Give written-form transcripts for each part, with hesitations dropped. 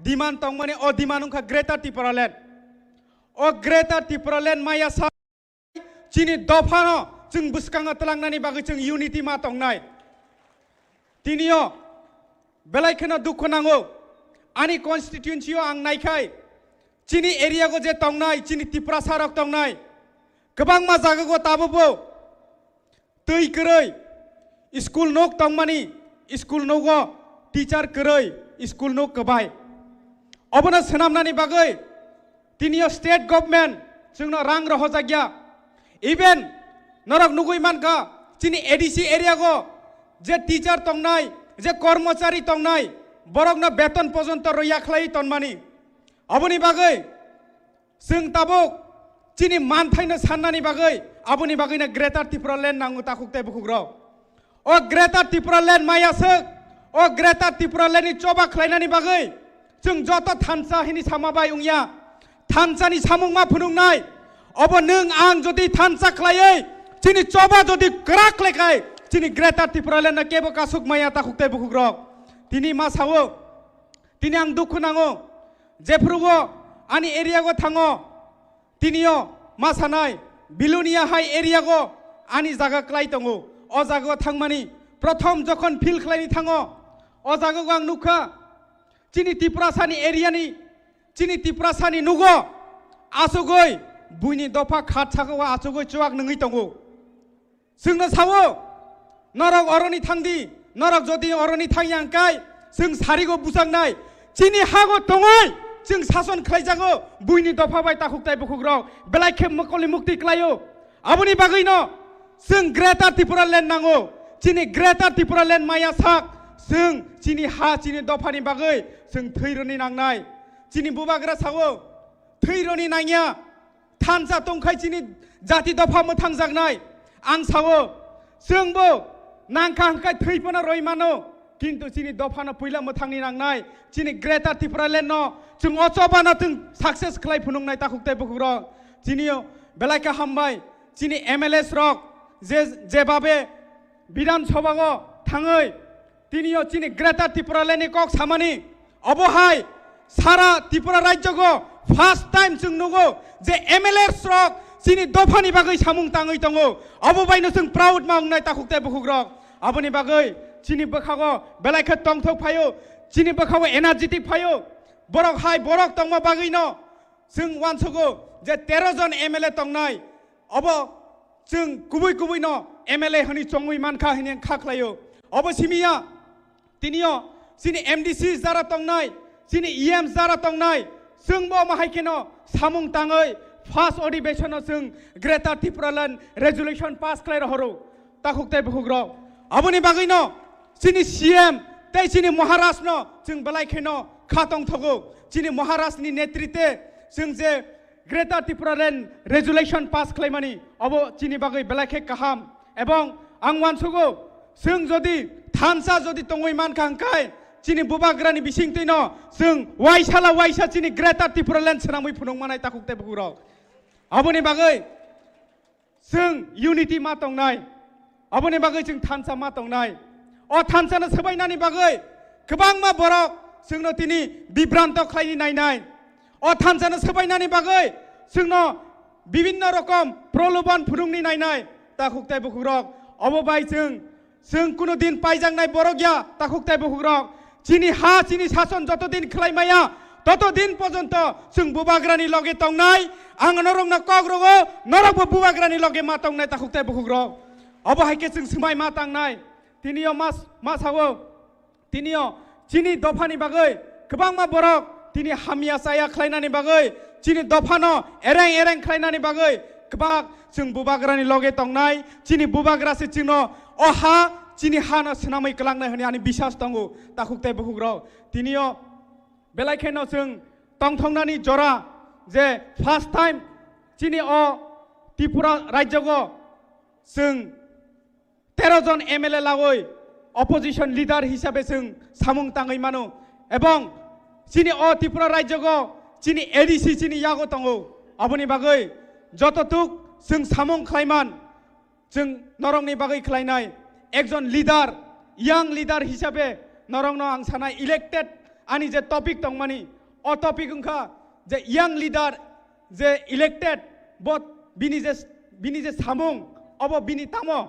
demand tong mani o demand ungka Greater Tipra Land o Greater Tipra Land maya sa chini dofano jeng buskanga telangnani bagui jeng unity ma tongnai tinio belai khena dukho nango ani constituency o ang naikai chini area go je tongnai chini Tipra sarok tongnai kebang ma jaga go tabobo tui kerei school nok tongmani school nogo teacher kerei school nok kebai obona senamnani bagui tinio state government jengno rang rohojagya even norok nugui manka chini ADC area go je teacher tongnai je kormachari tongnai borokno beton pojonto roya khlai tonmani aboni bagui jeng tabuk chini manthaino sannani bagui aboni baguina Greater Tipra Land nangu takukte bukugro o Greater Tipra Land maya sek o Greater Tipra Land ni coba khlainani bagui jeng joto thansa hini samabai ungya thansani samungma phunungnai obo nung ang jodi thansa khlaiei chini coba jodi krak lekai chini Greater Tipra Land na kebo kasuk maya takukte bukugro tini ma sawo tini ang dukhu nango jefrugo ani area go thango tinio ma sanai Bilunia High area go ani jaga klai tongo o jaga thangmani prothom jokhon fil khlaini thango o jaga go ang nukha chini Tipra sani area ni chini Tipra sani nugo asugoi buini dofa khatsago wa asugoi chuak nungi tongo sungna sawo norok oroni thangdi norok jodi oroni thangyang kai sung sarigo busangnai chini hago tongoi jeng sason khlaijago buini dofa bai takuktai bukhugrok belai khem mokoli mukti klayo aboni baguino sung Greater Tipra Land nango chini Greater Tipra Land maya sak sung chini ha chini dofani bagui sung thironi nangnai chini bubagra sago thironi nangya thansa tongkhai chini jati dofa mothang jagnai ang sago sungbo nangkha hangkai thipona roimano কিন্তু চিনি দফানো পইলা মথাংনি নাংনাই চিনি Greater Tipra Land no जों अचबाना जों success खालाय फुनुंनाय ताखुकताय बखुग्र चिनियो बेलायका हामबाय चिनि MLAs रक जेबाबे विधानसभागो थाङै तिनियो चिनि Greater Tipra Land नि कक सामानि अबहाय सारा त्रिपुरा राज्यगो फर्स्ट टाइम जों नुगो जे एमएलएस रक चिनि दफानि बागै सामुं ताङै दङो अबबायनो जों प्राउड मावनाय ताखुकताय बखुग्र अबनि बागै चिनि बखागो बेलायखा तंथौ फायो चिनि बखागो एनार्जेटिक फायो borok hai borok tongma bagino जों वानसगो जे 13 जन एमएलए तंगनाय अबो जों गुबै गुबैनो एमएलए हनि चंगुइ मानखा हनि खाख्लायो अबो सिमिया तिनियो सिनि एमडीसी जारा तंगनाय सिनि ईएम जारा तंगनाय जोंबो माहायकेनो सामुं ताङै फार्स्ट अधिवेशनो जों Greater Tipra Land रेजोल्यूशन पास खालाय हरो ताखुकताय बखुग्र अबनि बागैनो सिनि सीएम तै सिनि महाराष्ट्र जों बेलायखेनो खातंग थगो चिनि महाराष्ट्रनि नेतृत्वे जों जे Greater Tipra Land resolution pass खालायमानि अबो चिनि बागै बेलायखे काहाम एबं आं वानसगो जों जदि थानसा जदि तंगै मानखा हंखाय चिनि बुबाग्रानि बिसिंतैनो जों वाइसा चिनि Greater Tipra Land सनामै फुनुंमानाय ताखुकताय बखुग्र अबनि बागै जों यूनिटी मा तंनाय अबनि बागै जों थानसा मा तंनाय अ थानसानो सबायनानि बागै गोबां मा बरक जोंनो तिनि बिभ्रान्त खालायनि नायनाय अ थानसानो सबायनानि बागै जोंनो विभिन्न रकम प्रलोभन फुरुंनि नायनाय ताखुकताय बखुग्रक अबबाय जों कुनु दिन पाइजांनाय बरगया ताखुकताय बखुग्रक चिनि हा चिनि शासन जत दिन खालायमाया तत दिन पर्यन्त जों बुबाग्रानि लगे तंनाय आं नरंनो कग्रगो नरकबो बुबाग्रानि लगे मा तंनाय ताखुकताय बखुग्रक अबहायके जों समाय मा तांनाय तिनियो मा सावो तिनियो चिनि दफानि बागै गोबां मा बरक तिनि हामिया साया खालायनानि बागै चिनि दफानो एरें खालायनानि बागै गोबां जों बुबाग्रानि लगे तंनाय चिनि बुबाग्रासे जोंनो अहा चिनि हानो सनामै कलांनाय होनि आनि बिश्वास दङ ताखुकताय बखुग्र तिनियो बेलायखेनो जों तंथंनानि जरा जे फर्स्ट टाइम चिनि अ त्रिपुरा राज्यगो जों 13 जन एमएलए लागै अपोजिशन लीडर हिसाबै जों सामुं ताङै मानो एबं चिनि अ त्रिपुरा राज्यगो चिनि एडीसी चिनि यागो दङो अबनि बागै जततुक जों सामुं खालायमान जों नरंनि बागै खालायनाय एकजन लीडर यां लीडर हिसाबै नरंनो आं सानाय elected ani je topic tongmani o topic ungkha je young leader je elected bot bini je samung obo bini tamo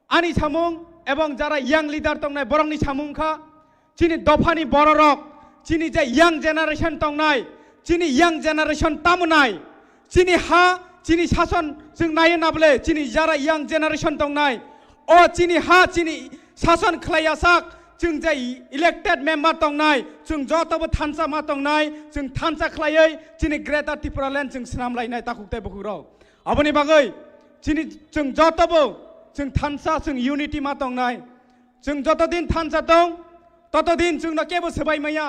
ani samung ebong jara young leader tongnai borongni samung kha chini dofani bororok chini je young generation tongnai chini young generation tamunai chini ha chini sason jeng nayo nable chini jara young generation tongnai o chini ha chini sason khlayasak jeng je elected member tongnai jeng jotobo thansa ma tongnai jeng thansa khlayai chini Greater Tripura Land jeng snamlainai takuktai bukhurok aboni bagai chini jeng jotobo jeng thansa jeng unity ma tongnai jeng jotodin thansa tong totodin jeng no kebo sebai maya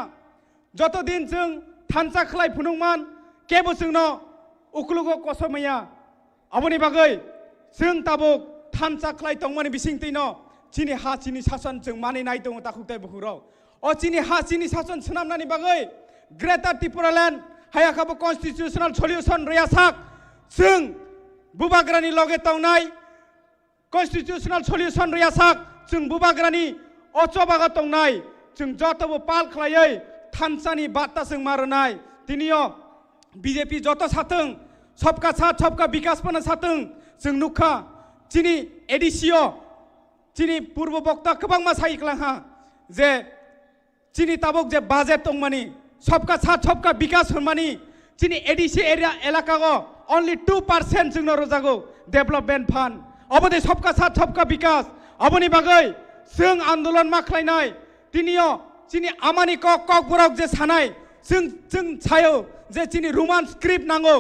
jotodin jeng thansa khlai phunungman kebo jeng no uklugo kosomaya aboni bagai jeng tabuk thansa khlai tongmani bisingtino chini ha chini sason jeng mani nai tong takuktai bukhurok o chini ha chini sason snamnani bagai Greater Tripura Land hayakabo constitutional solution reyasak jeng bubagrani loge tongnai constitutional solution reyasak jeng bubagrani ochobaga tongnai jeng jotobo pal khlaiai thansani batta jeng marnai tinio BJP joto sathung सबका साथ सबका विकास पन साथं जों नुखा चिनी एडिसियो चिनी पूर्व बक्ता गोबां मा साइक्लांहा जे चिनी ताबक जे बाजेट दंमानि सबका साथ सबका विकास होनमानि चिनी एडिसि एरिया एलाकागो only 2% जोंनो रोजागो डेभलपमेन्ट फान्ड अबदे सबका साथ सबका विकास अबनि बागै जों आन्दोलन मा खालायनाय तिनियो चिनी आमानि कक बरक जे सानाय जों सायो जे चिनी रोमान स्क्रिप्ट नांगौ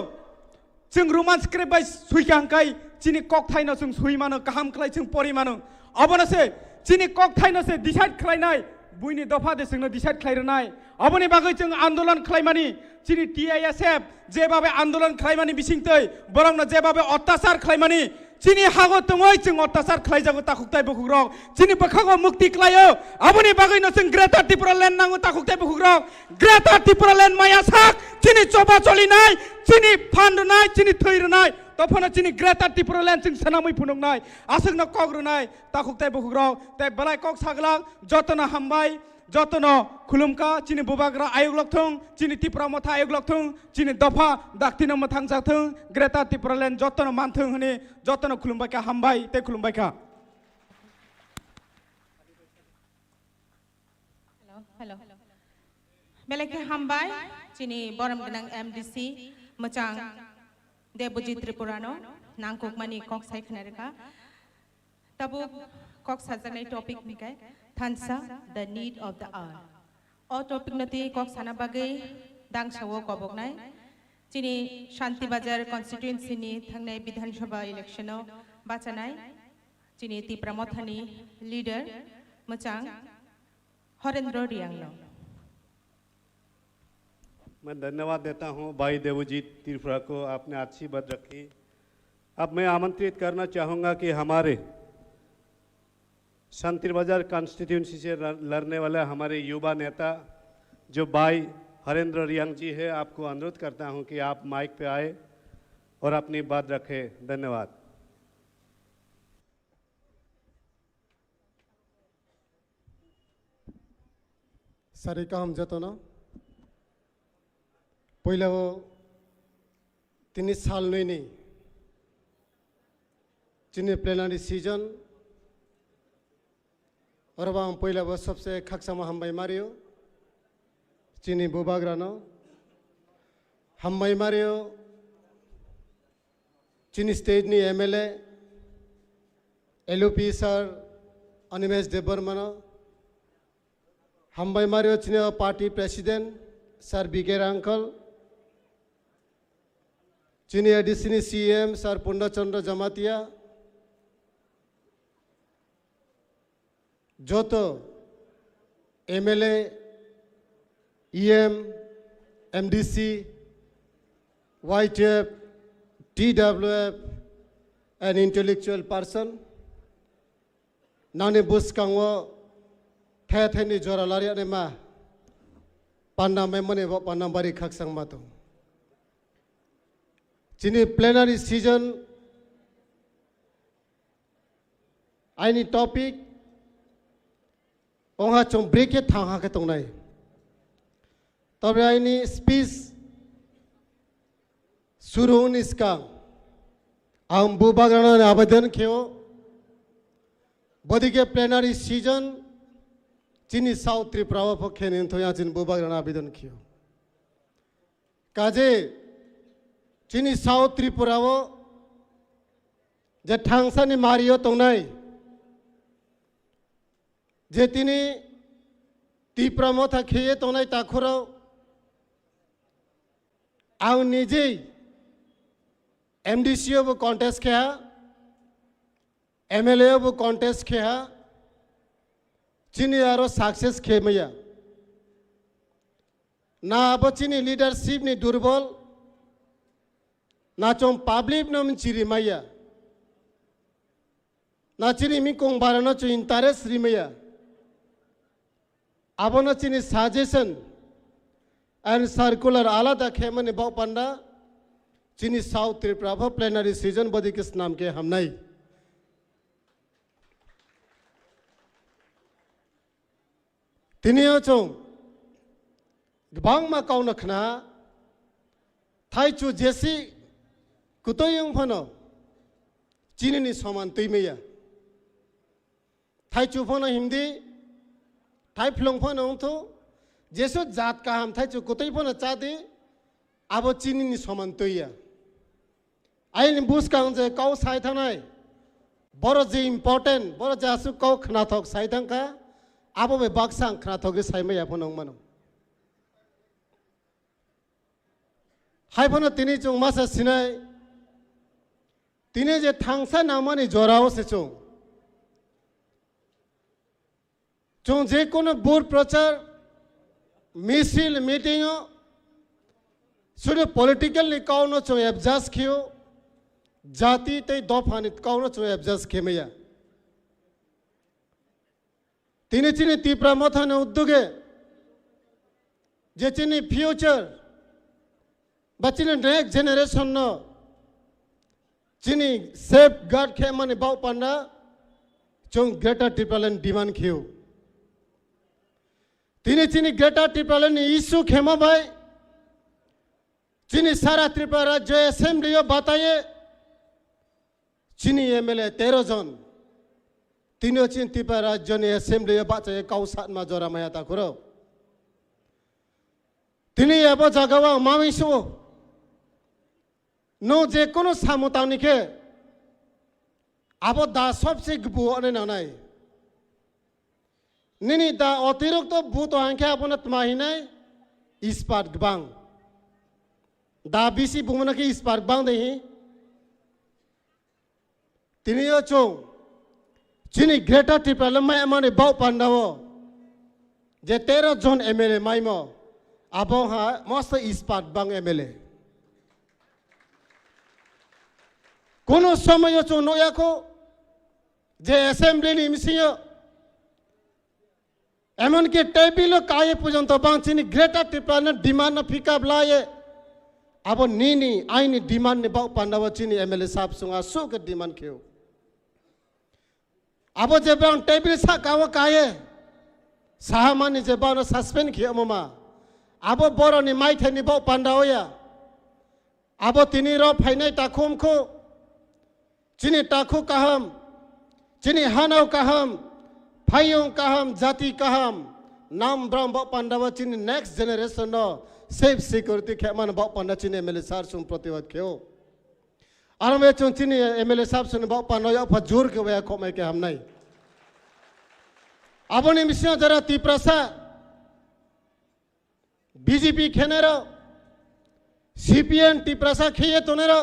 जों रोमान स्क्रिप्ट बाय सुइखांखाय चिनी कक थाइनो जों सुइमानो गाहाम खालाय जों परिमानो अबनोसे चिनी कक थाइनोसे डिसाइड खालायनाय बुइनि दफा दे जोंनो डिसाइड खालायनाय अबनि बागै जों आन्दोलन खालायमानि चिनी TISF जेबाबे आन्दोलन खालायमानि बिसिंतै बरंनो जेबाबे अत्याचार खालायमानि चिनी हागो तङै जों अत्याचार खालायजागो ताखुकताय बुखुग्रक चिनी बखागो मुक्ति खालायो अबनि बागैनो जों Greater Tripura Land नांगो ताखुकताय बुखुग्रक Greater Tripura Land मायासाक चिनी चबा चलिनाय चिनी फानदनाय चिनी थैरनाय तफनो चिनी Greater Tripura Land जों सनामै फुनुंनाय आसंनो कग्रुनाय ताखुकताय बुखुग्रक ताय बलाय कक सागलाक जतनो हामबाय जतनो खुलुमका चिनी बुबाग्रा आयोग लक्थं चिनी Tipra Motha आयोग लक्थं चिनी दफा दाक्तिनो मथां जाथों Greater Tripura Land जतनो मानथों हने जतनो खुलुमबायका हामबाय ते खुलुमबायका हेलो बेलेके हामबाय चिनी बरम गनां MDC मोजां देबजित त्रिपुरानो नांगौमानि कक सायखनायखा तबु कक साजानाय topic मिकाय थानसा the need of the hour o topic nati kok sana bagai dangsawo koboknai chini shanti bazar constituency ni thangnai bidhan sabha election o bachanai chini Tipra Motha ni leader mochang Harendra रियांगनो मैं धन्यवाद देता हूं भाई देवजीत त्रिपुरा को आपने अच्छी बात रखी। अब मैं आमंत्रित करना चाहूँगा कि हमारे शांति बाजार कॉन्स्टिट्यूंसी से लड़ने वाले हमारे युवा नेता जो भाई हरेंद्र रियांग जी है, आपको अनुरोध करता हूं कि आप माइक पे आए और अपनी बात रखें। धन्यवाद। सारिका हम जतो पहिला वो 3 साल नहीं चिनी प्लेनरी सीजन और वहाँ पहिला वो सबसे खक्सामा हम भाई मारियो चिनी बुबाग्रानो हम भाई मारियो चिनी स्टेट नी MLA LOP सर अनिमेश देवबर्मनो हम भाई मारियो चिनी पार्टी प्रेसिडेंट सर बिगेर अंकल चिनी एडिसिनी CM सर पुंडचंद्र जमातिया जो तो MLA EM MDC YTF TWF and intellectual person nane buskango thetheni jora lari ne ma panna memone panna bari khaksang mato chini plenary season any topic onga chong break it thang ha ke tong nai तब आइनी speech शुरू इसका हम बुबाग्रान आवेदन कियो बदी के plenary season चीनी साउथ त्रिपुरा पक्षे तो यहाँ चिन बुबाग्रान आवेदन कियो काजे चीनी साउथ त्रिपुरा वो जे थांसानी मारियो तो नहीं जे तिनी तीप्रा मोथा खेये तो नहीं ताखुरो आउ निजे एमडीसी वो कॉन्टेस्ट किया एमएलए वो कॉन्टेस्ट किया चीनी यारो सक्सेस खे मैया ना अब चीनी लीडरशिप नि दुर्बल ना चों पब्लिक न चिरी मैया ना चीनी मी कोंग बारनो चो इंटरेस्ट री मैया अब न चीनी सजेशन एंड सर्कुलर आलादा खेमने बाव पंडा चीनी साउथ त्रिपुरा प्लेनरी सीजन बदी किस नाम के हम नहीं तिनियो चों गबांग मा काउ नखना थाइचु जेसी कुतोयंग फनो चीनी नि समान तैमेया थाइचु फनो हिंदी थाइ फ्लोंग फनो तो जेसो जात का हम थाइचु कुतोय फनो चादे अब चीनी नि समान तैया आइन बुस काउं जे काउ साइथानाय बरो जे इम्पोर्टेंट बरो जासु काउ खनाथक साइथांका अब बे बाक्सां खनाथक साइमेया फनो मनो हाय फनो तिनी चों मासा सिनाय तिने जे थांसा नामानि जोराओ से चों जे कोनो बोर्ड प्रचार मिसिल मीटिंग सुरे पॉलिटिकल नि काउनो चों एब्जास खियो जाति ते दफानि काउनो चों एब्जास खेमेया तिने चिने तीप्रा मोथा न उद्योगे जे चिने फ्यूचर बचिने नेक्स्ट जनरेशन न चीनी सेफ गार्ड खे माने बाव पांडा चों ग्रेटर टिप्रालेन डिमांड खियो तिनी चीनी ग्रेटर टिप्रालेन इशू खेमा भाई चीनी सारा त्रिपुरा राज्य असेंबली बताए चीनी एमएलए 13 जन तीनों चीन त्रिपुरा राज्य ने असेंबली बाचाए काउसात मा जोरा माया ताकुरो तिनी अब जगवा मामिसो नो जे कोनो सामुतावनि के अब दा सबसे बुआने नानाय निनी दा अतिरिक्त बुत आंखे आपन तमाहिनाय इस्पात गबां दा बिसि बुमना के इस्पात बां देहि तिनियो चों चिनी ग्रेटर त्रिपुरा माय माने बाव पांडावो जे 13 जन एमएलए माइमो आबो हा मस्त इस्पात बां एमएलए कोनो समय चो नया को जे असेंबली नि मिसियो एमन के टेबिल काय पर्यंत बांचिनी ग्रेटर त्रिपुरा न डिमांड न फिका ब्लाये अब नीनी आइनी डिमांड ने बाव पांडाव चिनी एमएलए साहब सुंगा सो के डिमांड खेओ अब जे बां टेबिल सा काव काये साहमानी जे बाव सस्पेंड खेओ ममा अब बोरो नि माइथे नि बाव पांडावया अब तिनी रो फाइनाय ताखुम को चीनी टाखु कहम चीनी हानाव कहम फाइयों कहम जाति कहम नाम ब्रह्म बाव पांडाव चीनी नेक्स्ट जनरेशन नो सेफ सिक्योरिटी खेमान बाव पांडा चीनी एमएलए सार सुन प्रतिवाद खेओ और मैं चुन चीनी एमएलए साहब सुन बाव पांडा या फजूर के वया खोमे के हम नहीं अब ने मिसियो जरा तीप्रसा बीजेपी खेनेरो सीपीएन तीप्रसा खेये तो नेरो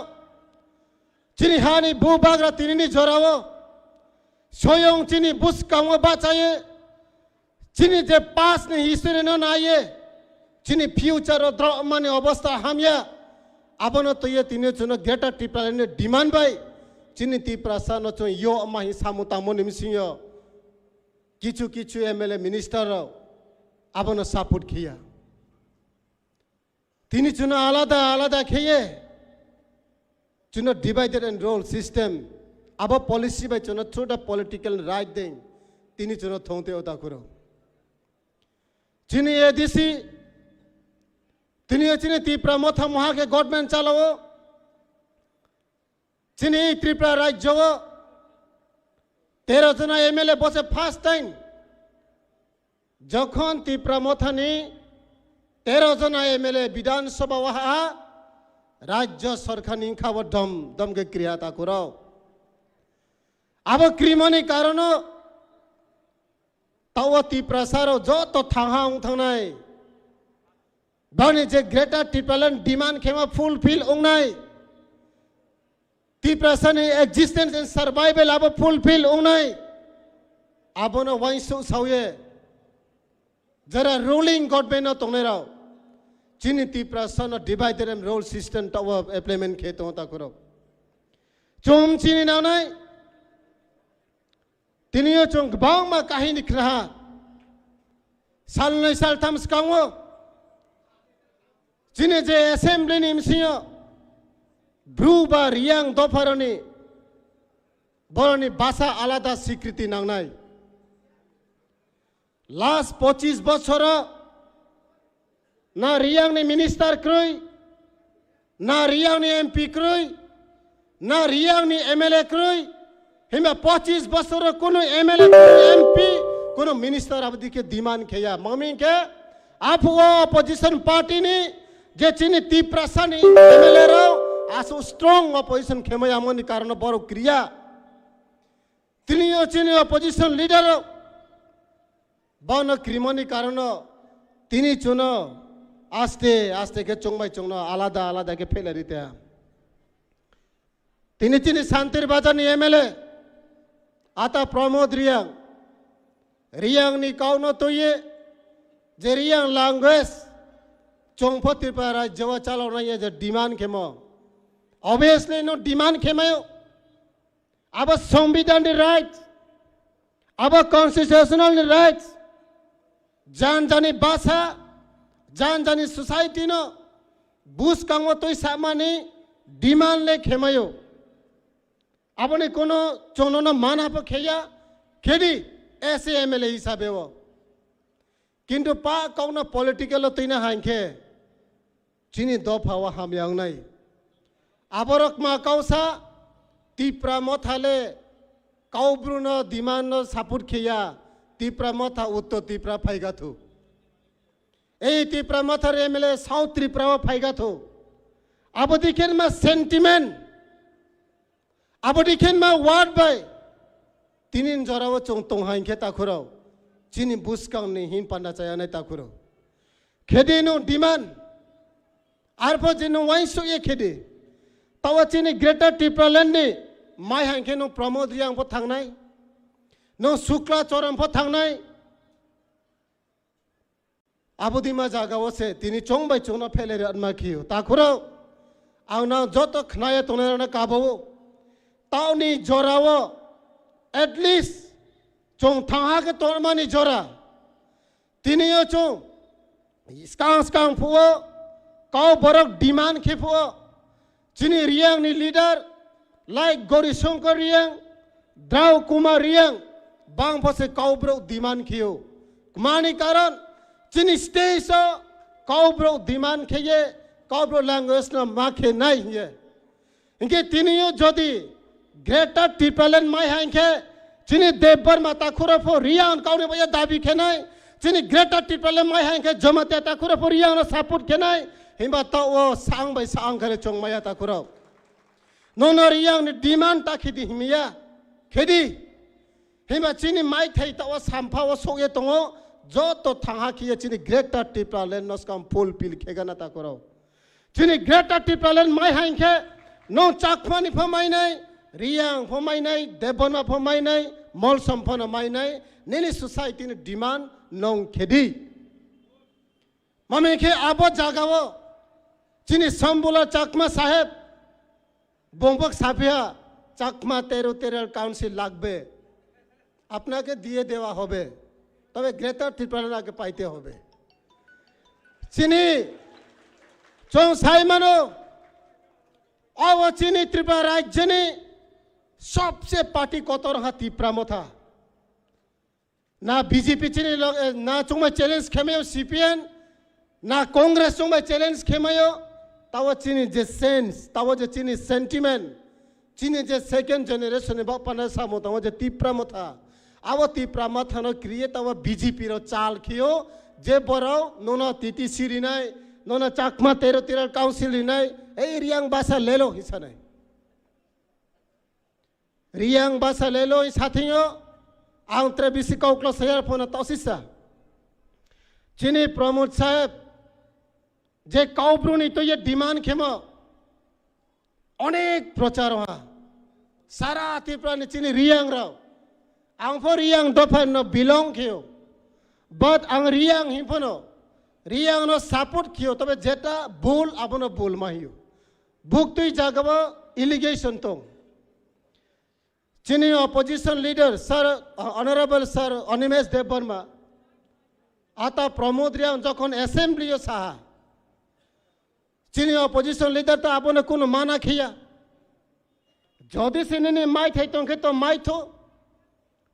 चीनी हानि बु बाग्रा तिनी जोरावो सोयों चीनी बुस कांगो बाचाये चीनी जे पास ने हिस्ट्री न नाये चीनी फ्यूचर द्र माने अवस्था हमया अबनो तो ये तिने चुनो ग्रेटर त्रिपुरा ने डिमांड बाय चीनी त्रिपुरा सा न चो यो अमा हि सामुता मोनि मिसियो किछु किछु एमएलए मिनिस्टर अबनो सपोर्ट किया तिनी चुनो आलादा आलादा खेये चुनो डिवाइडेड एंड रोल सिस्टम अब पॉलिसी बाय चुनो थ्रू द पॉलिटिकल राइट दें तिनी चुनो थोंते ओता करो चीनी एडीसी तिनी चिनी त्रिपुरा मथा महा के गवर्नमेंट चालाओ चिनी त्रिपुरा राज्य हो 13 जना एमएलए बसे फार्स्ट टाइम जखन त्रिपुरा मथानी 13 जना एमएलए विधानसभा वहा राज्य सरकार निखाव दम दम के क्रिया ताकुरो अब क्रिमनी कारण ताव त्रिपुरा सारो जो तो थांगा उंथांनाय बने जे ग्रेटर त्रिपुरालन डिमांड खेमा फुलफिल उंगनाय त्रिपुरा सानि एक्जिस्टेंस एंड सर्वाइवल अब फुलफिल उंगनाय अब न वाइसु साउये जरा रूलिंग गवर्नमेंट न तोंनेराव चिनी त्रिपुरा सन डिवाइडेड एंड रोल सिस्टम ताव इम्प्लीमेंट खेतो ताकुरो चोम चिनी नावनाय तिनियो चों गबां मा काहिनी खहा सालनै सालथाम सिगाङो चिनी जे एसेम्बली नि मिसिङो ब्रु बा रियां दफारनि बरनि भाषा आलादा स्वीकृति नांनाय लास्ट 25 बछर ना रियां नि मिनिस्टर क्रय ना रियां नि एमपी क्रय ना रियां नि एमएलए क्रय हिमा 25 बछर कोनो एमएलए एमपी कोनो मिनिस्टर अब दिखे डिमांड खेया मम्मी के आप वो अपोजिशन पार्टी नि जे चिनी त्रिपुरा सानि एमएलए रो आसो स्ट्रांग अपोजिशन खेमया मनि कारण बरो क्रिया तिनियो चिनी अपोजिशन लीडर बन क्रिमनी कारण तिनी चुन आस्ते आस्ते के चोंगबाय चोंगनो आलादा आलादा के फेलेरि त्या तिनी चिनी शांतिर बाजारनि एमएलए आता प्रमोद रियां रियां नि काउनो तो ये जे रियां लैंग्वेज चोंगफो त्रिपुरा राज्य चालावना ये जे डिमांड खेमो ऑब्वियसली नो डिमांड खेमायो अब संविधान राइट्स अब कॉन्स्टिट्यूशनल राइट्स जान जानी भाषा जान जानी सोसाइटी नो बुस कांगो तो सामानी डिमांड ले खेमायो अब ने कोनो चोनो न माना पर खेया खेदी ऐसे एमएलए हिसाबे वो किंतु पा कौन पॉलिटिकल तो इना हांखे चिनी दफा वा हम यांग नहीं आबरक मा कौसा त्रिपुरा मथाले काउब्रुन डिमांड न सापुट खेया त्रिपुरा मथा उत्तर त्रिपुरा फाइगा थु ए त्रिपुरा मथार एमएलए साउथ त्रिपुरा वा फाइगा थु अब दिखेन मा सेंटिमेंट अब दिखेन मा वार्ड बाय तीनिन जराव चों तोंहाइखे ताखुरो चिनी बुसकां नि हिन पांडा चायानाय ताखुरो खेदेनो डिमांड आरफो जिनो वाइसो ये खेदे तावा चिनी ग्रेटर त्रिपुरालैंड नि माय हांखे नो प्रमोद रियां फो थांनाय नो शुक्ला चरम फो थांनाय आबुदिमा जागाव से तिनी चोंबाय चोंना फेलेरे अनमा खियो ताखुरो आंना जतो खनाय तोनेरना काबो तावनी जोराव एटलीस्ट चों थांहा के तोरमानी जोरा तिनियो चों स्कां फुओ काउ बरक डिमांड खेफुओ चिनी रियां नि लीडर लाइक गौरी शंकर रियां द्राव कुमार रियां बांग फसे काउ ब्रो डिमांड खियो कुमानी कारण चिनी स्टेज काउ ब्रो डिमांड खेये काउ ब्रो लैंग्वेज न माखे नाइ हिये इनके तिनियो जोदी ग्रेटर त्रिपुरालैंड माय हांखे चिनी देवबर माता खुरफो रियां काउने बया दाबी खेनाय चिनी ग्रेटर त्रिपुरालैंड माय हांखे जमते ता खुरफो रियां न सपोर्ट खेनाय हिंबा तो वो सांग बाय सांग करे चोंग माया ता खुरो नोनो रियां नि डिमांड ता खिदि हिमिया खेदि हिंबा चिनी माय थाइ ता वो सामफा वो सोये तोंगो जो तो थांहा खिये चिनी ग्रेटर त्रिपुरालैंड नस्काम फुल पिल खेगाना ता खुरो चिनी ग्रेटर त्रिपुरालैंड माय हांखे नो चाकफानि फमायनाय रियां फमायनाय देबना फमायनाय मल सम्पन मायनाय नेनि सोसाइटी नि डिमांड नों खेदि ममेखे आबो जागावो चिनी संबुला चाकमा साहेब बोंबक साफिया चाकमा तेरो तेरल काउंसिल लागबे अपना के दिए देवा होबे तबे ग्रेटर त्रिपुरा के पाइते होबे चिनी चों साइमानो अब चिनी त्रिपुरा राज्य ने सबसे पार्टी कोतर हा त्रिपुरा मथा ना बीजेपी चिनी ना चुमा चैलेंज खेमे सीपीएन ना कांग्रेस जों चैलेंज खेमायो तावा चीनी जे सेंस तावा जे चीनी सेंटिमेंट चीनी जे सेकंड जनरेशन ने बापना सामो तावा जे तिप्रा मथा आवा तिप्रा मथा न क्रिएट तावा बीजेपी रो चाल खियो जे बराव नोना तीती सिरी नाय नोना चाकमा तेरो तेरो काउंसिल नाय ए रियांग बासा ले लो हिस्सा नाय रियांग बासा ले लो इस हाथियो आंग त्रेबिसी कौकलो सयार फोना तौसिसा चीनी प्रमोद साहब जे काउब्रुनी तो ये डिमांड खेमो अनेक प्रचार हुआ सारा तिप्रा ने चीनी रियांग राव आंग फो रियांग दोफान न बिलोंग कियो बट आंग रियांग हिंफनो रियांग नो सपोर्ट कियो तबे जेटा बोल आपनो बोल माहियो बुक तुई जागबो इलिगेशन तो चीनी opposition leader sir honourable sir Animesh Deb Varma आता प्रमोद रियांग जखन असेंबली साहा चीनी ऑपोजिशन लीडर तो आपने कोनो माना खिया जदि से ने माइ थे तो माइ थो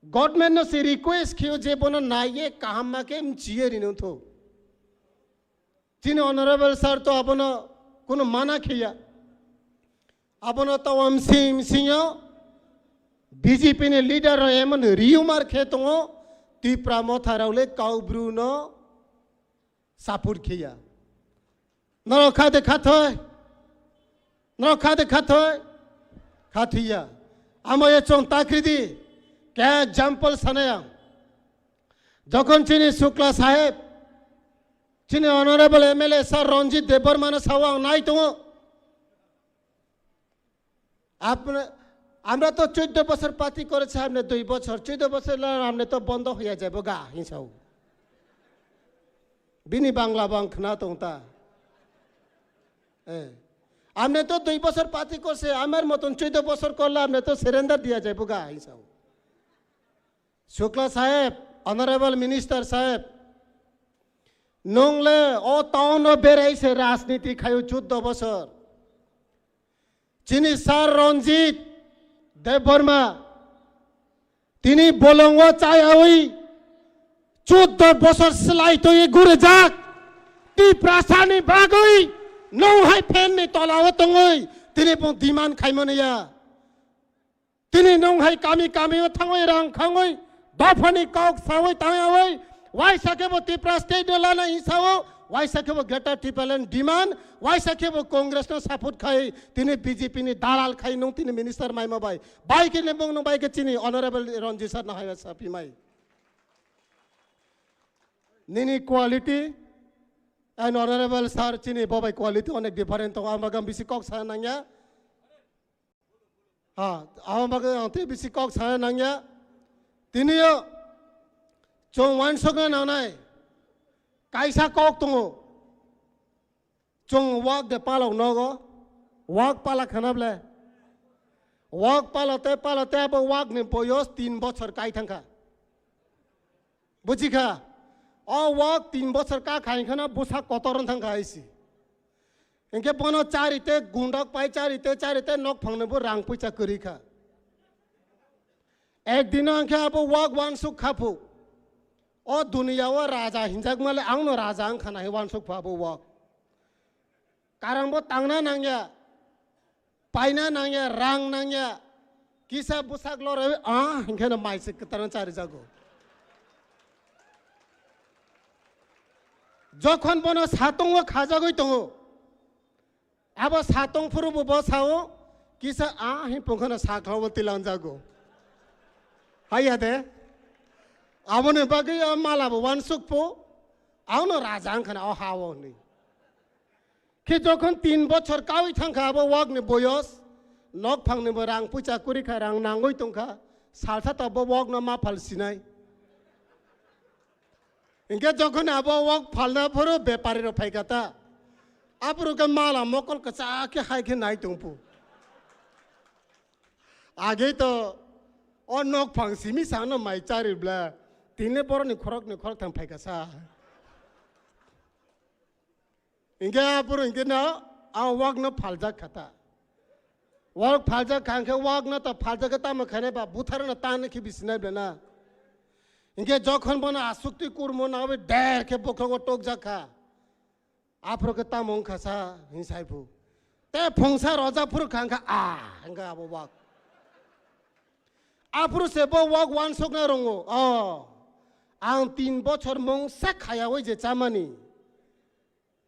गवर्नमेंट ने से रिक्वेस्ट कियो जे बनो नाये काम मा के चिए रिनो थो चीनी ऑनरेबल सर तो आपने कोनो माना खिया आपने तो सिम सियो बीजेपी ने लीडर एमन रियुमार खेतो तिप्रा मथा रावले काउब्रुनो सपोर्ट खिया नरो खाते खाथिया आम ये चों ताकृति क्या एग्जाम्पल सनाया जखन चीनी शुक्ला साहेब चीनी honourable MLA sir Ranjit Debbarma ने सावा नाई तो आपने আমরা তো 14 বছর পার্টি করেছে हमने 2 বছর 14 বছর हमने तो বন্ধ হয়ে যাবে গা হিসাও বিনি বাংলা বাংলা না তোতা हमने तो 2 বছর পার্টি করছে আমার মতন 14 বছর করলে हमने तो সারেন্ডার দিয়া যাবে গা হিসাও শুক্লা সাহেব অনারেবল মিনিস্টার সাহেব নংলে ও টাউন বেরাইছে রাজনীতি খায়ো 14 বছর চিনি স্যার রঞ্জিত देव वर्मा तिनी बोलोंगो चायावी 14 बছর सिलाई तो ये गुरे जाक ती प्रासानी बागोई नौ हाई फैन ने तलाव तंगोई तिनी पो दिमान खाइमोनिया तिनी नौ हाई कामी कामी थांगोई रांग खांगोई बाफनी कौक सावोई तांगोई वाई सके वो ती प्रास्ते डलाना हिसावो वाई सके वो ग्रेटर टिपलन डिमांड वाई सके वो कांग्रेस ने सपोर्ट खाई तिनी बीजेपी ने दालाल खाई नो तिनी मिनिस्टर माई मबाई बाई के नेबोंग नो बाई के चीनी ऑनरेबल रंजित सर ना हाई सापी माई निनी क्वालिटी एंड ऑनरेबल सर चीनी बाबाई क्वालिटी अनेक डिफरेंट तो आम बगम बिसी कॉक साया नंग्या हाँ आम बगम अंते बिसी कॉक साया नंग्या तिनी यो चों वन सोगा नानाय काइसा कॉक तुंगो चों वाक दे पालो नोगो वाक पाला खनाबले वाक पालते अब वाक ने पोयोस 3 বছর काई थंखा बुझिखा ओ वाक 3 বছর का खाई खना बुसा कतरन थंखा आइसी इनके बनो चारिते गुंडक पाई चारिते नक फंगने बो रांग पैसा करिखा एक दिन अंके अब वाक वन सुख खापु ओ दुनिया वो राजा हिंजाक माले आंगनो राजा आंग खाना है वन सुख फाबो वाक कारण बो तांगना नांग्या पाइना नांग्या रांग नांग्या किसा बुसाक लोरे हिंखे न माइसे कतरन चारि जागो जखन बनो सातंग खाजागोय तंगो अब सातंग फुरु बसाओ किसा हिं पंखना साखाव तिलान जागो हाया दे आवने बागे मालाबो वन सुख पो आवनो राजा आंग खाना हावो नि कि जखन 3 বছর कावी थांखा अब वाक ने बयस नक फांगने बो रांग पुचा कुरि खा रांग नांगोय तंखा सालसा तब वाक न मा फालसिनाय इनके जखन अब वाक फालना फरो व्यापारी रो फाइकाता आपरो के माला मकल कचा के हाय के नाय तंपु आगे तो और नक फांगसिमी सानो माइ चारि ब्ला तिने पर नि खरक थां फाइकासा इनके आपरो इनके ना आ वाक न फालजा खाता वाक फालजा खांखे वाक न त फालजा के ताम खाने बा बुथर न तान के बिसना बेना इनके जखन बना आसक्ति कुरमो ना बे डर के बोखो टोक जाखा Apro ke tamong khasa hinsai phu. Te phongsa roja phur khangkha hangka abo wak. Apro sebo wak wan sok na rongo. Ang 3 bochor mong sak khaya wai je chamani.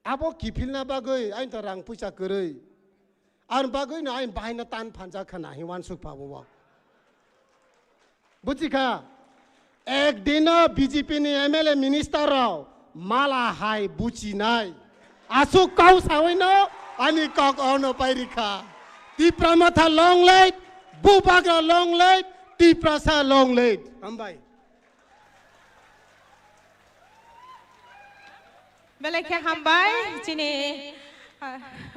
Abo kipil na bagoi ain ta rang puisa koroi. Ar bagoi na ain bahai na tan phanja khana hi wan sok pabo wak. Buchika. Ek dina BJP ni MLA minister raw mala hai buchi nai. Asu kau sawai no ani kok ono pairika. Tipra Motha long late, Bubagra long late, Tipra sa long late. Ambai. Belai hambai cini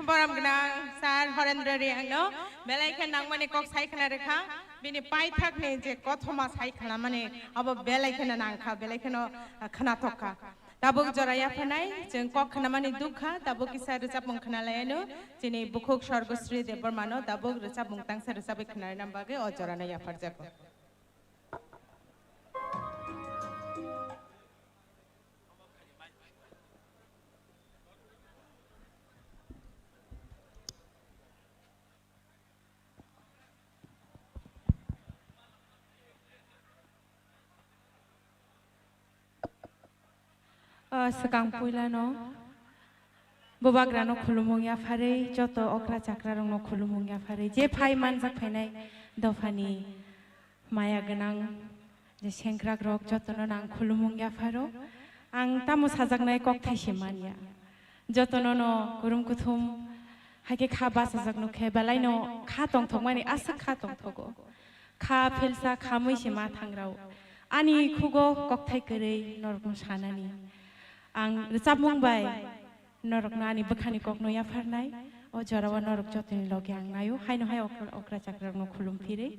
boram genang sar Harendra Riang no belai nang mani kok sai khana rekha bini pai thak ne je kothoma sai khana mani abo belai khana nang kha belai khana khana thokha tabuk joraya phanai jeng kok khana mani dukha tabuk kisar recap mung khana layano cini bukhuk sorgosri debormano tabuk recap mung tang sar recap khana nambage o jorana ya farjako Sekang puila no, Bubagra no khulumung ya fare, joto okra chakra rong no khulumung ya fare. Je phai manjak phainai dofani maya genang je sengkrak rok joto no nang khulumung ya faro. Ang tamu sajaknai kok thaisi mania. Joto no kurum kuthum hake khaba sajak no khe balai no kha tong thok mani asak kha tong thogo. Kha phelsa kha muisi ma thangrau. Ani khugo kok thai korei norkum sanani. Ang recap mungbai norok nani bekhani kok no ya farnai o jorawa norok jotini logi ang nayo hai no hai okra chakra no khulum phire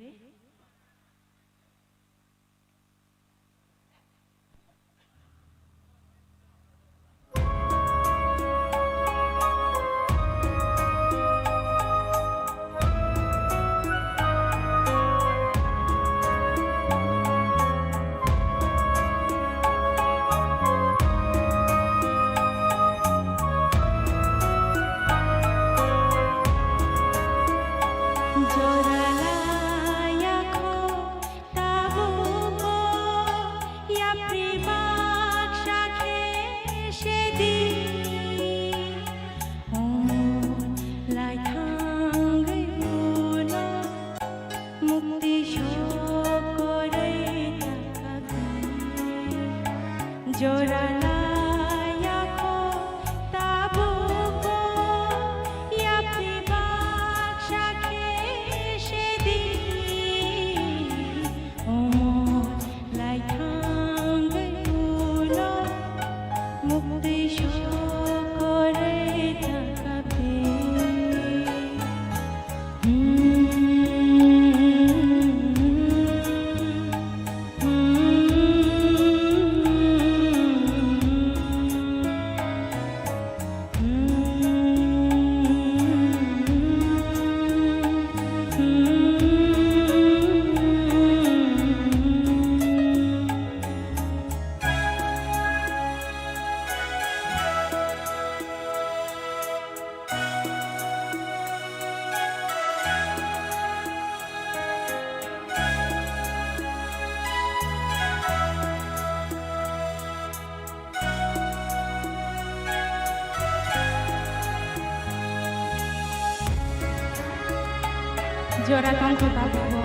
Jora tong kota bubo,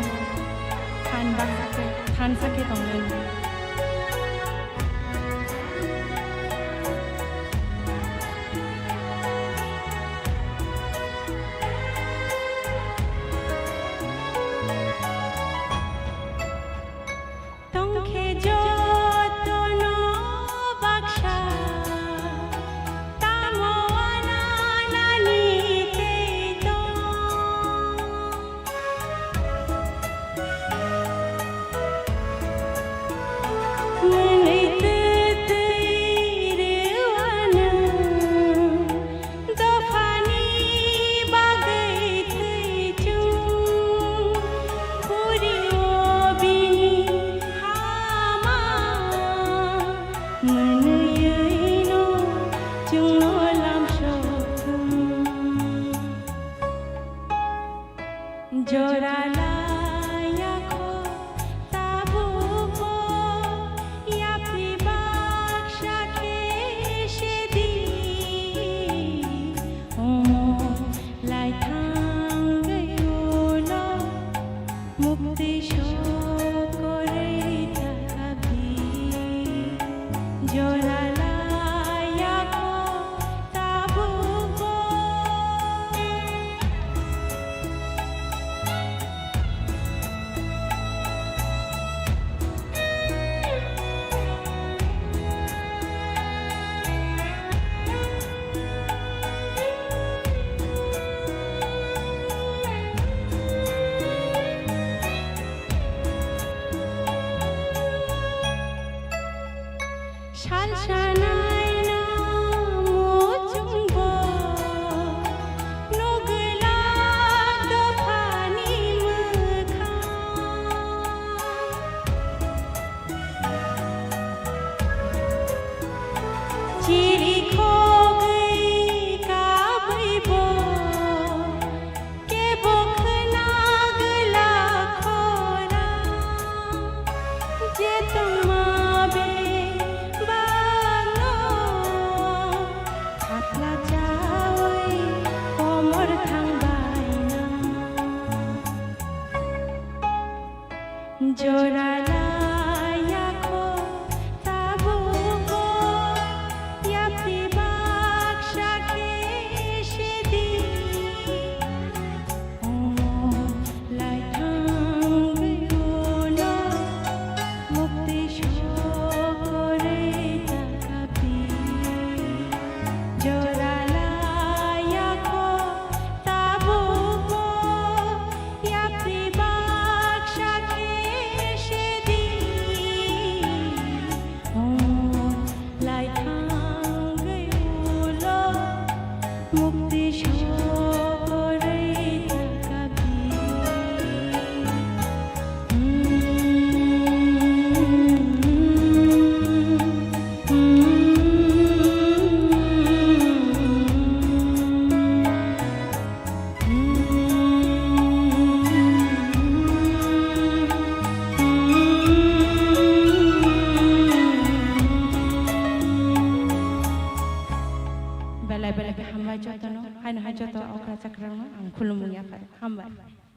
than sake tonglen. Tongkhe joto no baksha, tamo anani te to.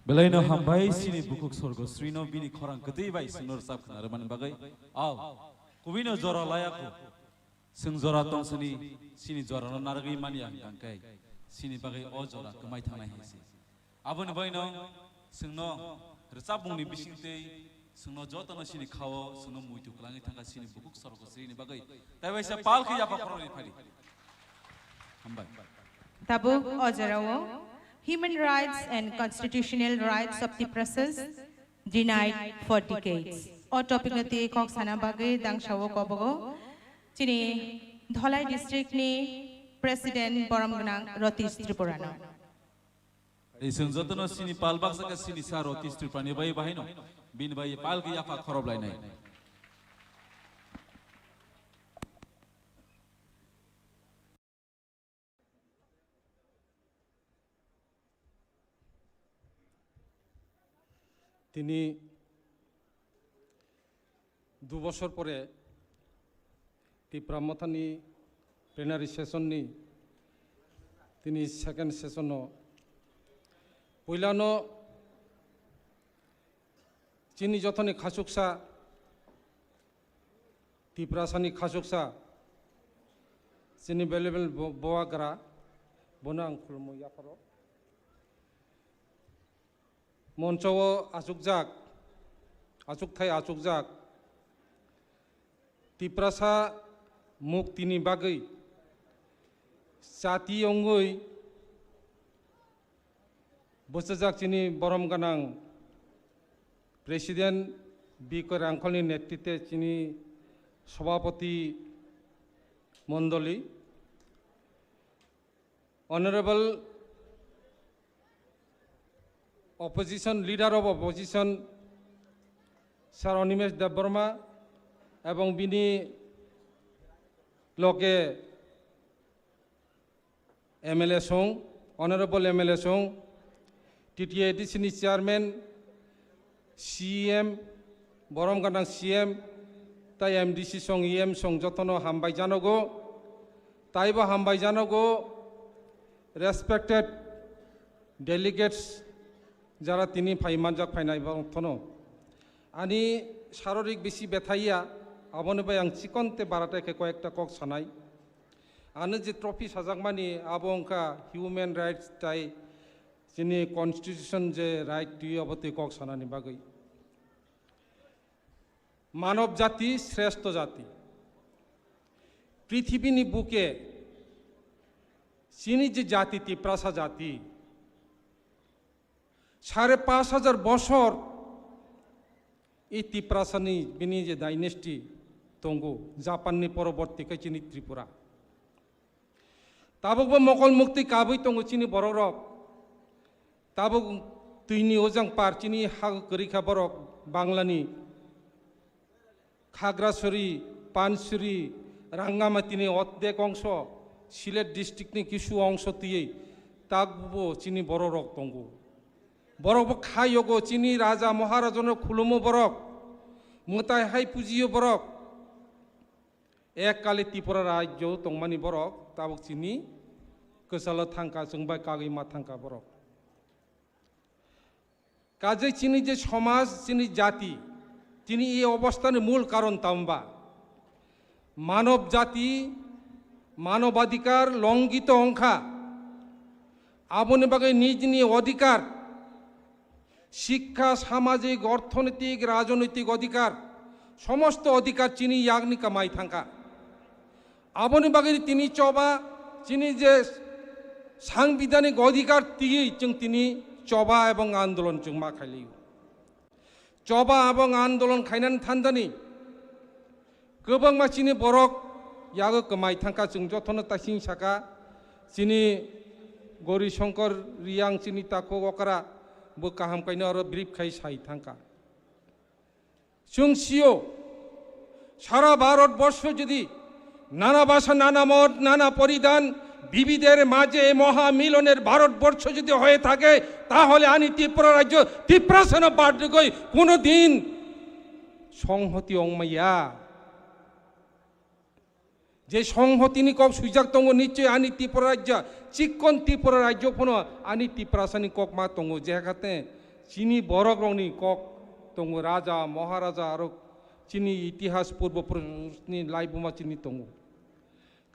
Belaino hambai sini bukuk sorgo srino bini khorang gede bai sinor sap khnar man bagai aw kubino jora layaku sing jora tong sini jora no nargi mania gangkai sini bagai o jora kemai thanai hesi abon baino singno rcabungni bisingte singno jotano sini khawo singno muitu klangi thanga sini bukuk sorgo srini bagai tai baisa pal khi yapa khoroni phali hambai tabu ojarawo Human rights and constitutional rights of the process denied for decades. O topic nati kok sana bagai dang shawo kobogo. Chini Dholai district ni President Boramganang Rotis Tripurano. Iseng jotono sini pal baksa ka sini sa Rotis Tripurani bai bahino bin bai pal ki yafa khorob lai nai. তিনি 2 বছর পরে Tipra মথানি plenary সেশননি তিনি second session পইলানো চিনি যথনি খাসুকসা টিপ্রাসানি খাসুকসা চিনি bailable বোয়াগ্রা বনাং খুলমু ইয়াফারো মঞ্চও আচুকজাক আচুকথাই আচুকজাক Tiprasa মুক্তিনি বাগৈ জাতি অঙ্গই বসজাক চিনি বরমগানাং president B কে রাংখলনি নেতৃত্বে চিনি সভাপতি মণ্ডলী honourable opposition leader of opposition Sir Onimesh Debbarma এবং বিনি লগে MLA সং অনারেবল MLA সং টিটিএডিসিनि চেয়ারম্যান সিএম বরম गानां সিএম তাই এমডিসি সং ইএম সং যতনো হামবাই জানাগো তাইবো হামবাই জানাগো রেসপেক্টেড ডেলিগেটস যারা তিনি ফাইমানজাক ফাইনাই বথনো আনি শারীরিক বেশি ব্যথাইয়া আবনবাই আং চিকনতে বারাটাকে কয়েকটা কক সানাই আনো যে ট্রফি সাজাকমানি আবো অঙ্কা হিউম্যান রাইটস তাই যিনি কনস্টিটিউশন যে রাইট টুই অবতে কক সানানি বাগৈ মানব জাতি শ্রেষ্ঠ জাতি পৃথিবীনি বুকে চিনি যে জাতি তিপ্রাসা জাতি ৫,৫০০ বছর এই তিপ্রাসানি বিনি যে ডাইনেস্টি তঙ্গু জাপাননি পরবর্তীকে চিনি ত্রিপুরা তাবকবো মকল মুক্তি কাবৈ তঙ্গু চিনি বড়রক তাবক তুইনি ওজাং পার চিনি হাগ করিখা বরক বাংলানি খাগড়াছড়ি পানছড়ি রাঙ্গামাতিনি অর্ধেক অংশ সিলেট ডিস্ট্রিক্টনি কিছু অংশ দিয়ে তাকবো চিনি বড়রক তঙ্গু বরক খাইগো চিনি রাজা মহারাজন খুলুমো বরক মতাই হাই পুজিও বরক এককালে ত্রিপুরা রাজ্য তংমানি বরক তাবক চিনি কসাল থাঙ্কা जोंबाय কাগৈমা থাঙ্কা বরক কাজে চিনি যে সমাজ চিনি জাতি তিনি এই অবস্থানের মূল কারণ তাম্বা মানব জাতি মানবাধিকার লঙ্ঘিত অংখা আবনে বাগে নিজ নিয়ে অধিকার শিক্ষা সামাজিক অর্থনৈতিক রাজনৈতিক অধিকার সমস্ত অধিকার চিনি ইয়াগনি কামাই থাকা আবনে বাগে তিনি চবা চিনি যে সাংবিধানিক অধিকার দিয়েই তিনি চবা এবং আন্দোলন जों मा খাইলিও চবা এবং আন্দোলন খাইনান থান্দানি गोबां मानसिनि बरक यागो कमाई थांका जों जथन तासिं साका चिनि गौरी शंकर रियां चिनि ताको अकरा बो काहाम काइनो आरो ब्रिफ खाइ साइ थांका जों सियो सारा भारतबर्ष যদি নানা ভাষা নানা মত নানা পরিধান বিবিধের মাঝে মহামিলনের ভারতবর্ষ যদি হয়ে থাকে তাহলে আনি ত্রিপুরা রাজ্য ত্রিপ্রাসন বাড়গই কোনো দিন সংহতি অংমাইয়া যে সংহতিনি কক সুজাক তঙ্গ নিশ্চয় আনি ত্রিপুরা রাজ্য চিকন ত্রিপুরা রাজ্য ফোন আনি ত্রিপ্রাসানি কক মা তঙ্গ যেখাতে চিনি বরক রংনি কক তঙ্গ রাজা মহারাজা আর চিনি ইতিহাস পূর্বপুরুষনি লাইবুমা চিনি তঙ্গ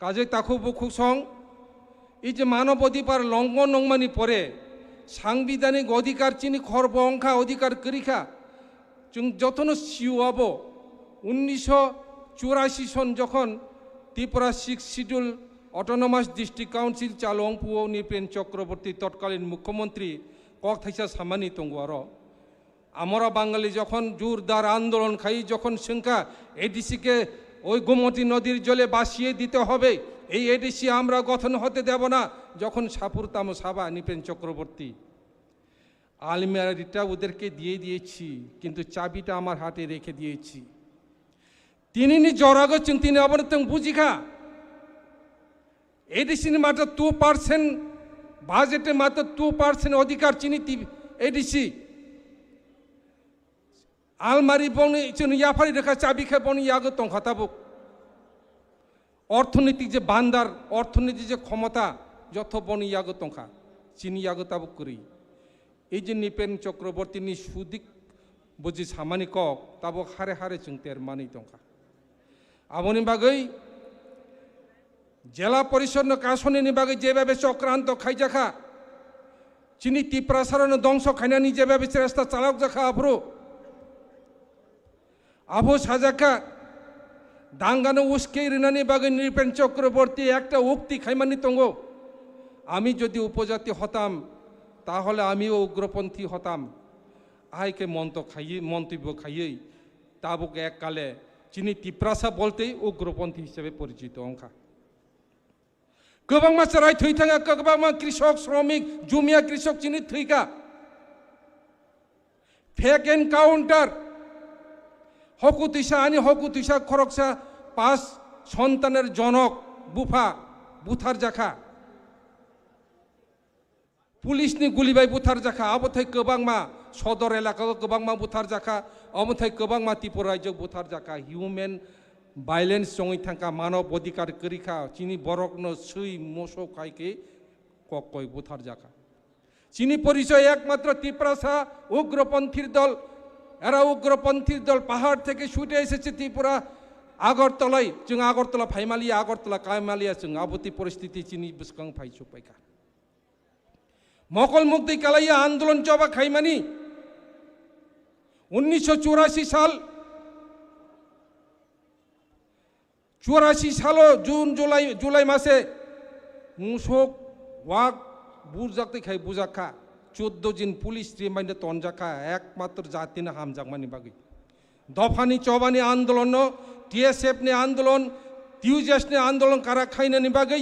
কাজে তাকু বুখুক সং এই যে মানব অধিকার লঙ্ঘন নংমানি পরে সাংবিধানিক অধিকার চিনি খর্ব অংখা অধিকার করিখা जों যতন সিওয়াবো 1984 সন যখন Tripura 6 schedule autonomous district council চালংপুও নিপেন চক্রবর্তী তৎকালীন মুখ্যমন্ত্রী কক থাইসা সামানি তঙ্গ আরো আমরা বাঙালি যখন জোরদার আন্দোলন খাই যখন সংখ্যা এডিসিকে ওই গোমতী নদীর জলে বাসিয়ে দিতে হবে এই এডিসি আমরা গঠন হতে দেব না যখন সাপুরতাম সাবা নিপেন চক্রবর্তী আলমিরাটা ওদেরকে দিয়ে দিয়েছি কিন্তু চাবিটা আমার হাতে রেখে দিয়েছি তিনি নি জরাগো চিং তিনি আবার তং বুঝিখা এডিসি মাত্র 2% বাজেটে মাত্র 2% অধিকার চিনি এডিসি আলমারি বনি চিনি ইয়াফারি রেখা চাবি খা বনি ইয়াগো তং খাতাবুক অর্থনৈতিক যে বান্দার অর্থনৈতিক যে ক্ষমতা যত বনি ইয়াগো তংখা চিনি ইয়াগো তাবুক করি এই যে নিপেন চক্রবর্তী নি সুদিক বুঝি সামানি কক তাবো হারে হারে जों তের মানি তংখা আমনি বাগৈ জেলা পরিষদ কাশনি বাগৈ যেভাবে চক্রান্ত খাইজাখা চিনি ত্রিপ্রাসারণ ধ্বংস খাইনানি যেভাবে চেষ্টা চালাক জাখা আব্রো আবু সাজাখা দাঙ্গানো উস্কে রিনানি বাগৈ নিপেন চক্রবর্তী একটা উক্তি খাইমানি তঙ্গ আমি যদি উপজাতি হতাম তাহলে আমিও উগ্রপন্থী হতাম আইকে মন্তব্য খাইয়েই তাবুক এককালে চিনি ত্রিপ্রাসা বলতেই উগ্রপন্থী হিসেবে পরিচিত অংখা গোবাং মাছ রায় থৈ থাকা গোবাং মা কৃষক শ্রমিক জুমিয়া কৃষক চিনি থৈকা ফেক এনকাউন্টার হকুতিসা আনি হকুতিসা খরকসা 5 সন্তানের জনক বুফা বুথার জাখা पुलिसनि गुलिबाय बुथार जाखा अबथाय गोबांमा सदर एलाकायाव गोबांमा बुथार जाखा अबथाय गोबांमा त्रिपुरा रायजो बुथार जाखा ह्यूमेन भाइलेंस जङै थांखा मानव अधिकार करिखा चिनी बरकनो सै मोसो खाइके ककय बुथार जाखा चिनी परिचय एकमात्र त्रिपुरा उग्रपन्थीर दल এরা উগ্রপন্থীর দল পাহাড় থেকে ছুটে এসেছে ত্রিপুরা আগরতলায় जों আগরতলা ফাইমালিয়া আগরতলা কাইমালিয়া जों আবতি পরিস্থিতি চিনি বিস্কাং ফাইছু পাইকা মকল মুক্তি কালাইয়া আন্দোলন জবা খাইমানি 1984 সাল 84 সাল জুন জুলাই মাসে মুসক ওয়াক বুজাকতে খাই বুজাখা 14 दिन पुलिस रिमाइंड तनजाखा एकमात्र जाति ने हामजाकमानी बागै दफानी चौबानी आंदोलन टीएसएफ ने आंदोलन टीयूजेस ने आंदोलन कारा खाइनानी बागै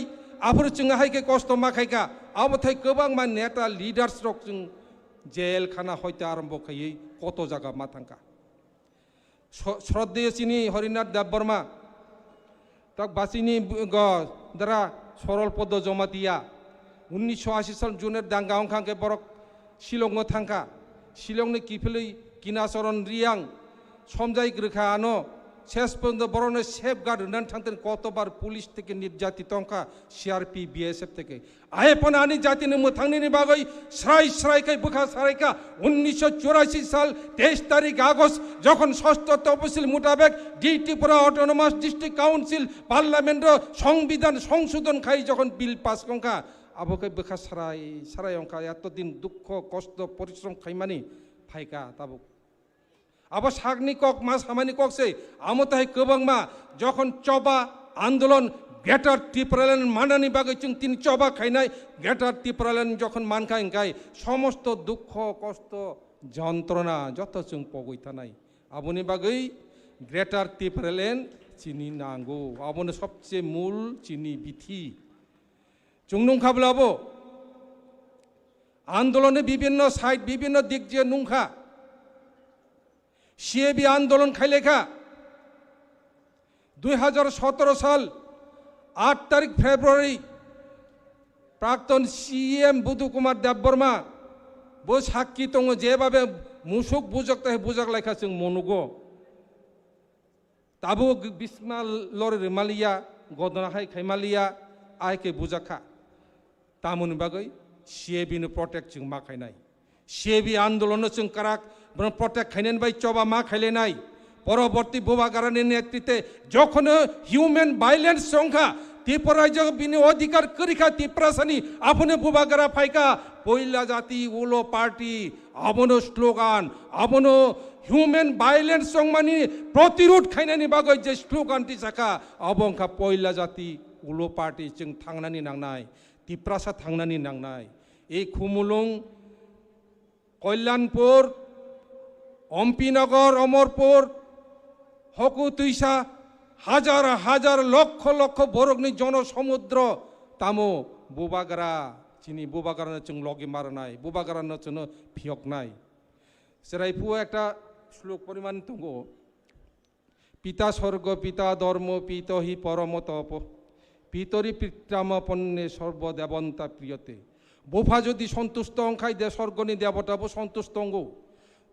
आफोर जों हायके कष्ट माखायका आबथाय गोबां मान नेता लिडार्स रक जों जेल खाना हयते आरम्भ खायै कत जागा मा थांका श्रद्धेय चिनी हरिनाथ देबबर्मा तक बासिनी द्वारा सरल पद जमातिया 1980 साल जुনের दांगा अंखांके बरक शिलंग थांखा शिलंनि किफिलै किनाचरन रियां समजाय ग्रखा आनो शेष पर्यन्त बरनो सेफ गार्ड होनानै थांतेन कतबार पुलिस থেকে নির্যাতিত अंखा सीआरपी बीएसएफ থেকে आयपन आनी जातिनि मोथांनि बागै स्राय स्रायकै बोखा सारायका 1984 साल 23 तारिख আগস্ট যখন ষষ্ঠ তফসিল মোতাবেক D Tripura autonomous district council parliament সংবিধান সংশোধন খাই যখন বিল পাস कंखा আবকে बोखा साराय साराय अंखा এতদিন দুঃখ কষ্ট পরিশ্রম খাইমানি ফাইকা তাবুক আবার সাগনি কক মাস হামানি ককসে আমতাই গোবাংমা যখন চবা আন্দোলন গ্রেটার ত্রিপুরাল্যান্ড মানানি বাগৈ जों তিন চবা খাইনাই গ্রেটার ত্রিপুরাল্যান্ড যখন মানখাই গাই সমস্ত দুঃখ কষ্ট যন্ত্রণা যত जों পগৈ থানাই আবনি বাগৈ গ্রেটার ত্রিপুরাল্যান্ড চিনি নাঙ্গো আবনে সবচেয়ে মূল চিনি বিথি जों नंखाब्लाबो आंदोलने विभिन्न साइड विभिन्न दिग जे नंखा सीएबी आंदोलन खाइलेखा 2017 साल 8 तारिख फेब्रुआरी प्राक्तन सीएम बुधु कुमार देबबर्मा बो साक्षी दङ जेबाबे मुसुक बुजकता बुजाकलायखा जों मनुगो ताबो बिस्मा लरे रिमालिया गदनाहाय खाइमालिया आयके बुजाखा तामुन बागै सीएबी नो प्रोटेक्ट जों मा खाइनाय सीएबी आंदोलन जों काराक प्रोटेक्ट खाइनाय बाय चबा मा खाइलेनाय परवर्ती बुबागारानि नेतृत्वे যখন হিউম্যান ভাইলেন্স সংখ্যা ত্রিপুরা রাজ্য বিনি অধিকার করিখা ত্রিপুরাসানি আপনে বুবাগারা ফাইকা পয়লা জাতি উলো পার্টি আবনো স্লোগান আবনো হিউম্যান ভাইলেন্স সংমানি প্রতিরোধ খাইনানি বাগৈ যে স্লোগানটি সাকা অবংখা পয়লা জাতি উলো পার্টি जों थांनानै नांनाय ত্রিপুরাসা थांनानै नांनाय এই খুমুলুং কল্যাণপুর অম্পিনগর অমরপুর হকু তুইসা হাজার হাজার লক্ষ লক্ষ বরগনি জনসমুদ্র তামো বুবাগারা চিনি বুবাগারানো जों লগে মারনাय বুবাগারানো जों ফিয়কনাय সেরাইফু একটা শ্লোক পরিমাণ দङ পিতা স্বর্গ পিতা ধর্ম পিত হি পরম তপ পিতরি পিত্রামপন্নে সর্বদেবন্তা প্রিয়তে বোফা যদি সন্তুষ্ট অংখাই দে স্বর্গনি দেবতাবো সন্তুষ্ট অঙ্গ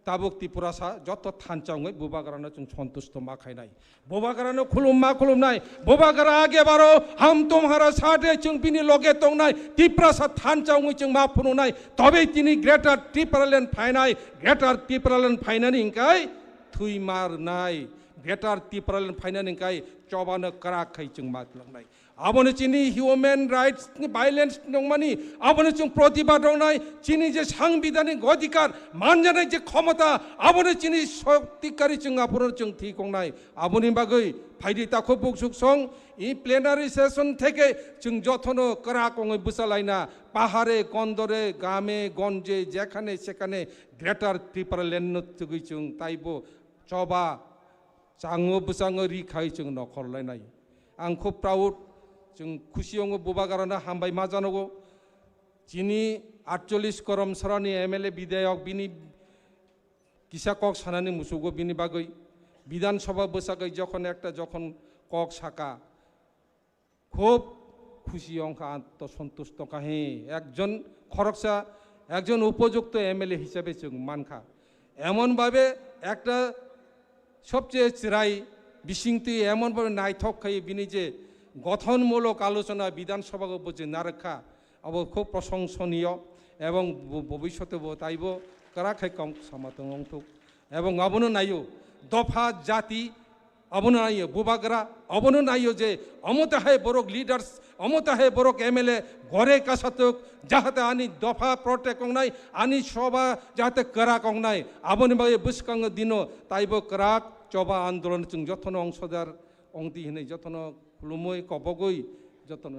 তাবক ত্রিপুরাসা যত থানচাঙে বুবাগারানো जों সন্তুষ্ট মা খাইনাই বুবাগারানো খুলুম মা খুলুম নাই বুবাগারা আগে বারো হাম তোমারা সাথে जों বিনি লগে তংনাই ত্রিপুরাসা থানচাঙে जों মা ফুনুনাই তবে তিনি গ্রেটার ত্রিপুরাল্যান্ড ফাইনাই গ্রেটার ত্রিপুরাল্যান্ড ফাইনানি ইনকাই থুই মার নাই গ্রেটার ত্রিপুরাল্যান্ড ফাইনানি ইনকাই চবানো কারাখাই जों মা লাংনাই আবনে চিনি হিউম্যান রাইটস ভাইলেন্স নংমানি আবনে जों প্রতিবাদ দংনাই চিনি যে সাংবিধানিক অধিকার মানজানাই যে ক্ষমতা আবনে চিনি শক্তিকারী जों আপনের जों থিকংনাই আবনি বাগৈ ফাইদি তাখো বুকসুক সং ই প্লেনারি সেশন থেকে जों যথনো কারাকঙে বুসালাইনা পাহাড়ে গন্দরে গ্রামে গঞ্জে যেখানে সেখানে গ্রেটার ত্রিপুরাল্যান্ড তুগৈ जों তাইবো চবা চাঙো বুসাঙো রিখাই जों নখরলাইনাই आं खुब प्राउड जों खुसियाव बुबागारानो हामबाय मा जानांगौ चिनी 48 करम सरानि एमएलए विधायक बिनि किसा কক सानानि मुसुगो बिनि बागै विधानसभा बसागै যখন একটা যখন কক সাকা খুব খুশি অঙ্কা আত্মসন্তুষ্ট কাহে একজন খরকসা একজন উপযুক্ত এমএলএ হিসেবে মানখা এমনভাবে একটা সবচেয়ে চিরাই বিশিংতি এমনভাবে নাইথক খাই বিনি যে গঠনমূলক আলোচনা বিধানসভাকে বুঝে না রাখা আবো খুব প্রশংসনীয় এবং ভবিষ্যতে তাইব করা খাই কম সামাতং অংথুক এবং আবনো নাইও দফা জাতি অবনো নাইও বুবাগরা অবনো নাইও যে অমতা হে বড়ক লিডার্স অমতা হে বড়ক এমএলএ ঘরে কাসাতক যাহাতে আনি দফা প্রটেক নাই আনি সভা যাহাতে করা কং নাই আবনি বাগে বুসকাং দিনো তাইব করাক চবা আন্দোলন जों যতন অংশদার অংদি হিনে যতন খুলুমই কবগই যতন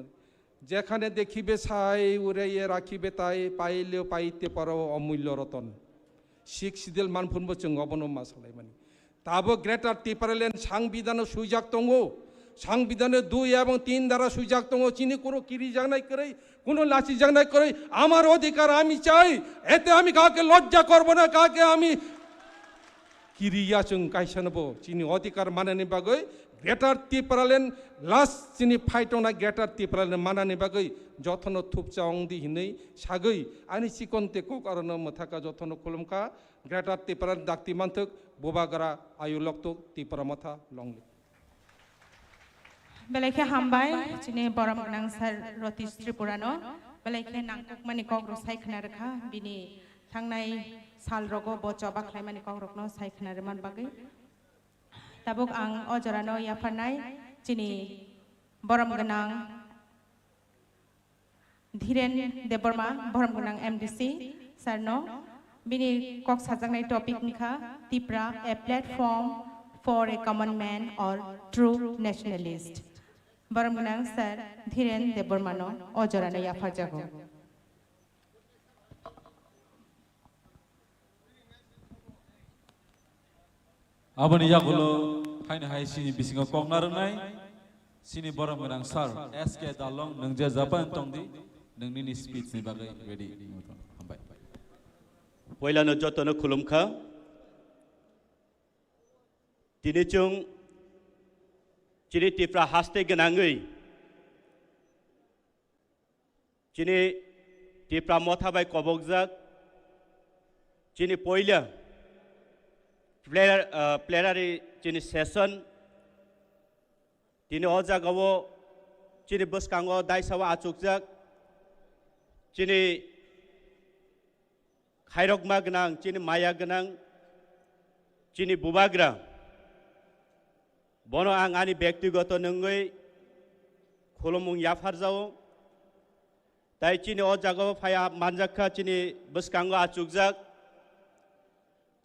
যেখানে দেখিবে ছাই উড়াইয়ে রাখিবে তাই পাইলেও পাইতে পারো অমূল্য রতন শিখ সিদেল মানফুনবো जों অবনো মাসালাই মানে তাবো গ্রেটার টিপারলেন সাংবিধান সুইজাক দङो সাংবিধানের 2 এবং 3 দ্বারা সুইজাক দङो চিনি কোনো কিরি জাগনাই করে কোনো লাচি জাগনাই করে আমার অধিকার আমি চাই এতে আমি কাকে লজ্জা করব না কাকে আমি কিরিয়া जों কাইসানবো চিনি অধিকার মানানি বাগৈ গ্রেটার টিপারলেন লাস্ট চিনি ফাইটনা গ্রেটার টিপারলেন মানানি বাগৈ যতন থুপচা অংদি হিनै সাগৈ আনি চিকনতে কো কারণ মথাকা যতন খুলমকা গ্রেটার টিপারলেন দাক্তি মানথক বুবাগরা आयु लक्तुक Tipra Motha longli बेलायखे हामबाय चिनि बरम गनां सार रतीश त्रिपुरानो बेलायखे नांकुक मानि कग्र सायखना रखा बिनि थांनाय साल रगो बचा बाख्लाय मानि कग्रकनो सायखना रमान बागै ताबुक आं अजरानो याफानाय चिनि बरम गनां धीरेन देबरमा बरम गनां एमडीसी सारनो बिनि कक साजांनाय topic निखा Tipra a platform for a common man or true nationalist बरमगनां सर धीरेन देबरमानो अजरानो याफारजागो आबनि यागुलो फाइनो हाय सिनि बिसिङाव कगनारनाय सिनि बरमगनां सार एसके दालं नोंजे जापान तंदि नोंनि स्पीचनि बागै रेडी हामबाय पहिलानो जतनो खुलुमखा दिनै जों चिनि टिप्रा हास्ते गोनाङै चिनि टिप्रा मथा बाय कबकजाक चिनि पहिला प्लेनारी चिनि सेसन दिनै अ जागाव चिनि बसकाङाव दायसावा आचुकजाक चिनि खायरकमा गोनां चिनि माया गोनां चिनि बुबाग्रा बनो आं आंनि व्यक्तिगत नङै खुलुमुं याफारजाव ताइ चिनि अ जागाव फाया मानजाखा चिनि बसकाङाव आचुकजाक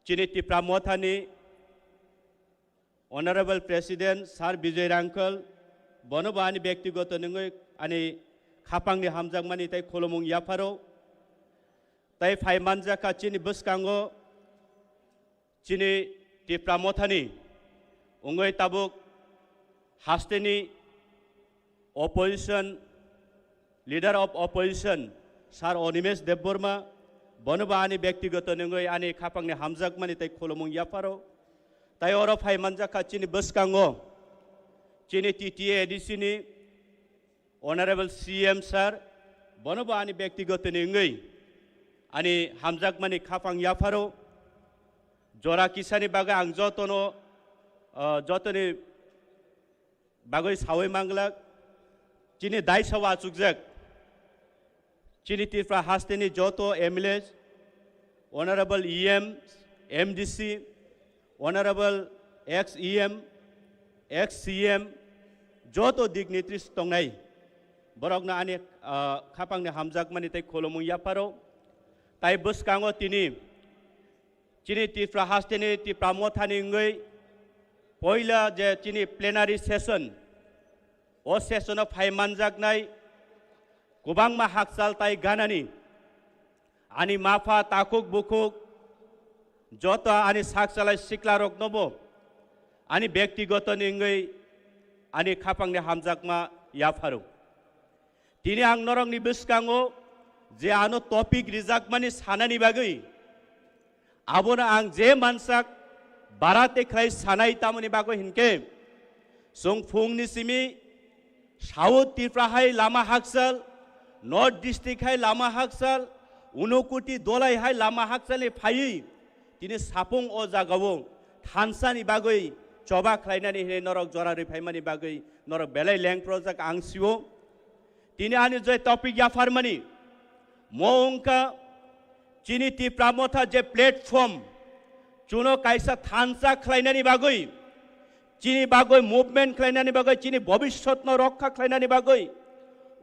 चिनि टिप्रा मथानि ऑनरेबल प्रेसिडेंट सार विजय रांकल बनो आंनि व्यक्तिगत नङै आंनि खापांनि हामजाक मानि ताइ खुलुमुं याफारो ताइ फाय मानजाखा चिनि बसकाङाव चिनि टिप्रा मथानि उंगै ताबुक हास्तेनि opposition leader of opposition sir Animesh Debbarma बनोबा आंनि व्यक्तिगत नङै आंनि खापांनि हामजाक मानि ताइ खुलुमुं याफारो ताइ अर फाय मानजाखा चिनि बसकाङाव चिनि टीटीए एडीसीनि ऑनरेबल सीएम सार बनोबा आंनि व्यक्तिगत नङै आंनि हामजाक मानि खापां याफारो जरा किसानि बागै आं जतनि बागै सावै मांगलाक चिनि दाय सावा आचुकजाक चिनि टिप्रा हास्तेनि जत MLA honourable EM MDC honourable x EM ex CM जत डिग्निटरीज दंनाय बरकना आंनि खापांनि हामजाक मानि ताइ खुलुमुं याफारो ताइ बसकाङाव तिनि चिनि टिप्रा हास्तेनि टिप्रा मथानि उंगै पहिला जे चिनि प्लेनारी सेसन ओ सेसनाव फाय मानजाकनाय गोबां मा हाकसाल ताइ गानानि आनि माफा ताकुक बुकुक जत आनि साकसालाय सिक्ला रकनबो आनि व्यक्तिगत निंगै आनि खापांनि हामजाकमा याफारो दिनै आं नरंनि बसकाङाव जे आनो टपिक रिजाक मानि सानानि बागै आबोना आं जे मानसाक बाराते खाय सानाय तामनि बागै हिनके जों फुंनि सिमि साउथ टिप्रा हाय लामा हाकसाल नर्थ डिस्ट्रिक्ट हाय लामा हाकसाल उनकुटी दलाई हाय लामा हाकसाले फायै तिनी सापुं अ जागावो थानसानि बागै चबा खालायनानै हे नरक जरा रिफाइमानि बागै नरक बेलाय लें प्रजेक्ट आंसियो तिनी आनि जय टपिक या फारमानि मोंका चिनी टिप्रा मोथा जे प्लेटफर्म चुनो कायसा थानसा खालायनानि बागै चिनी बागै मुभमेंट खालायनानि बागै चिनी भविष्यत न रक्षा खालायनानि बागै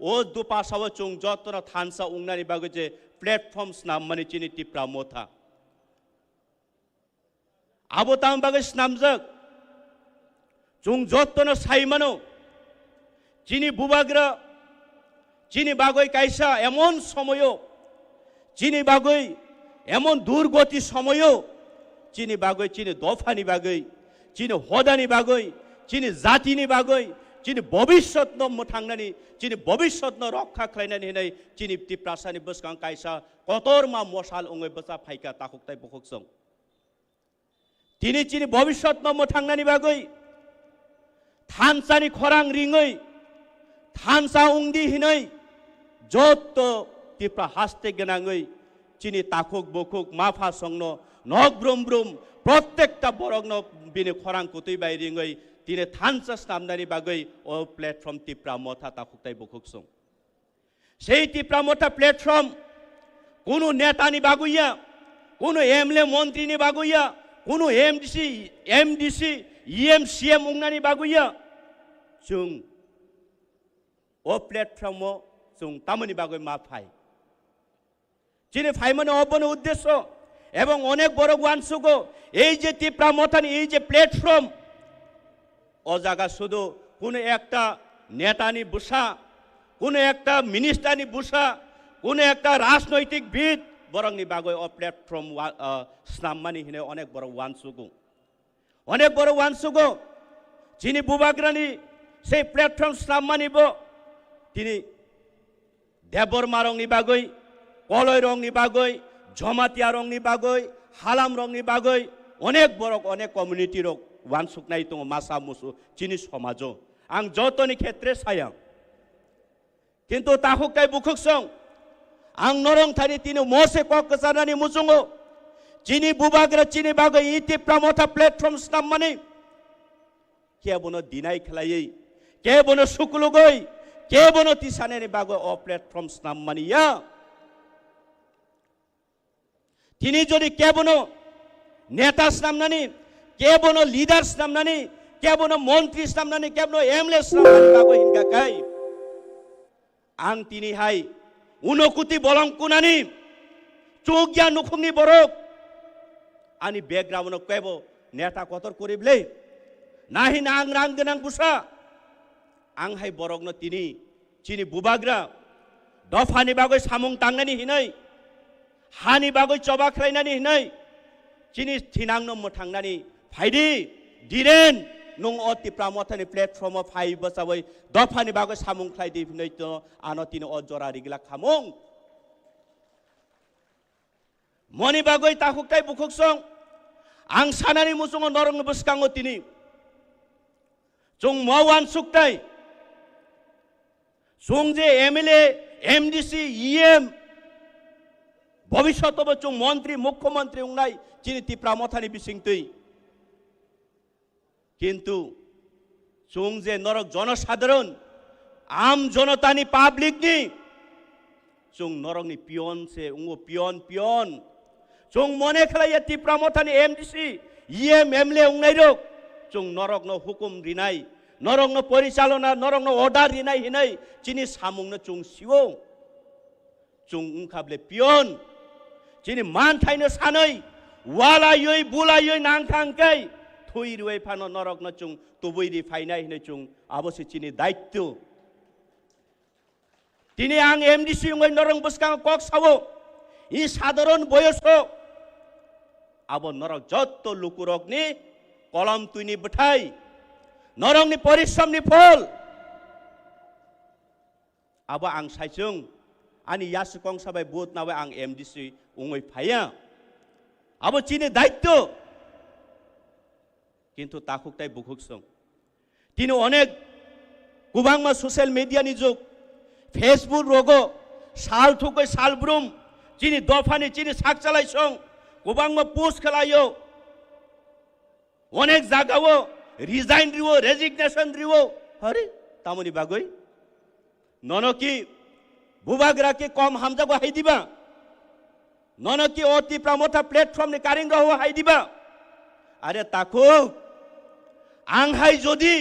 ओ दुपासाव चुं जतन थानसा उंनानि बागै जे प्लेटफर्म्स नाम माने चिनी टिप्रा मोथा आबो ताम बागै स्नामजक चुं जतन साइमानो चिनी बुबाग्रा चिनी बागै कायसा एमन समयो चिनी बागै एमन दुर्गति समयो चिनी बागै चिनी दफानि बागै चिनी हदानि बागै चिनी जातिनि बागै चिनी भविष्यत न मोथांनानि चिनी भविष्यत न रक्षा खालायनानि हिनै चिनी टिप्रासानि बसकां कायसा कतरमा मसाल उङै बसा फाइका ताखुकताय बखकसं तिनी चिनी भविष्यत न मोथांनानि बागै थानसानि खरां रिङै थानसा उंदि हिनै जत टिप्रा हास्ते गनाङै चिनी ताखुक बखुक माफा संनो नग ब्रुम ब्रुम प्रत्येकटा बरगनो बिनि खरां कुतै बाय रिङै तिने थानसा स्नामनानि बागै ओ प्लेटफर्म टिप्रा मोथा ताखुकताय बखुकसं सेई टिप्रा मोथा प्लेटफर्म कुनु नेतानि बागैया कुनु एमएलए मन्त्रीनि बागैया कुनु एमडीसी ईएम उंनानि बागैया जों ओ प्लेटफर्म जों तामनि बागै मा फाय चिनी फाइमाने अपन उद्देश्य एवं अनेक बड़ वानसुगो এই যে টিপ্রা মথানি এই যে প্ল্যাটফর্ম ও জায়গা শুধু কোনো একটা নেতানি বুসা কোনো একটা মিনিস্টারনি বুসা কোনো একটা রাজনৈতিক বিদ বরংনি বাগৈ ও প্ল্যাটফর্ম স্নামমানি হিনে অনেক বড় ওয়ানসুগো যিনি বুবাগ্রানি সেই প্ল্যাটফর্ম স্নামমানিব তিনি দেববর্মা রংনি বাগৈ কলয় রংনি বাগৈ জমাতিয়া রংनि बागै हालाम रंनि बागै अनेक बरक अनेक कम्युनिटी रक वानसुकनाय दङ मासा मुसु चिनि समाजो आं जतनि क्षेत्रे साया किन्तु ताहुकाय बुखुकसं आं नरंथानि तिनि मोसे ककसानानि मुसुङो चिनि बुबाग्रा चिनि बागै इति प्रमोथा प्लेटफर्म स्नाममानि केबनो दिनाय खलायै केबनो सुकुलुगै केबनो तिसानेनि बागै अ प्लेटफर्म स्नाममानिया তিনি যদি কেবনো নেতা স্নামনানি কেবনো লিডার স্নামনানি কেবনো মন্ত্রী স্নামনানি কেবনো এমএলএ স্নামনানি বাগো হিনকাকাই आं तिनि हाय उनकुति बलंकुनानि चौगिया नुखुंनि बरक आनि बैकग्राउंड केबो नेता कतर करिबले नाहि नां रां गोनां बुसा आं हाय बरकनो तिनि चिनि बुबाग्रा दफानि बागै सामुं तांनानि हिनै हानि बागै चबा खालायनानि हिनै चिनि थिनांनो मोथांनानि फायदि दिरेन नुं अ टिप्रा मथानि प्लेटफर्म फाइ बसाबै दफानि बागै सामुं खालायदि हिनै तो आनो तिनि अ जरा रिगला खामुं मनि बागै ताखुकताय बुखुकसं आं सानानि मुसुङो नरंनो बसकाङो तिनि जों मावान सुकताय जों जे एमएलए एमडीसी ईएम भविष्यतबो जों मंत्री मुख्यमंत्री उंनाय चिनि टिप्रा मथानि बिसिंतै किन्तु जों जे नरक जनसाधारण आम जनतानि पाब्लिकनि जों नरकनि पियन से उंगो पियन जों मने खालाया टिप्रा मथानि एमडीसी ईएम एमएलए उंनाय रक जों नरकनो हुकुम रिनाय नरकनो परिचालना नरकनो अर्डार रिनाय हिनै चिनि सामुंनो जों सिवो जों उंखाबले पियन चिनि मान थाइनो सानै वालायै बुलायै नांथांकै थुइरुय फानो नरकनो जों तुबैरि फाइनाय हिनै जों अबश्य चिनि दायित्व तिनि आं एमडीसी उंगै नरक बसकां कक सावो इ साधारण बयस अब नरक जत्त लुकुरकनि कलम तुइनि बथाय नरकनि परिश्रमनि फल अब आं साइजों आनि यासुकं साबाय बुत नावे आं एमडीसी उंगै फाया अब चिनि दायित्व किन्तु ताखुकताय बुखुकसं तिनि अनेक गुबांमा ससियेल मीडियानि जुग फेसबुक रोगो साल थुकै सालब्रुम chini dofani chini sak chalai song kubang ma post khalayo onek jagao resign riwo resignation riwo hare tamoni bagoi nono ki bubagra ke kom hamja go hai diba nono ki o Tipra Motha platform ni karing raho hai diba are takuk ang hai jodi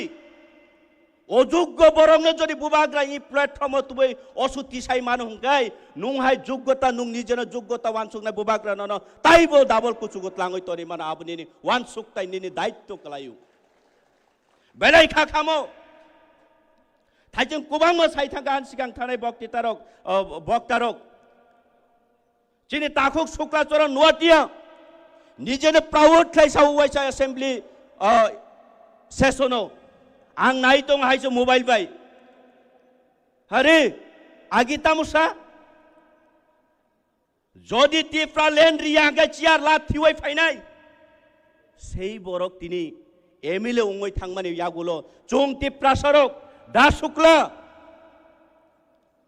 অযোগ্য বরংনে যদি বুবাগ্রা এই প্ল্যাটফর্মে তুমি অসুতি সাই মানু হুঙ্কাই নুং high যোগ্যতা নুং নিজের যোগ্যতা ওয়ানসুক না বুবাগ্রা নন তাইবো ডাবল কুচুগত লাঙই তরি মানে আপনি ওয়ানসুক তাই নিনি দায়িত্ব কলায়ু বেলাই খা খামো থাইজों কুবাংমো সাই থাকা সিগাং থানায় বক্তারক চিনি তাকুক শুক্লাচরণ নুয়াটিয়া নিজেনে প্রাউড খাইসা উয়াইসা অ্যাসেম্বলি সেশনও ang naitong hay sa mobile bay. Hari, agita mo sa? Jodi Tipra len riyaga chiar la thiwai fainai. Sei borok tini emile ungoi thangmani yagulo chung Tipra sarok da sukla.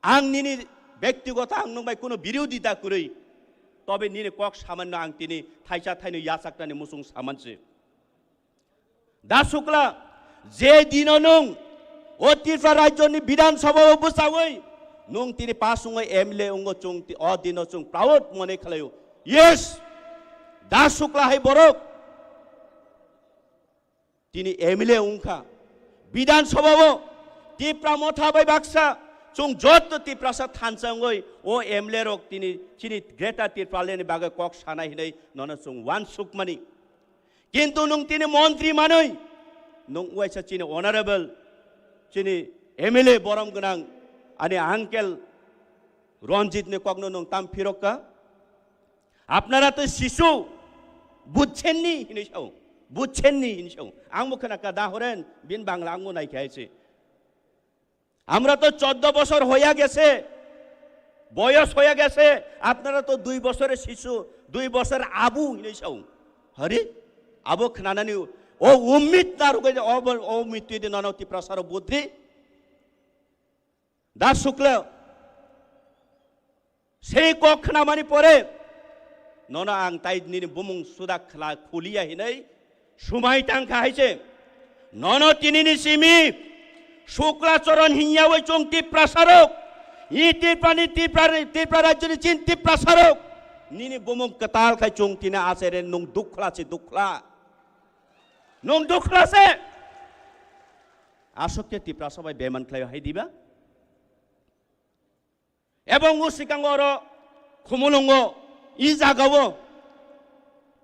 Ang nini ব্যক্তিগত ang nung bay kuno বিরোধিতা করি তবে nini kok সামান্য ang tini thaisa thaino yasaktani musung samanse. Da sukla যে দিন নং ও Tipra রাজ্যনি বিধানসভা বসাওই নং তিনি পাসুঙ্গ এমএলএ উঙ্গ চুং অ দিন চুং প্রাউড মনে খেলায়ো ইয়েস দাস শুক্লা হাই বরক তিনি এমএলএ উংখা বিধানসভা Tipra Motha বাই বাক্সা চুং যত Tipra সা থানসাঙ্গই ও এমএলএ রক তিনি চিনি গ্রেটার Tipra লেনি বাগে কক সানাই হিনাই নন চুং ওয়ান সুকমানি কিন্তু নং তিনি মন্ত্রী মানই nung waisa chini honorable chini MLA borom gunang ani uncle Ranjit ne kogno nung tam phirokka apnara to শিশু বুঝছেননি হিনিসাও বুঝছেননি হিনিসাও আংমো খানাকা দা হরেন বিন বাংলা আংমো নাই খাইছে আমরা তো 14 বছর হইয়া গেছে বয়স হইয়া গেছে আপনারা তো 2 বছরের শিশু 2 বছর আবু হিনিসাও হরি আবু খানানানি ও উম্মিত না রুকে ও মৃত্যু দিন নন Tipra সার বুদ্ধি দাস শুক্ল সেই কখনা মানি পরে নন আং তাই নিনি বুমুং সুদা খলা খুলিয়া হিনাই সুমাই টাংখা হাইছে নন তিনিনি সিমি শুক্লাচরণ হিয়া ওই চং Tipra সারক ই Tipra রাজ্যনি চিন Tipra সারক নিনি বুমুং কতাল খাই চং তিনা আসেরে নং দুখলাছে দুখলা nung dukla se asokte Tipra sabai beman khlayo hai diba ebong usikangoro khumulungo i jagawo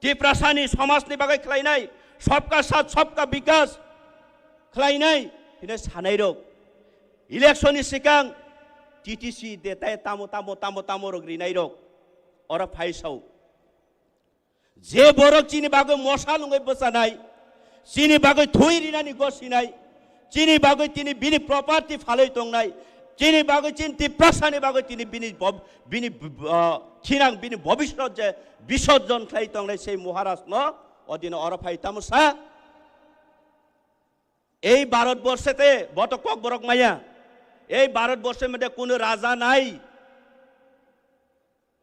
Tipra sani samaj ni bagai khlainai sabka sath sabka bikas khlainai hine sanai rok election ni sikang TTC detai tamo rok rinai rok ora phaisau je borok chini bagai mosalungai bosanai chini bagoi thui rinani gosinai chini bagoi tini bini property phaloi tongnai chini bagoi chin Tipra sani bagoi tini bini thinang bini bhabishyot je বিসর্জন খাই tongnai sei মহারাজ ন অদিন অরফাই তামসা এই ভারতবর্ষেতে বত cock বরক মাইয়া এই ভারতবর্ষের মধ্যে কোনো রাজা নাই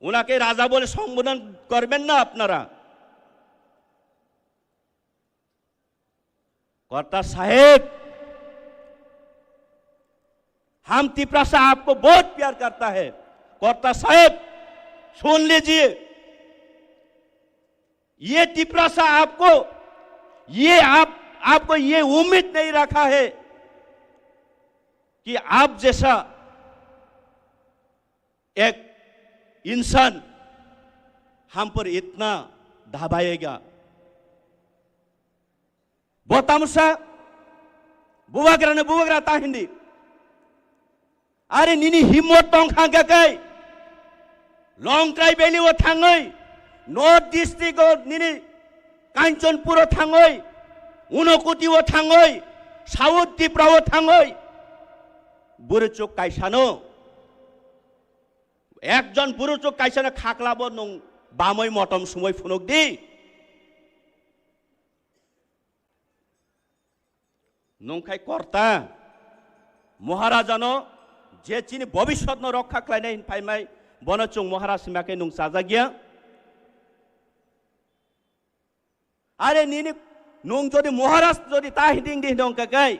উনাকে রাজা বলে সম্বোধন করবেন না আপনারা कर्ता साहेब हम Tipra से आपको बहुत प्यार करता है कर्ता साहेब सुन लीजिए ये Tipra से आपको आपको ये उम्मीद नहीं रखा है कि आप जैसा एक इंसान हम पर इतना दबाएगा botamsa bubagra ta hindi are nini himmot tong khanga kai long trai beli o thangoi north district o nini kanchanpur o thangoi unokoti o thangoi south Tipra o thangoi buruchok kaisano ekjon buruchok kaisana khaklabo nong bamoi motom sumoi phunok di নংখাই কর্তা মহারাজানো যে চিনি ভবিষ্যৎ রক্ষা খাইনাই ফাইমাই bono chung Moharashtra make nung saja gya. Are nini nung jodi Moharashtra jodi ta hiding di nung kakai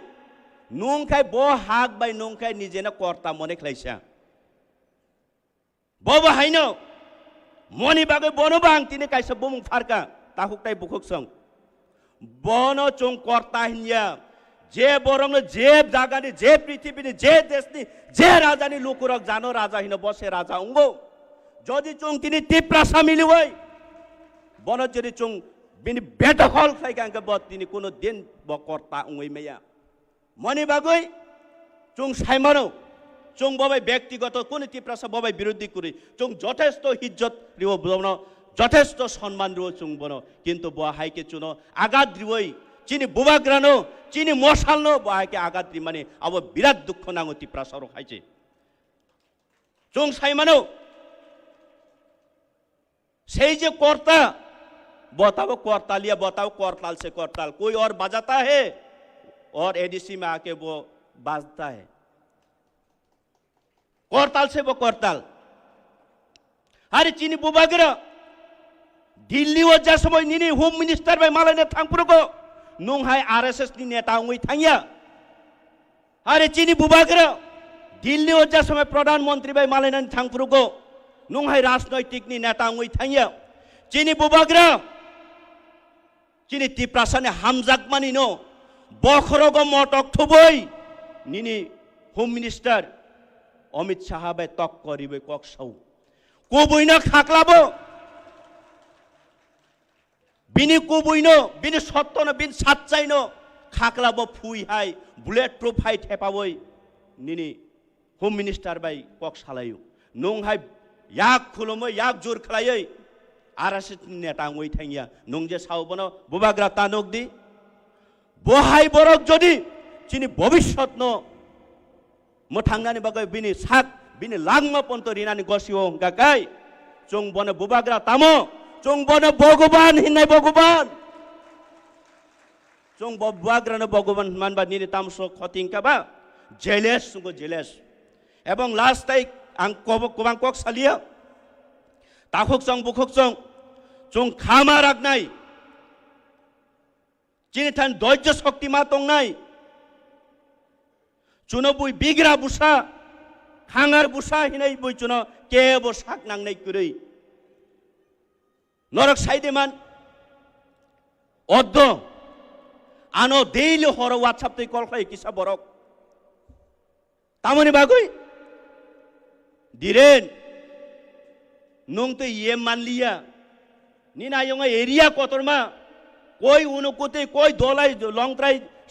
nung kai bo hak by nung kai nije na korta mone khlaisa. Bobo haino moni bagai bono bang tini kaisa bumung farka tahuk tai bukuk song. Bono chung korta hinya je borong je jaga ni je prithibi ni je desh ni je raja ni lukurok jano raja hino bose raja ungo. Jodi chung tini Tipra samili wai. Bono jodi chung bini beta hol khai kangka bot tini kuno din bo korta ungoi meya. Moni bagai chung saimano chung bobai ব্যক্তিগত কোন Tiprasa bobai বিরোধী করি chung যথেষ্ট হিজ্জত Rio বনো যথেষ্ট সম্মান Rio chung বনো কিন্তু বো হাইকে চুনো আগাত রিওই চিনি বুবাগ্রানো চিনি মশালনো বো হাইকে আগাত রি মানে আবো বিরাট দুঃখ নাঙ্গো টিপ্রাসারো খাইছে chung সাইমানো সেই যে কর্তা बताओ करतालिया बताओ करताल से करताल कोई और बजाता है और एडीसी में आके वो बाजता है करताल से वो करताल अरे चीनी बुबागर दिल्ली वो जैसे वो निनी होम मिनिस्टर भाई माला ने थांगपुर को नोंग हाय आरएसएस नि नेता हुई थांगिया अरे चीनी बुबागर दिल्ली वो जैसे में प्रधानमंत्री भाई माला ने थांगपुर को नोंग हाय राजनैतिक नि नेता हुई थांगिया चीनी बुबागर चीनी टिप्रासा ने हमजाक मानी नो बखरोगो मोटक थुबई निनी होम मिनिस्टर अमित शाह भाई तक करिबे कक्साउ कोबुइनो खाक्लाबो बिनी कोबुइनो बिनी सत्तनो बिन साच्चाइनो खाक्लाबो फुइ हाय बुलेट प्रूफ हाय थेपाबई निनी होम मिनिस्टर भाई कक्सालायु नों हाय याक खुलुमो याक जुर खलायै आरएसएस नेता ngoi थांगिया नों जे सावबनो बुबाग्रा तानोक दि बहाय बरक जदि चिनी भविष्यत नो मोथांगानि बागै बिनि साक बिनि लांमा पन्त रिनानि गसियो गाकाय जों बनो बुबाग्रा तामो जों बनो भगवान हिन्नाय भगवान जों बुबाग्रा न भगवान मानबा निनि तामसो खतिंकाबा जेलेस सुगो जेलेस एबं लास्ट टाइम आं कोबां कक सालिया ताखुक सं बुखुक सं जों खामा राखनाय चिनि थान धैर्य शक्ति मा तंनाय चुनो बुइ बिग्रा बुसा खांगार बुसा हिनाय बुइ चुनो केबो साक नांनाय कुरै नरक साइदेमान अद्द आनो डेली हर व्हाट्सएप तै कल खाय किसा बरक तामनि बागै दिरेन नों तो ये मान लिया नीना योंगा एरिया कोतरमा कोई उनुकुते कोई दोलाई लॉन्ग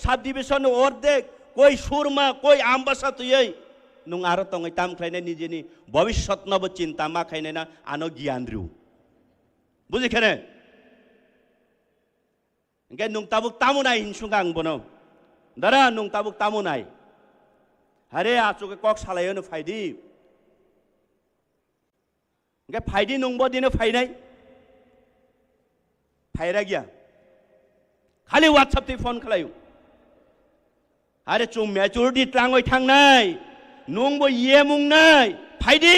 सब डिविजन और देख कोई सुरमा कोई आम्बासा तो ये नों आरो तंगै ताम खायने निजेनि भविष्यत नब चिंता मा खायने ना आनो ज्ञान रिउ बुझि खेने इंगे नों ताबुक तामुनाय हिनसुगां बनो दरा नों ताबुक तामुनाय हरे आचुके कक सालायनो फायदि इंगे फायदि नंबो दिनो फायनाय फायरा गया खाली व्हाट्सएप ते फोन खालायो अरे चुं मैच्योरिटी ट्रांगय थांनाय नंबो ये मुंनाय फायदि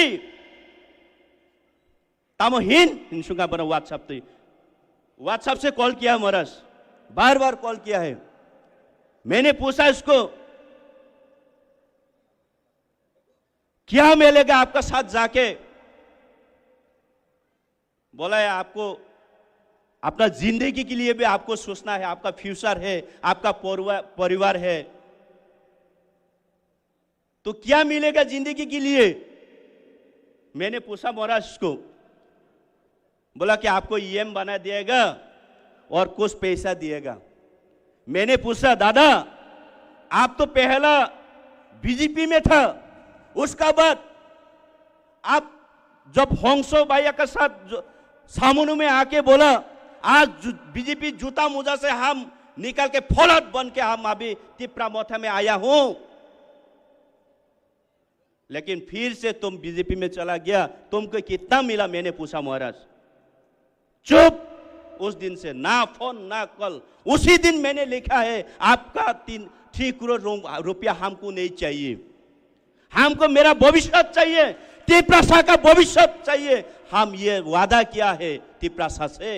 तामो हिनसुगा बनो व्हाट्सएप से कॉल किया मरस बार बार कॉल किया है मैंने पूछा इसको क्या मिलेगा आपका साथ जाके बोला है आपको अपना जिंदगी के लिए भी आपको सोचना है आपका फ्यूचर है आपका परिवार है तो क्या मिलेगा जिंदगी के लिए मैंने पूछा महाराज को बोला कि आपको ईएम बना दिएगा और कुछ पैसा दिएगा मैंने पूछा दादा आप तो पहला बीजेपी में था उसका बाद आप जब होंसो भैया के साथ सामुनु में आके बोला आज बीजेपी जूता मोजा से हम निकल के फौलाद बन के हम अभी तिप्रा मोथा में आया हूं लेकिन फिर से तुम बीजेपी में चला गया तुमको कितना मिला मैंने पूछा महाराज चुप उस दिन से ना फोन ना कॉल उसी दिन मैंने लिखा है आपका 3 करोड़ रुपया हमको नहीं चाहिए हमको मेरा भविष्य चाहिए तिप्रा का भविष्य चाहिए। हम ये वादा किया है तिप्रा से।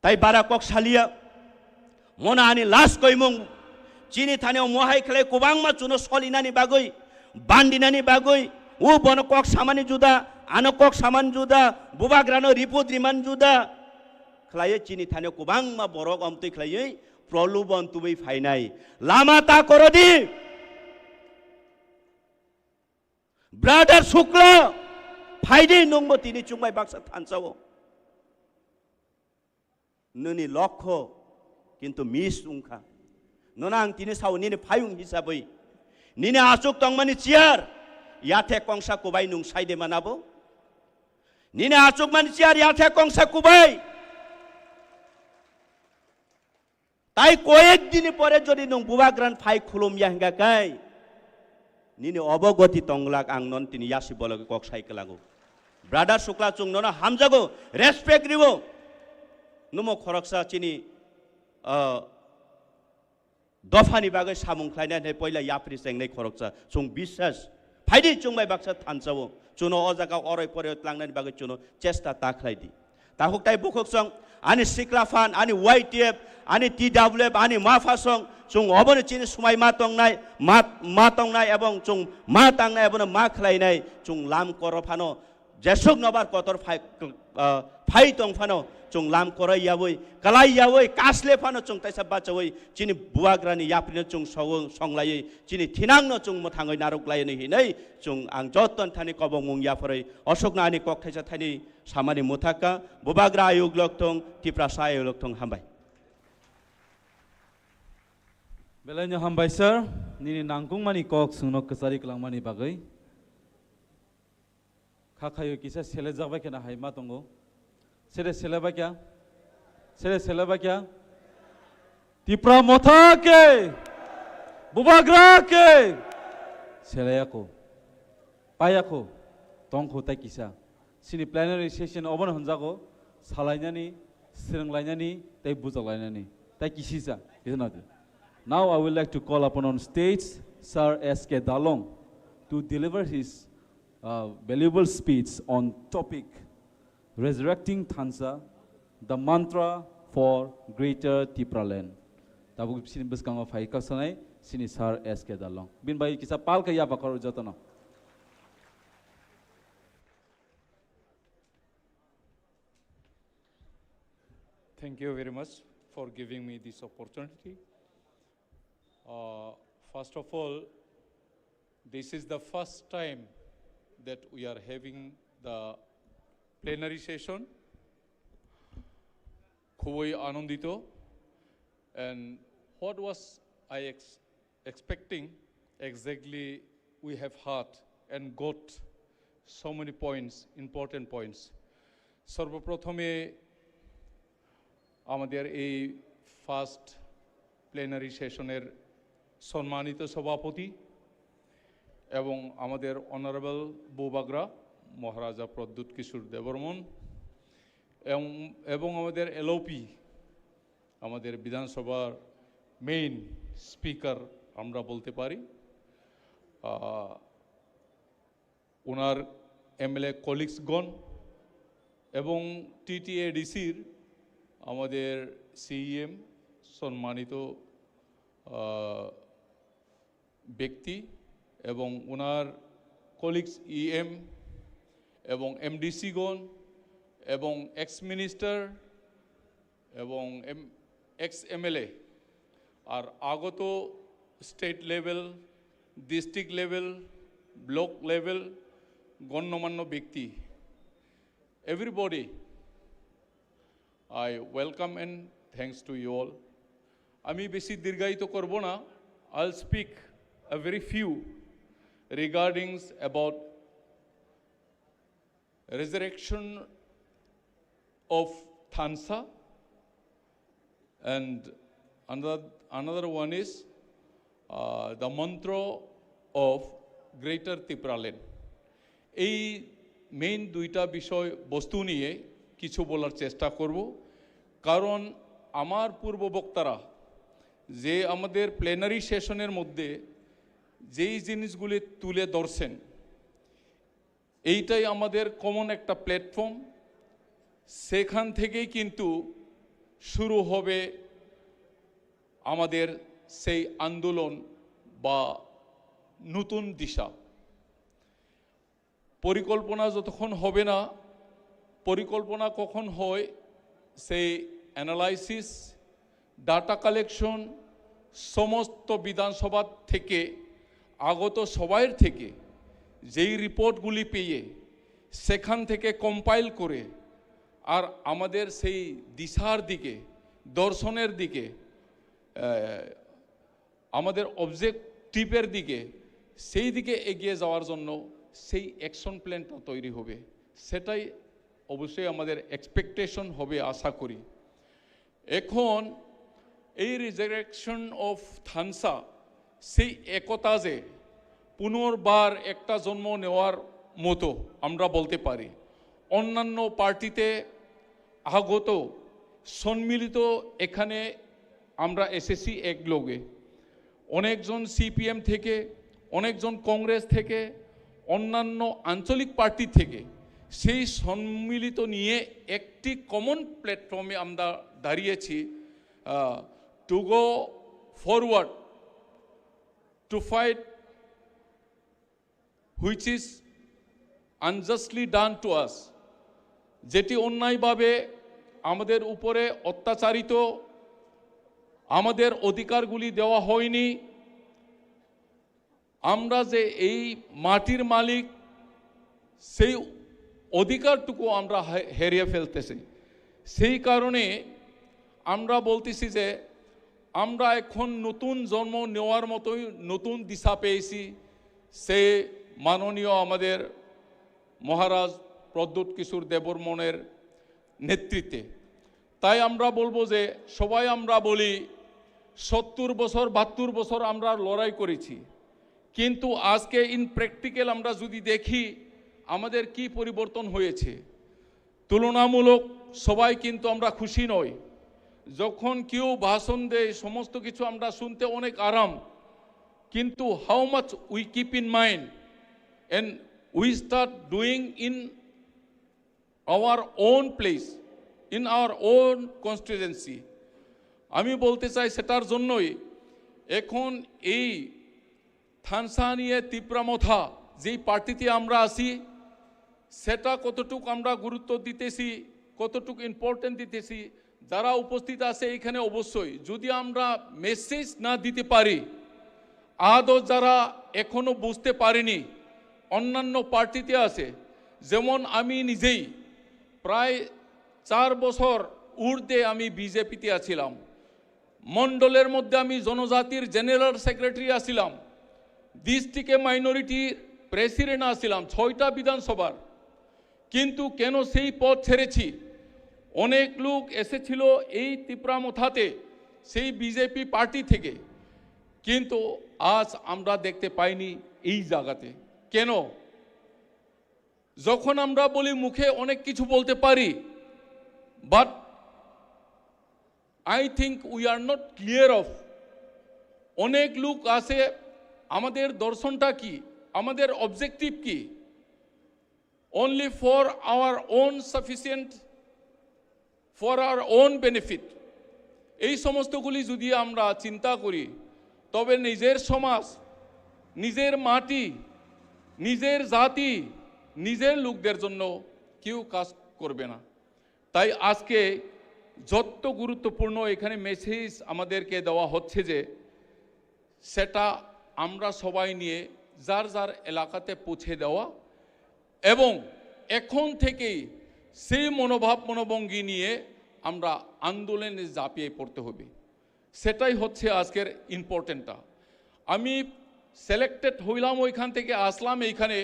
ताई बारा कक सालिया मोना आनी लास्ट कोइमुं चीनी थाने मोहाई खले कुबांग मा चुनो सलिनानी बागै बान्दिनानी बागै उ बन कक सामानी जुदा आनो कक सामान जुदा बुबाग्रानो रिपोर्ट रिमान जुदा खलाये चीनी थाने कुबांग मा बरक अमतै खलाये प्रलुबन तुबै फाइनाय लामा ता करदि ब्रादार शुक्ला फाइदे नंगबो तिनी चुंबाय बाक्सा थानसाओ नोनी लक्ष्य किन्तु मिस उंखा नोनां तिनी साव निने फायुं हिसाबै निने आचुक तंगमानि चियार याथे कंसा कुबाय नुं साइदे मानाबो निने आचुक मानि चियार याथे कंसा कुबाय ताई कयेक दिन परे जदि नुं बुबाग्रान फाइ खुलुम याहंगाकाय निने अबगति तंगलाक आं नन तिनी यासि बलगे कक साइकेलागो ब्रादार शुक्ला चुं नोना हामजागो रेसपेक्ट रिबो नुमो खरकसा चिनी दफानी बागै सामुं ख्लायनाय पहिला याफ्रि सेंनाय खरकसा चुं बिश्वास फाइदि चुंबाय बाक्सा थानसावो चुनो अजागा अरय परे लांनायनि बागै चुनो चेष्टा ताख्लायदि ताहुकताय बुखकसं आनि सिक्लाफान आनि वाइटिएफ आनि टीडब्ल्यूएफ आनि माफासं चुं अबनो चिनि सुमाय मा तंनाय एवं चुं मा तांनाय एवं मा ख्लायनाय चुं लाम करफानो जेसुक नबार कतर फाइ तंफानो चुं लाम करय यावै कलाय यावै कासले फानो चुं तैसा बाचवै चिनि बुवाग्रानि याफ्रिनो चुं संलायै चिनि थिनांनो चुं मथाङै नारुकलायनो हिनै चुं आं जतन थानि कबं मुं याफरै अशोकनानि कक्थैसा थानि सामानि मोथाका बुबाग्रा आयोग लक्थं तिप्रा आयोग लक्थं हामबाय बेलायनो हामबाय सर निनि नांगुंमानि कक सुंनो कसारि कलांमानि बागै खाखायो किसा सेले जाबाय केना हायमा दंगो सेले सेलेबा क्या सेलेबा क्या तिप्रा मोथा के बुबाग्रा के सेलेयाको पायाको तंखौ ताइ किसा सिनि प्लेनारि सेशन अबन हनजागो सालायनानि सिरंलायनानि ताइ बुजालायनानि ताइ किसिसा इजनादि Now I would like to call upon on stage Sir S.K. Dalong to deliver his valuable speech on topic Resurrecting Thansa, the mantra for greater Tipra land. Tabu sini beskango fai kasanai sini Sir S.K. Dalong. Bin bai kisa pal kaya bakar jatana. Thank you very much for giving me this opportunity. First of all, this is the first time that we are having the plenary session. Khuboi anondito, and what was I expecting exactly we have heard and got so many points, important points. Sarboprothome amader ei first plenary sessioner সম্মানিত সভাপতি এবং আমাদের honourable বুবাগ্রা মহারাজা প্রদ্যুৎ কিশোর দেববর্মন এবং আমাদের LOP আমাদের বিধানসভার main speaker আমরা বলতে পারি ওনার এমএলএ কলিগসগণ এবং টিটিএডিসির আমাদের সিইএম সম্মানিত ব্যক্তি এবং ওনার কলিগস ইএম এবং এমডিসিগণ এবং এক্স মিনিস্টার এবং এক্স এমএলএ আর আগত state level district level block level গণ্যমান্য ব্যক্তি everybody I welcome and thanks to you all. আমি বেশি দীর্ঘায়িত করব না I'll speak a very few regarding about resurrection of Thansa, and another one is the mantra of greater Tipra land. এই main দুইটা বিষয় বস্তু নিয়ে কিছু বলার চেষ্টা করব কারণ আমার পূর্ব বক্তারা যে আমাদের প্লেনারি সেশনের মধ্যে যেই জিনিসগুলি তুলে ধরছেন, এইটাই আমাদের কমন একটা প্ল্যাটফর্ম। সেখান থেকেই কিন্তু শুরু হবে আমাদের সেই আন্দোলন বা নতুন দিশা। পরিকল্পনা যতক্ষণ হবে না, পরিকল্পনা কখন হয়, সেই অ্যানালাইসিস, ডাটা কালেকশন, সমস্ত বিধানসভা থেকে আগত সবাইয়ের থেকে যেই রিপোর্টগুলি পেয়ে সেখান থেকে কম্পাইল করে আর আমাদের সেই দিশার দিকে, দর্শনের দিকে, আমাদের অবজেক্টিভের দিকে, সেই দিকে এগিয়ে যাওয়ার জন্য সেই অ্যাকশন প্ল্যানটা তৈরি হবে। সেটাই অবশ্যই আমাদের এক্সপেকটেশন হবে, আশা করি। এখন এই রিজারেকশন অফ থানসা, সেই একতা যে পুনর্বার একটা জন্ম নেওয়ার মতো আমরা বলতে পারি। অন্যান্য পার্টিতে আগত সম্মিলিত এখানে আমরা এসেছি একলগে, অনেকজন সিপিএম থেকে, অনেকজন কংগ্রেস থেকে, অন্যান্য আঞ্চলিক পার্টি থেকে, সেই সম্মিলিত নিয়ে একটি কমন প্ল্যাটফর্মে আমরা দাঁড়িয়েছি to go forward to fight which is unjustly done to us, যেটি অন্যায়ভাবে আমাদের উপরে অত্যাচারিত, আমাদের অধিকারগুলি দেওয়া হয়নি। আমরা যে এই মাটির মালিক, সেই অধিকারটুকু আমরা হারিয়ে ফেলতেছি। সেই কারণে আমরা বলতেছি যে আমরা এখন নতুন জন্ম নেওয়ার মতোই নতুন দিশা পেয়েছি, সে মাননীয় আমাদের মহারাজ প্রদ্যুৎ কিশোর দেববর্মনের নেতৃত্বে। তাই আমরা বলবো যে সবাই আমরা বলি 70 বছর 72 বছর আমরা লড়াই করেছি, কিন্তু আজকে ইন প্র্যাকটিক্যাল আমরা যদি দেখি আমাদের কি পরিবর্তন হয়েছে, তুলনামূলক সবাই কিন্তু আমরা খুশি নই। যখন কেউ ভাষণ দেয় সমস্ত কিছু আমরা শুনতে অনেক আরাম, কিন্তু how much we keep in mind and we start doing in our own place, in our own constituency। আমি বলতে চাই সেটার জন্যই এখন এই থানসা নিয়ে তিপ্রা মথা যেই পার্টিতে আমরা আছি, সেটা কতটুকু আমরা গুরুত্ব দিতেছি, কতটুকু ইম্পর্টেন্ট দিতেছি, যারা উপস্থিত আছে এখানে অবশ্যই যদি আমরা মেসেজ না দিতে পারি, আদৌ যারা এখনো বুঝতে পারেনি অন্যান্য পার্টিতে আছে, যেমন আমি নিজেই প্রায় 4 বছর ঊর্ধ্বে আমি বিজেপিতে আছিলাম, মণ্ডলের মধ্যে আমি জনজাতির জেনারেল সেক্রেটারি আছিলাম, ডিস্ট্রিক্টে মাইনরিটির প্রেসিডেন্ট আছিলাম 6টা বিধানসভার। কিন্তু কেন সেই পদ ছেড়েছি? অনেক লোক এসেছিল এই তিপ্রা মথাতে সেই বিজেপি পার্টি থেকে, কিন্তু আজ আমরা দেখতে পাইনি এই জায়গাতে। কেন? যখন আমরা বলি মুখে অনেক কিছু বলতে পারি, but I think we are not clear of. অনেক লোক আছে, আমাদের দর্শনটা কি, আমাদের অবজেক্টিভ কি, only for our own sufficient, for our own benefit. এই সমস্তগুলি যদি আমরা চিন্তা করি তবে নিজের সমাজ, নিজের মাটি, নিজের জাতি, নিজের লোকদের জন্য কেউ কাজ করবে না। তাই আজকে যত গুরুত্বপূর্ণ এখানে মেসেজ আমাদেরকে দেওয়া হচ্ছে যে সেটা আমরা সবাই নিয়ে যার যার এলাকাতে পৌঁছে দেওয়া, এবং এখন থেকেই সেই মনোভাব মনোভঙ্গি নিয়ে আমরা আন্দোলনে ঝাঁপিয়ে পড়তে হবে। সেটাই হচ্ছে আজকের ইম্পর্টেন্টটা। আমি সিলেক্টেড হইলাম, ওইখান থেকে আসলাম এইখানে,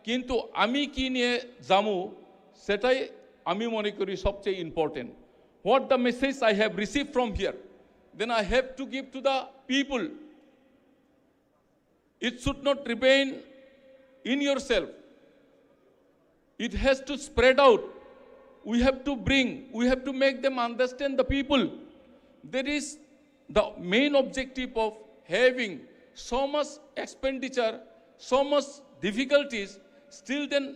কিন্তু আমি কি নিয়ে যাবো সেটাই আমি মনে করি সবচেয়ে important. What the message I have receive from here, then I have to give to the people. It should not remain in yourself. It has to spread out. We have to bring, we have to make them understand, the people. There is the main objective of having so much expenditure, so much difficulties, still then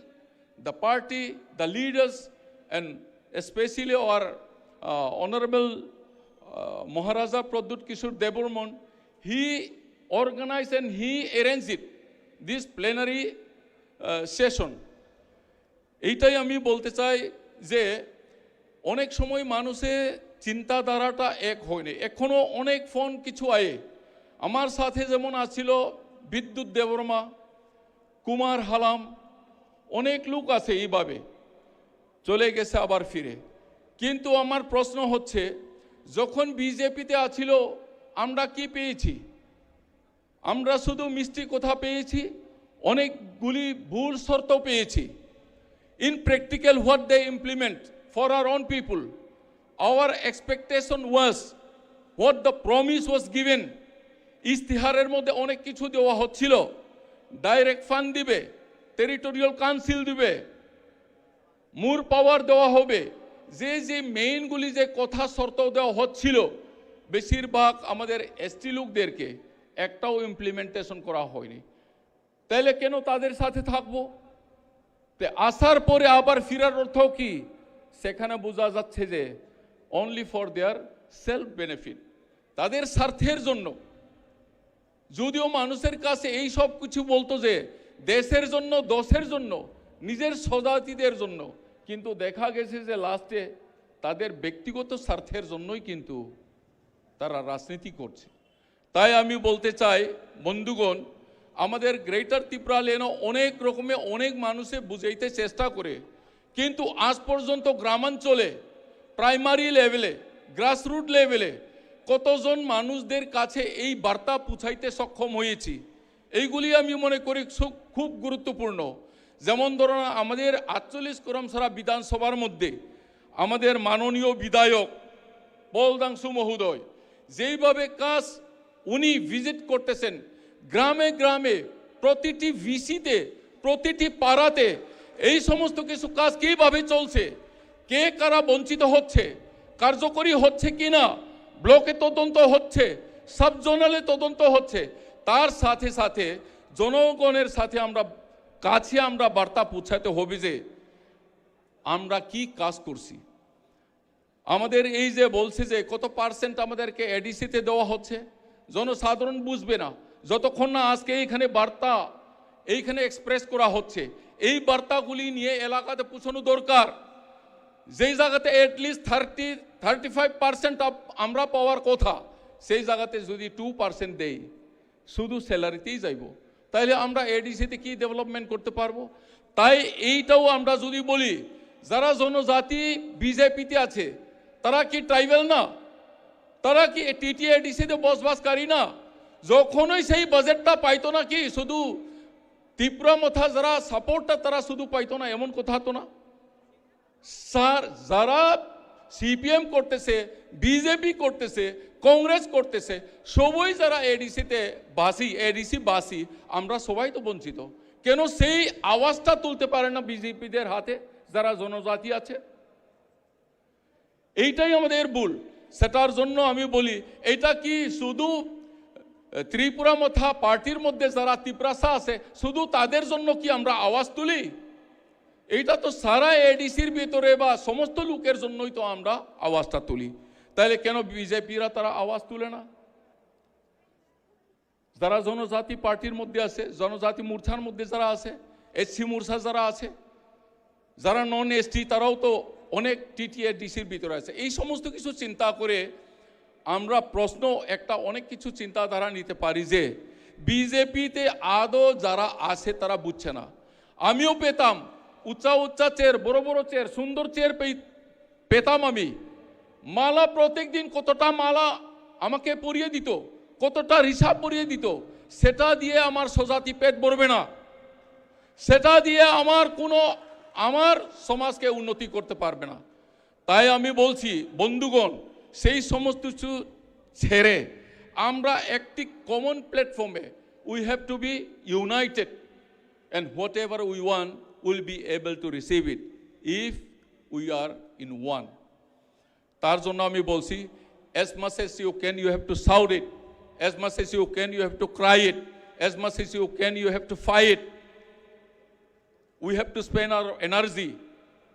the party, the leaders, and especially our Honorable Maharaja Pradut Kishore Debormon, he organized and he arranged it, this plenary session. এইটাই আমি বলতে চাই যে অনেক সময় মানুষের চিন্তাধারাটা এক হয়নি, এখনো অনেক ফোন কিছু আয়ে আমার সাথে যেমন আছিল বিদ্যুৎ দেববর্মা, কুমার হালাম, অনেক লোক আছে এইভাবে চলে গেছে আবার ফিরে। কিন্তু আমার প্রশ্ন হচ্ছে যখন বিজেপিতে আছিল আমরা কি পেয়েছি? আমরা শুধু মিষ্টি কথা পেয়েছি, অনেকগুলি ভুল শর্ত পেয়েছি। In practical what they implement for our own people, our expectation was what the promise was given. ইস্তিহারের মধ্যে অনেক কিছু দেওয়া হচ্ছিল, ডাইরেক্ট ফান্ড দিবে, টেরিটোরিয়াল কাউন্সিল দিবে, মোর পাওয়ার দেওয়া হবে, যে যে মেইনগুলি যে কথা শর্ত দেওয়া হচ্ছিল বেশিরভাগ আমাদের এসটি লোকদেরকে একটাও ইমপ্লিমেন্টেশন করা হয়নি। তাহলে কেন তাদের সাথে থাকবো? আসার পরে আবার ফিরার অর্থ কি? সেখানে বোঝা যাচ্ছে যে only for their self benefit, তাদের স্বার্থের জন্য। যদিও মানুষের কাছে এই সব কিছু বলতো যে দেশের জন্য, দশের জন্য, নিজের স্বজাতিদের জন্য, কিন্তু দেখা গেছে যে লাস্টে তাদের ব্যক্তিগত স্বার্থের জন্যই কিন্তু তারা রাজনীতি করছে। তাই আমি বলতে চাই বন্ধুগণ, আমাদের গ্রেটার ত্রিপুরা লেন অনেক রকমে অনেক মানুষে বুঝাইতে চেষ্টা করে, কিন্তু আজ পর্যন্ত গ্রামাঞ্চলে প্রাইমারি লেভেলে, গ্রাসরুট লেভেলে কতজন মানুষদের কাছে এই বার্তা পৌঁছাইতে সক্ষম হয়েছি, এইগুলি আমি মনে করি খুব গুরুত্বপূর্ণ। যেমন ধরুন আমাদের 48 করমসারা বিধানসভার মধ্যে আমাদের মাননীয় বিধায়ক বলদাংশু মহোদয় যেইভাবে কাজ উনি ভিজিট করতেছেন, গ্রামে গ্রামে প্রতিটি ভিসিতে, প্রতিটি পাড়াতে এই সমস্ত কিছু কাজ কীভাবে চলছে, কে কারা বঞ্চিত হচ্ছে, কার্যকরী হচ্ছে কিনা, ব্লকে তদন্ত হচ্ছে, সাব জোনালে তদন্ত হচ্ছে, তার সাথে সাথে জনগণের সাথে আমরা বার্তা পৌঁছাতে হবে যে আমরা কি কাজ করছি। আমাদের এই যে বলছে যে কত পার্সেন্ট আমাদেরকে এডিসিতে দেওয়া হচ্ছে, জনসাধারণ বুঝবে না যতক্ষণ না আজকে এইখানে বার্তা এইখানে এক্সপ্রেস করা হচ্ছে। এই বার্তাগুলি নিয়ে এলাকাতে পৌঁছানো দরকার। যেই জায়গাতে অ্যাটলিস্ট 35% আমরা পাওয়ার কথা, সেই জায়গাতে যদি 2% দেই, শুধু স্যালারিতেই যাইব, তাইলে আমরা এডিসিতে কি ডেভেলপমেন্ট করতে পারবো? তাই এইটাও আমরা যদি বলি যারা জনজাতি বিজেপিতে আছে তারা কি ট্রাইবেল না? তারা কি টিটিএডিসিতে বসবাসকারী না? যখনই সেই বাজেটটা পাইতো না কি শুধু ত্রিপুরা মথা যারা সাপোর্টটা তারা শুধু পাইতো না, এমন কথা তো না। স্যার যারা সিপিএম করতেছে, বিজেপি করতেছে, কংগ্রেস করতেছে, সবাই যারা এডিসিতে এডিসি বাসী, আমরা সবাই তো বঞ্চিত। কেন সেই আওয়াজটা তুলতে পারে না বিজেপিদের হাতে যারা জনজাতি আছে? এইটাই আমাদের ভুল। সেটার জন্য আমি বলি এটা কি শুধু ত্রিপুরা মথা পার্টির মধ্যে যারা ত্রিপ্রাসা আছে শুধু তাদের জন্য কি আমরা আওয়াজ তুলি? এইটা তো সারা এডিসির ভিতরে বা সমস্ত লোকের জন্যই তো আমরা আওয়াজটা তুলি। তাহলে কেন বিজেপিরা তারা আওয়াজ তুলে না? যারা জনজাতি পার্টির মধ্যে আছে, জনজাতি মোর্চার মধ্যে যারা আছে, এসসি মোর্চা যারা আছে, যারা নন এসটি, তারাও তো অনেক টিটিএডিসির ভিতরে আছে। এই সমস্ত কিছু চিন্তা করে আমরা প্রশ্ন একটা অনেক কিছু চিন্তাধারা নিতে পারি যে বিজেপিতে আদৌ যারা আছে তারা বুঝছে না। আমিও পেতাম উচ্চা উচ্চা চেয়ার, বড় বড় চেয়ার, সুন্দর চেয়ার পেতাম আমি। মালা প্রত্যেক দিন কতটা মালা আমাকে পরিয়ে দিত, কতটা হিসাব পরিয়ে দিত, সেটা দিয়ে আমার স্বজাতি পেট ভরবে না, সেটা দিয়ে আমার সমাজকে উন্নতি করতে পারবে না। তাই আমি বলছি বন্ধুগণ, সেই সমস্ত কিছু ছেড়ে আমরা একটি কমন প্ল্যাটফর্মে we have to B United and what ever we want will be able to receive it if we are in one. তার জন্য আমি বলছি As much as you can, you have to shout it. As much as you can, you have to cry it. As much as you can, you have to fight. We have to spend our energy.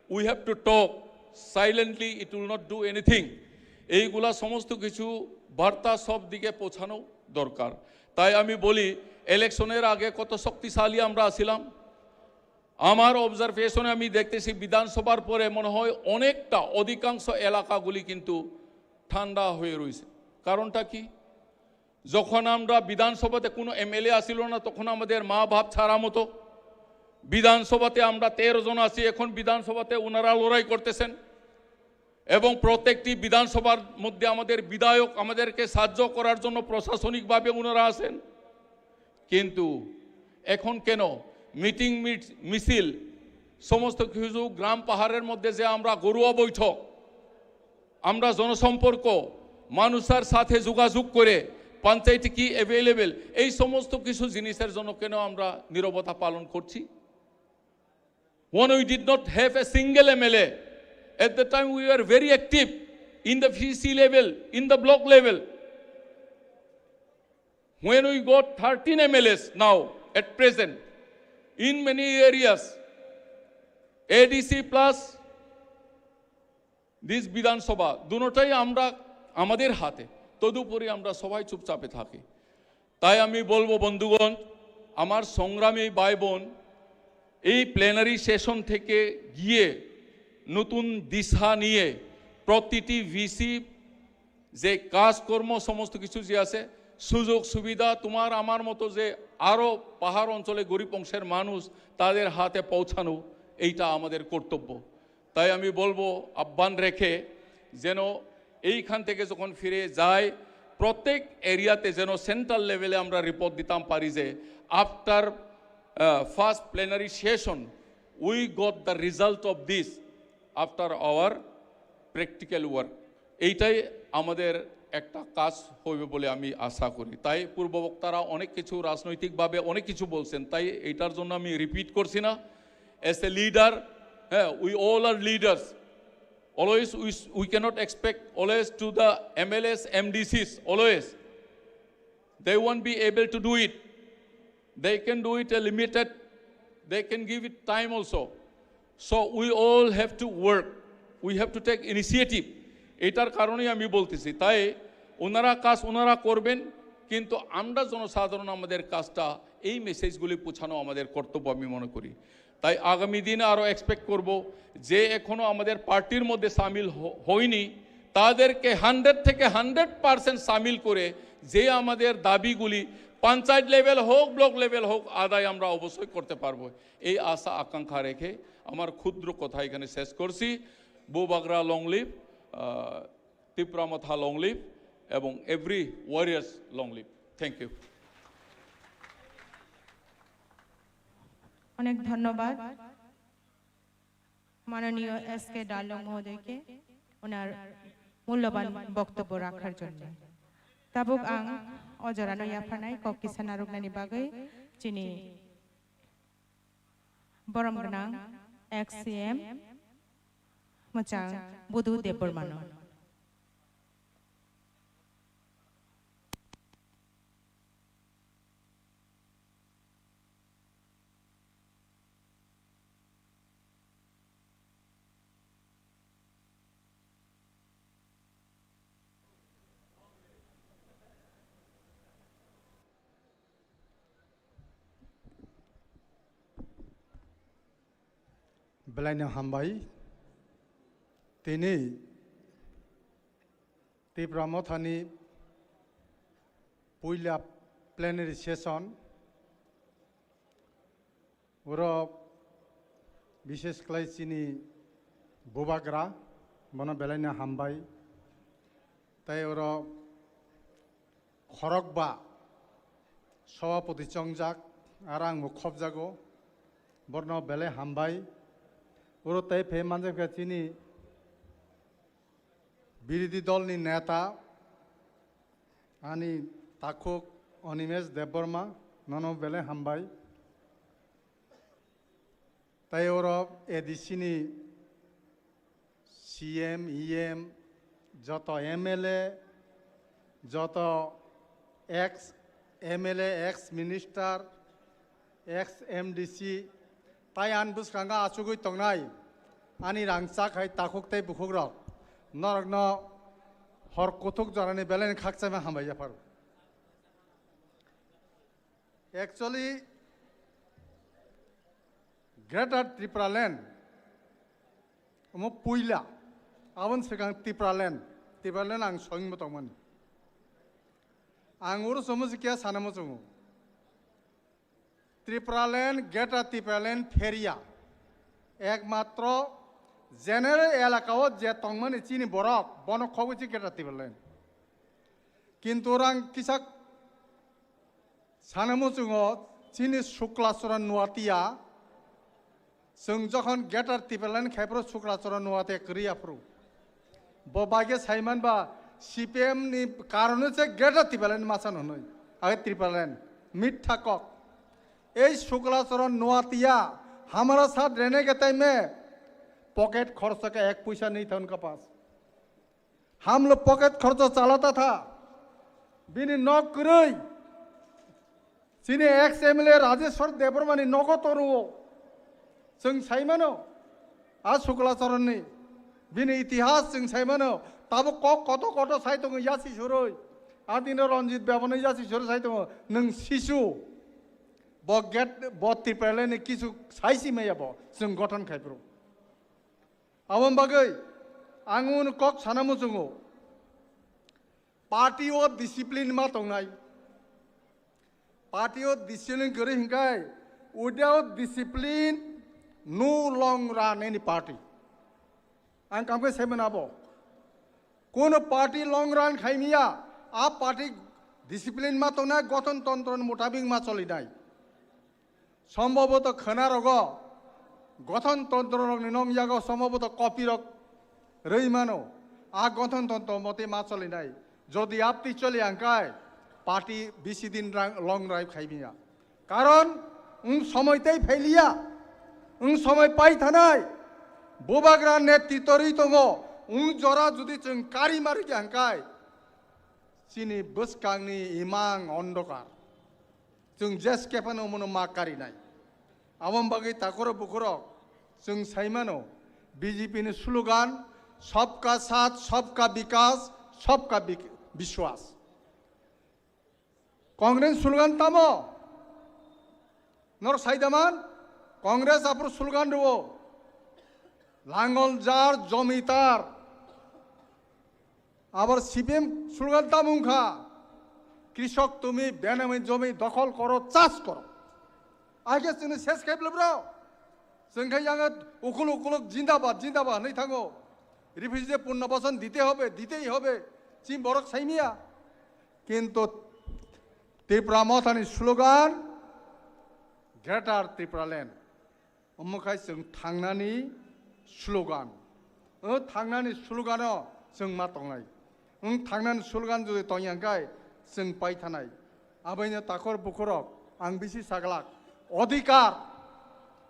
We have to talk. Silently, it will not do anything. এইগুলা সমস্ত কিছু বার্তা সব দিকে পৌঁছানো দরকার। তাই আমি বলি, ইলেকশনের আগে কত শক্তিশালী আমরা ছিলাম। আমার অবজারভেশনে আমি দেখতেছি বিধানসভার পরে মনে হয় অনেকটা অধিকাংশ এলাকাগুলি কিন্তু ঠান্ডা হয়ে রয়েছে। কারণটা কি? যখন আমরা বিধানসভাতে কোনো এমএলএ আসিল না, তখন আমাদের মা বাপ ছাড়া মতো। বিধানসভাতে আমরা 13 জন আছি, এখন বিধানসভাতে ওনারা লড়াই করতেছেন এবং প্রত্যেকটি বিধানসভার মধ্যে আমাদের বিধায়ক আমাদেরকে সাহায্য করার জন্য প্রশাসনিকভাবে ওনারা আসেন। কিন্তু এখন কেন মিটিং মিছিল সমস্ত কিছু গ্রাম পাহাড়ের মধ্যে যে আমরা গরুয়া বৈঠক, আমরা জনসম্পর্ক মানুষের সাথে যোগাযোগ করে পঞ্চায়েতে কি অ্যাভেলেবেল, এই সমস্ত কিছু জিনিসের জন্য কেন আমরা নীরবতা পালন করছি? When we did not have a single MLA, at the time we were very active in the VC level, in the block level. When we got 13 MLAs now at present, in many areas, ADC plus this Bidhan Sabha, দুটোটাই আমরা আমাদের হাতে, তদুপরি আমরা সবাই চুপচাপে থাকি। তাই আমি বলবো বন্ধুগণ, আমার সংগ্রামী ভাই বোন, এই প্লেনারি সেশন থেকে গিয়ে নতুন দিশা নিয়ে প্রতিটি ভিসি যে কাজকর্ম সমস্ত কিছু যে আছে, সুযোগ সুবিধা তোমার আমার মতো যে আরও পাহাড় অঞ্চলে গরিব অংশের মানুষ তাদের হাতে পৌঁছানো, এইটা আমাদের কর্তব্য। তাই আমি বলবো আহ্বান রেখে যেন এইখান থেকে যখন ফিরে যায় প্রত্যেক এরিয়াতে যেন সেন্ট্রাল লেভেলে আমরা রিপোর্ট দিতাম পারি যে after first plenary session we got the result of this after our practical work. এইটাই আমাদের একটা কাজ হবে বলে আমি আশা করি। তাই পূর্ববক্তারা অনেক কিছু রাজনৈতিকভাবে অনেক কিছু বলছেন, তাই এইটার জন্য আমি রিপিট করছি না। অ্যাজ এ লিডার, হ্যাঁ, we all are leaders. Always we cannot expect always to the MLAs, MDCs, always. They won't be able to do it. They can do it a limited, they can give it time also. So we all have to work. We have to take initiative. এটার কারণেই আমি বলতেছি। তাই ওনারা কাজ ওনারা করবেন, কিন্তু আমরা জনসাধারণ আমাদের কাজটা এই মেসেজগুলি পৌঁছানো আমাদের কর্তব্য আমি মনে করি। তাই আগামী দিনে আরও এক্সপেক্ট করব যে এখনও আমাদের পার্টির মধ্যে সামিল হয়নি তাদেরকে 100 থেকে 100% সামিল করে যে আমাদের দাবিগুলি পঞ্চায়েত লেভেল হোক ব্লক লেভেল হোক আদায় আমরা অবশ্যই করতে পারবো, এই আশা আকাঙ্ক্ষা রেখে আমার ক্ষুদ্র কথা এখানে শেষ করছি। বুবাগরা long live, Tipra Motha long live এবং every warriors long live. Thank you. অনেক ধন্যবাদ মাননীয় এসকে ডালং মহোদয়কে ওনার মূল্যবান বক্তব্য রাখার জন্য। তাবুক আং অজরানো ইয়াফানাই কক কিসান আরোগনানি বাগৈ চিনি বরম গনাং XCM মোচাং বুধু দেববর্মানো। बेलायनो हामबाय दिनै टिप्रा मथानि पहिला प्लेनारि सेसन और विशेष क्लाय चिनि बुबाग्रा बनो बेलायनो हामबाय। ताई और खरकबा सभापति चंजाक और आं मुखबजागो बरनो बेलाय हामबाय। और ताई फे मानसिफ्रा चिनि বিরোধী দলनि नेता आनी ताकुक अनिमेश देबबर्मा ननो बेले हामबाय। ताई और एडिसिनि CM EM যত MLA যত x MLA x minister x MDC তাই আন বুসকাঙ্গা আচুগুই তংনাই আনি রাংচাক হাই তাকুক তাই বুকুক রক নরগ্ন হর কতক জরানি Bellen খাকচামে হামাই যাফার Actually, Greater Tipra land, mo puila, awan sekarang Tipra land ang soing mo tongman. Ang urus mo sikia sana mo sungu. Tipra land, Greater Tipra land feria, ekmatro general elakao je tongman chini borok, bono kogu chi Greater Tipra land. Kintu orang kisak সানামো जोङो চিনি শুক্লাচরণ নুয়াতিয়া जों যখন গেটার টিপেলেন খাইপ্র শুক্লাচরণ নুয়াতে করিয়াপ্রু ববাগে সাইমান বা CPM নি কারণে যে গেটার টিপেলেন মাসান হনই আগে টিপেলেন মিথ্যা কক এই শুক্লাচরণ নুয়াতিয়া हमारा साथ रहने के टाइम में पॉकेट खर्च का 1 पैसा नहीं था उनका पास हम लोग पॉकेट खर्च चलाता था बिनी नौकरी Sini ex-MLA Rajeshwar Debrmani Nogotoru Sung Saimano Asukulasorani Bini Itihas Sung Saimano Tabu Kok Koto Koto Saitung Yasi Shuroi Adina Ronjit Babana Yasi Shuru Saitung Nung Sisu Boget Boti Peleni Kisu Saisi Mayabo Sung Goton Kaipro Awam Bagai Angun Kok Sanamusungo Party of Discipline Matongai Party of discipline kari hingkai, without discipline, no long run any party. Ang kamke semen abo. Kono party long run khaimiya, a party discipline ma to na goton tontron motabing ma choli nai. Sombhoboto khana rogo, goton tontron ni nong yago sombhoboto copy rok rei mano, a goton tontron mote ma choli nai. Jodi apti choli angkai. Party 20 দিন long drive খাইবিয়া কারণ সময়তেই ফেলিয়া সময় পাই থানাই বোবাগ্রা নেতৃত্বরই দङ জরা যদি जों কারি মারি হাঙ্কাই চিনি বসকাংনি ইমাং অন্ধকার जों जेस केफानो मनो मा कारि नाय आमम बागै ताकर बुखर जों साइमानो बीजेपी नि स्लोगान सबका साथ सबका विकास सबका विश्वास कांग्रेस स्लोगान तमो नर साइदामान कांग्रेस आपरो स्लोगान दो लांगल जार जमीदार आबार सीपीएम स्लोगान तामुंखा कृषक तुमी बेनामी जमी दखल करो चाष करो आगे जोंनो सेस खाइब्लाब्रा जोंखाय आङो उखुल उखुल जिंदाबाद जिंदाबाद नै थाङो रिफ्यूजी पुनर्बासन दितेই হবে চিম বরক সাইমিয়া কিন্তু त्रिपुरा मथानि स्लोगान ग्रेटार त्रिपुरा लैंड अमुखाय जों थांनानि स्लोगान थांनानि स्लोगानाव जों मा दंनाय थांनानि स्लोगान जुदि दंयांखाय जों पाइ थानाय आबायनो ताखर बुखरक आं बिसि सागलाक अधिकार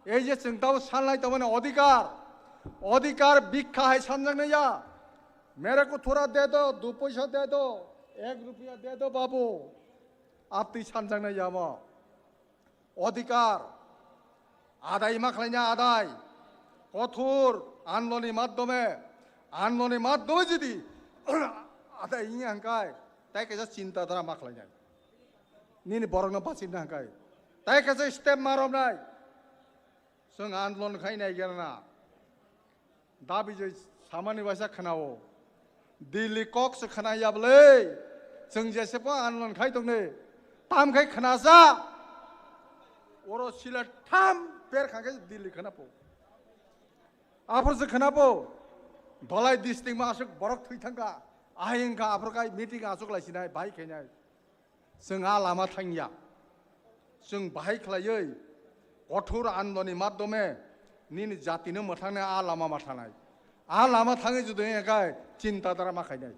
এই যে जों दाव सानलाय दंने अधिकार भिक्षा है सानजांनाया मेरे को थोड़ा दे दो 2 पैसा दे दो 1 रुपया दे दो बाबू आपती सानजांनाय जामा अधिकार आदाय मा खालायना आदाय कठोर आन्दोलननि माध्यमे जुदि आदाय हांखाय ताइ केजा चिन्ता धारा मा खालायनाय निनि बरंनो बासिनो हांखाय ताइ केजा स्टेप मारबनाय जों आन्दोलन खायनाय गेरना दा बिजय सामानि बायसा खोनावो दिल्ली कक्स खोनायाबलै जों जेसेबां आन्दोलन खाय दंने तामखाय खोनाजा अरो सिला थाम बेरखांखाय दिल्ली खोनापो आफोरसो खोनापो धलाई डिस्ट्रिक्ट मा आसुक बरक थैथांगा आहिंगा आफोरखाय मिटिं आसुक लायसिनाय बाहाय खायनाय जोंहा लामा थांया जों बाहाय खालायै कठोर आन्दोलननि माध्यमे निनि जातिनो मोथांनाय आ लामा माथानाय आ लामा थाङै जुदि हांखाय चिन्ता धारा मा खायनाय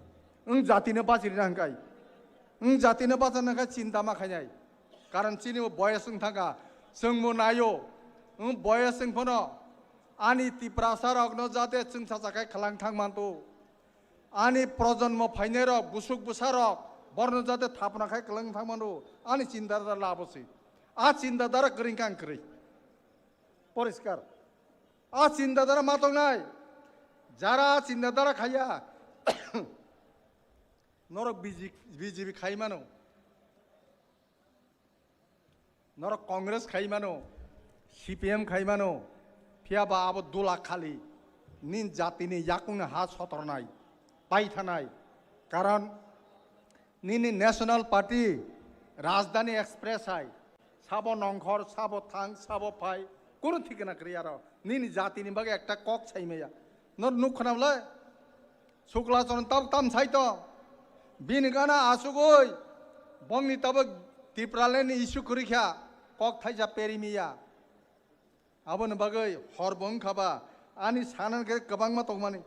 जातिनो बासिनो हांखाय जातिनो बासिनो चिन्ता मा खायनाय कारण चिनिबो बयसजों थांगा जोंबो नायो बयसजों फनो आनि तिप्रासारकनो जाहाथे जों सासाखाय खालां थांमानतो आनि प्रजन्म फायनाय रक बुसुक बुसारक বর্ণ যাতে থাপনা খাই কলং থাকমানো আনি চিন্তাধারা লাভছি আ চিন্তাধারা করিংকাং করি পরিষ্কার আ চিন্তাধারা মাতং নাই যারা চিন্তাধারা খাইয়া নরক বিজেপি খাই মানো নরক কংগ্রেস খাই মানো সিপিএম খাই মানো ফিয়াবা আবো 2 লাখ খালি নিন জাতিনি ইয়াকুং হা সতরনাই পাইথানাই কারণ নিনি ন্যাশনাল পার্টি রাজধানী এক্সপ্রেস আই সাবো নংখর সাবো থাং সাবো ফাই কোনো ঠিকানা করি আর নিনি জাতিনি বাগে একটা কক ছাইমেয়া নর নুখনামলে শুক্লাচরণ তাব তাম ছাইতো বিনি গানা আসুগই বংনি তাব ত্রিপুরালেনি ইস্যু করিখা কক থাইজা পেরিমিয়া আবন বাগै हर बं खाबा आनी सानन के गोबां मा तगमानि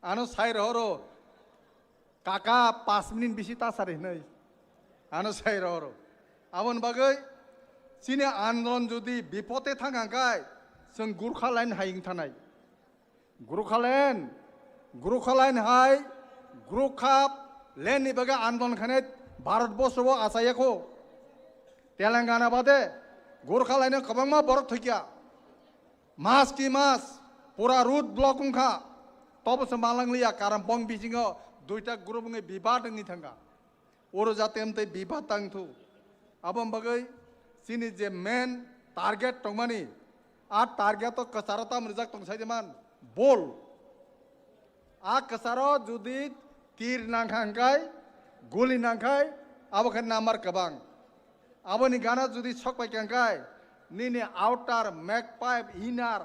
आनो साइ रहरो काका 5 मिनिट बिसि तासारे नै आनो साइ रहरो आबन बागै सिने आन्दोलन जुदि बिपते थांगांगाय जों गुरखा लाइन हाइं थानाय गुरखा लाइन हाय गुरखा लेननि बागै आन्दोलन खाने भारत बर्षआव आसायाखौ तेलंगाना बादे गुरखा लाइन गोबां मा बरक थैया मास की मास पूरा रूट ब्लॉक उनखा तब से मालंग लिया कारण बंग बीजिंगो दुईटा ग्रुप में विवाद नहीं थंगा और जाते हम ते विवाद तंग थू अब हम बगै सिनी जे मेन टारगेट टंगमानी आ टारगेट तो कसारता मरजाक टंग साइदेमान बोल आ कसारो जुदी तीर नांखांगाय गोली नांखाय अब खन नामार कबांग अब नि गाना जुदी छक पाइकांगाय निने आउटार मैक पाइप इनार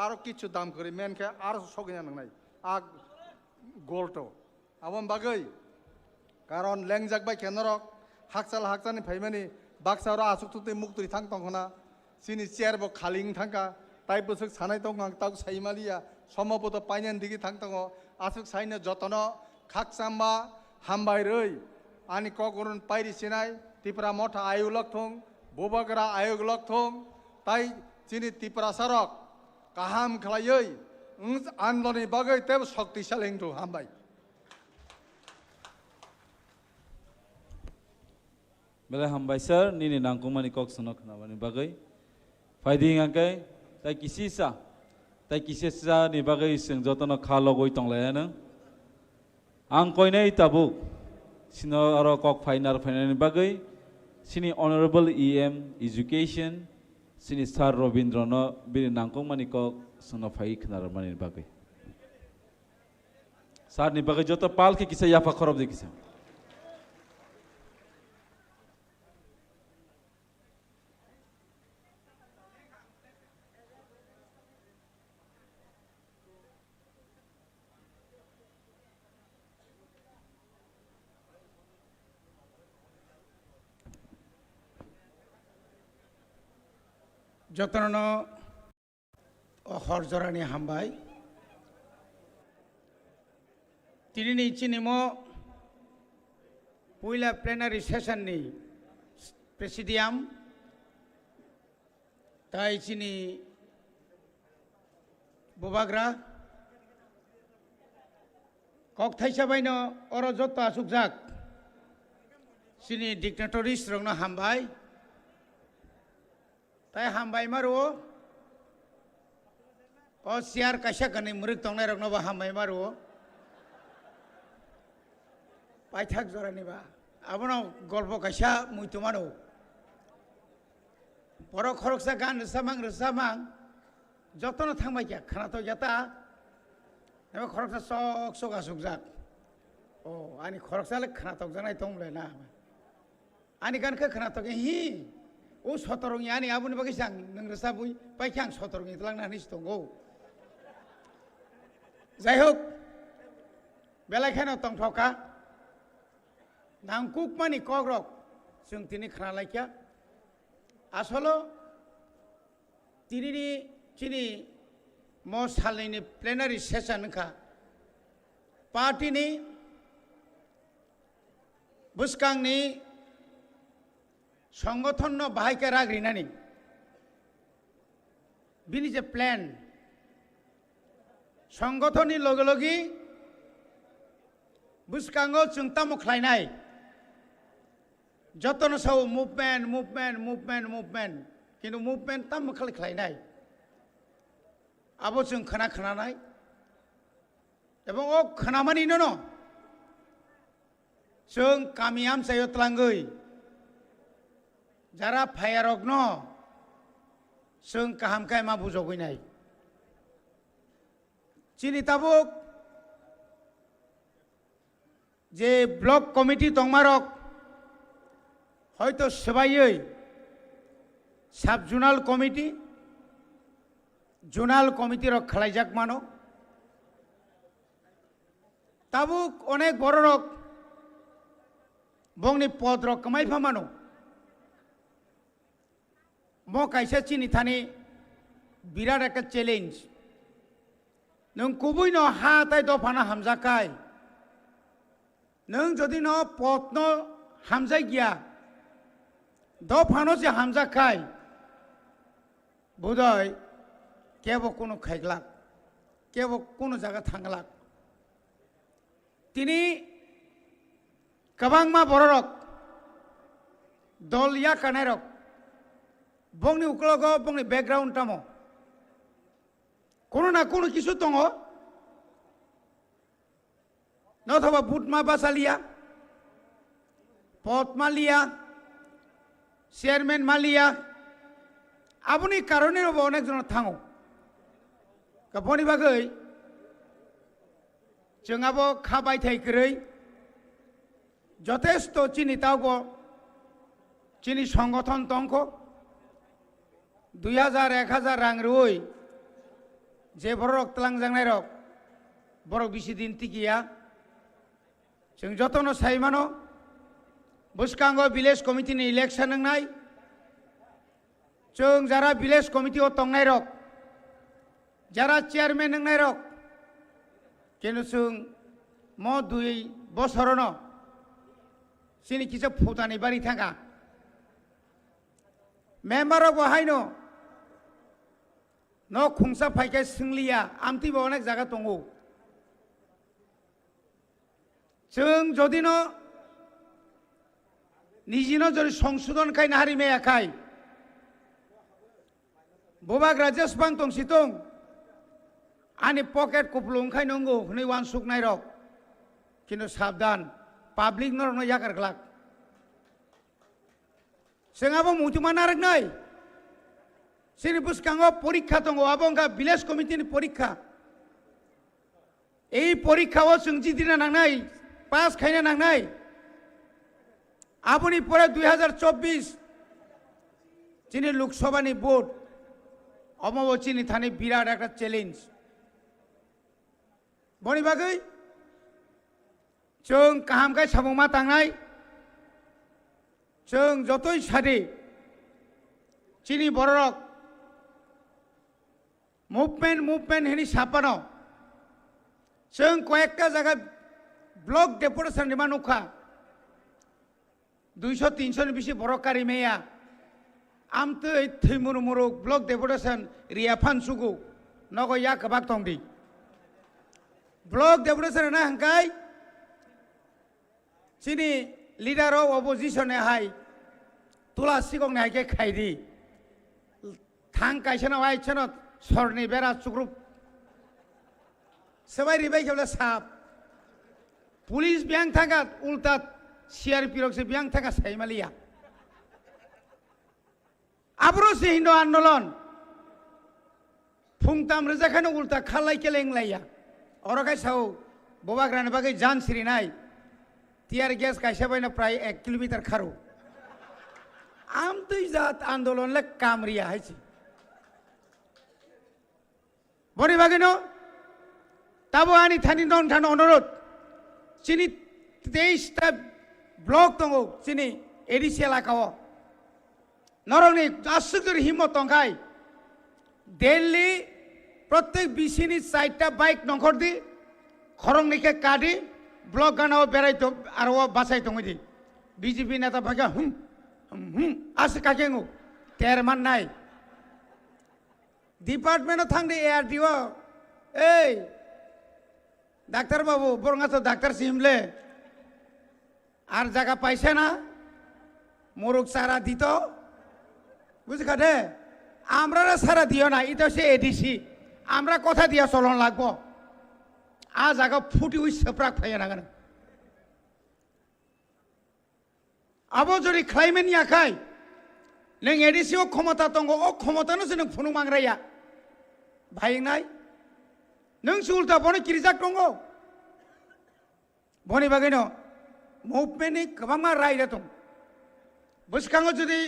आरो किछु दाम करी मेन के आरो सगिना नंगनाय आ गोल्टो आबन बागै कारण लेंजाक बाय केनरक हाकसाल फाइमानि बाक्सारो आसुकतुते मुक्तुरि थां तंखना सिनि चेयार बो खालिं थांका ताइ बसक सानाय दं आं ताक साइमालिया समबोद पाइनान दिगि थां तंग आसुक साइनो जतन खाकसाम्बा हामबाय रై आनि कगरन पाइरि सिनाय तिप्रा मथा आयुलक थं बोबागरा आयुलक थं ताइ चिनि तिप्रा सरक काहाम खलायै आन्दोलननि बागै तेब शक्तिशाली थं हामबाय बेला हामबाय सर निनि नांगौमानि कक सनो खनाबानि बागै फाइदिं आंकै ताइ किसिसा नि बागै जों जतन खालगै तंलायानो आं कयनै ताबुक सिनो आरो कक फाइनारनि बागै सिनि ऑनरेबल EM एजुकेशन सिनि सार रविंद्रनो बिनि नांगौमानि कक सनो फाइ खनारमानि बागै सार नि बागै जत पाल के किसा याफा खरब दे किसा যতন হরজরানি হামবাই তিনি চিনিম পয়লা প্লেনারি সেশননি প্রেসিডিয়াম তাই চিনি ববাগ্রা কক থাইসাবাইন অর যত আসুকজাক চিনি ডিক্টেটরিস রংনো হামবাই ताई हामबाय मारो ओ सियार काशा कने मुरिक तंगनाय रखनोबा हामबाय मारो पाइथाक जरानिबा आबनो गल्प काशा मुइतुमानो बर खरकसा गान रसामां जतन थांबाय क्या खाना तो जाता एबा खरकसा सक सक आसुकजाक ओ आनी खरकसाले खाना तो जानाय तंगले ना आनी गानखो खाना तो हि ओ सतरंगी आनी आबुनि बागै जां नोंरसा बुइ पाइखि आं सतरंगी लांनानै दंगौ जाय होक बेलाखानो तंथका नांकुक मानि कग्रक जों तिनि खाना लायखिया आसलो तिनि चिनि म सालनि प्लेनारि सेशन खा पार्टीनि बुसकांनि संगठन बाहायके राग्रिनानि बिनि जे प्लान संगठननि लगे लगे बुसकांगो जों तामु खलायनाय जतन Sao movement movement movement movement किन्तु मुभमेन्ट तामु खलायनाय आबो जों खोनानाय एबं ओ खोनामानिनो न जों कामियाम सायो तलांगै जारा फायारक न जों काहामखाय मा बुजौगैनाय चिनि ताबुक जे ब्लक कमिटी दंमारक हयतो सबायै साब जुनाल कमिटी जुनाल कमिटी रक खलायजाक मानो ताबुक अनेक बर रक बंनि पद रक कमायफा मानो मो कायसा चिनि थानी बिराट एक चैलेंज नों कुबुई न हा ताय दफाना हामजाकाय नों जदि न पद न हामजाय गया दफानो से हामजाकाय बुदय केबो कोनो खायगलाक केबो कोनो जागा थांगलाक तिनी कबांगमा बररक दल या कानायरक बंनि उकलगो बंनि बैकग्राउंड तामो कोनो ना कोनो किसु दंगो नथबा बुटमा बासालिया पदमा लिया चेयरमैन मालिया आबुनि कारणे अनेक जन थाङो बनि बागै जोंहाबो खाबाय थाइक्रै যথেষ্ট চিনি তাওগো চিনি সংগঠন তংক 2000-1000 রাং রুই যে বড় রক্তলাং জাংনাই রক বড় বেশি দিন টিকিয়া जों যতন সাইমানো বুসকাঙ্গ ভিলেজ কমিটিनि ইলেকশন নাংনাই जों যারা ভিলেজ কমিটিও তংনাই রক যারা চেয়ারম্যান নাংনাই রক কিন্তু जों म 2 বছরনো sini kisah putani bari tangga member of Haino no khungsa phaike singlia amti bo onek jaga tongo जों jodi no nijino jodi সংশোধন kai nahari me akai bobak rajas bang tong sitong ani pocket kuplung kai nongo hne wan suk nai rok kintu sabdan public nor no yakar glak sengabo mutima narak nai sini buskango porikha tongo abonga village committee ni porikha ei porikha o sungji dina nangnai pass khaina nangnai aboni pore 2024 chini lok sabha ni vote omobo chini thani birat ekta challenge boni bagai जों काहामखाय साबुंमा थांनाय जों जतई सादि चिनि बररक movement हेनि सापानो जों कयेकटा जागा block deputation नि मानुखा 200-300 नि बिसि बरकारि मेया आमतै थैमुरुमुरु ब्लक डेपुटेशन रिया फानसुगु नगो या कबाक तंदि ब्लक डेपुटेशन ना हंकाय sini leader of opposition hai tula sigong nai ke khaidi thang kaisana wai chano sorni bera chugrup sabai ribai kebla sap police biang thagat ulta crp rok se biang thaga saimalia abro se hindo andolon phungtam rejakhano ulta khalai keleng laiya orokai sau bobagrane bagai jan siri nai tear gas কাইসা বাইনা প্রায় 1 kilometre খারো আম তুই জাত আন্দোলন লে কামরিয়া হাইছি বনি বাগিনো তাবো আনি থানি নন থান অনুরোধ চিনি 23টা ব্লক দঙ্গো চিনি এডিসি এলাকাও নরংনি আসুকের হিম্মত তংখাই দিল্লি প্রত্যেক বিসিনি 4টা বাইক নখর দি খরংনিকে কাডি ब्लॉक गाना बेराय तो आरो बासाय तो मदि बीजेपी नेता भागा आस काकेंगो तेरमान नाय डिपार्टमेंट थांदे एआरटीओ ए ডাক্তার বাবু বরং তো ডাক্তার সিমলে আর জায়গা পাইছে না মোরগ সারা দিত বুঝকা দে আমরা সারা দিও না এটা হচ্ছে এডিসি আমরা কথা দিয়া চলন লাগবো আ জায়গা ফুটি উই সেপ্রাক ফাইয়া না কেন আবো যদি ক্লাইমেট নিয়াখাই नों एडिसियाव क्षमता दङ अ क्षमतानो नों फुनुं मांग्राया भाइनाय नों सुलता बनो किरिजाक दङ बनि बागैनो मुभमेन्टनि गोबां रायदा दं बुसखाङो जुदि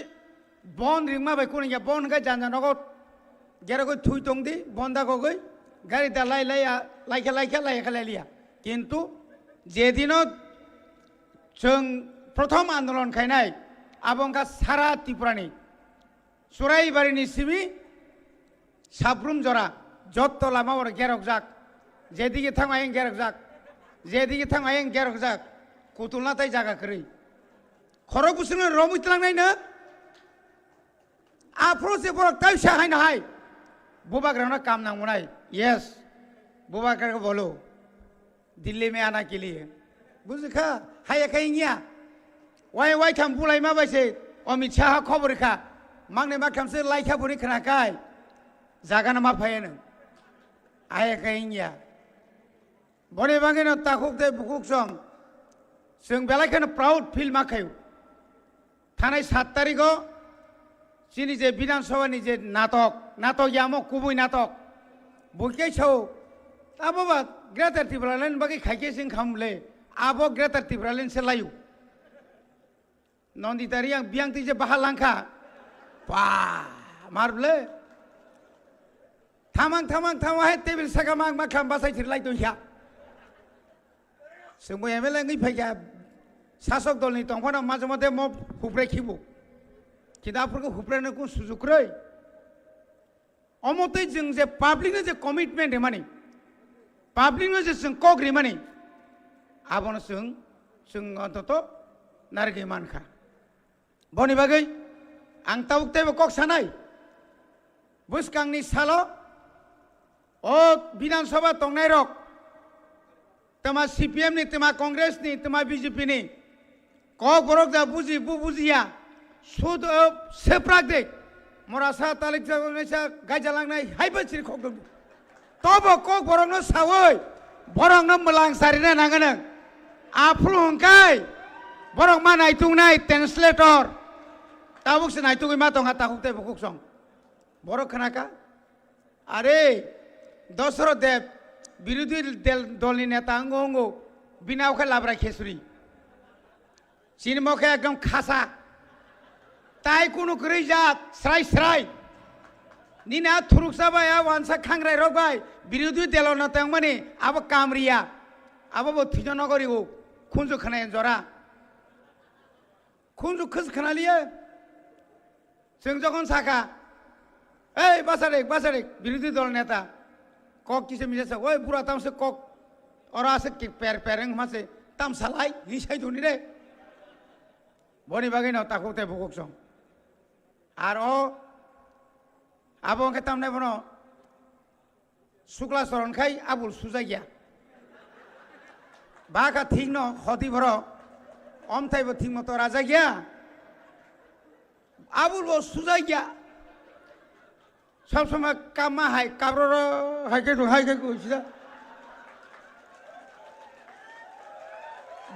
बन रिंमा बाय कोनिया बन गा जानजानागो गेरागो थुइ दंदि बन्दागो गै गारि दा लाइखा लाइलिया किन्तु जेदिनो जों प्रथम आन्दोलन खायनाय आबंगा सारा त्रिपुरानि सुराइबारिनि सिबि साब्रुम जरा जत्त लामा और गेरक जाक जेदिके थांगायें गेरक जाक जेदिके थांगायें गेरक जाक कुतुलना ताय जागा करै खर गुसुनो रमितलांनायनो आफ्रो से बरक ताय साहायनो हाय बुबाग्राना काम नांगौनाय यस बुबाग्रा को बोलो दिल्ली में आना के लिए बुझखा हाय कहिंगिया वाई थाम बुलाय मा बायसे अमित शाह खबर खा मांगने मा खामसे लाइखा बुरि खोनाखाय जागाना मा फायनो आय कहिंगिया बने बांगेनो ताखुक दे बुकुक सं जों बेलायखौनो प्राउड फिल माखायो थानाय 7 तारिखआव जोंनि जे विधानसभानि जे नाटक यामो गुबै नाटक बुके छौ आबोबा ग्रेटार त्रिपुरालेण्ड बागै खायके जों खामले आबो ग्रेटार त्रिपुरालेण्ड से लायो नन्दितारि आं बियांति जे बाहा लांखा बा मारबले थामां हे टेबिल सागा मां मा खाम बासाय थिरलाय दइया जोंबो एमएलए ngै फैगा शासक दलनि दंफाना माजे माजे म हुब्रे खिबो किदाफोरखौ हुब्रेनो को सुजुक्रै अमतै जों जे पाब्लिकनो जे कमिटमेन्ट माने पाब्लिकनो जे जों कग्रि माने आबनो जों अन्तत नारगे मानखा बनि बागै आं ताउक्तेबो कक सानाय बुसखांनि सालो ओ विधानसभा तंनाय रक तमा सीपीएम नि तमा कांग्रेस नि तमा बीजेपी नि कक बरक जा बुजिया सुद सेप्राक दे मरासा तालिक जानायसा गायजालांनाय हायबो सिरि खक दं तबो कक बरकनो सावै बरकनो मलां सारिना नांगोन आफ्रु हंकाय बरक मा नायथुंनाय ट्रान्सलेटर ताबुकसे नायथुगै मा दंहा ताहुकते बुकुक सं बरक खोनाका अरे दशरथ देव विरोधी दलनि नेता अंगो बिनावखा लाब्रा खेसुरी सिनेमाखा एकदम खासा ताई कुनु गरै जात स्राय निना थुरुकसाबाय वानसा खांग्राय रगबाय विरोधी दल नेता माने अब कामरिया अब थिजन नगरिगो खुंजु खनाय जरा खुंजु खस खनालिया जों जखन साखा ए बासारेक विरोधी दल नेता कक किसे मिसे ओय बुरा तामसे कक अरासे के पेरेंग मासे तामसालाय हिसाय दुनि रे बनि बागै न ताखुते बुकुक सं आर ओ आबो के तामने बनो शुक्ला शरण खाय आबुल सुजागिया बाका ठीक न खति भर अमथायबो ठीक मत राजा गया आबुल वो सुजागिया सब समय कामा हाय काब्रो हायके कइसिदा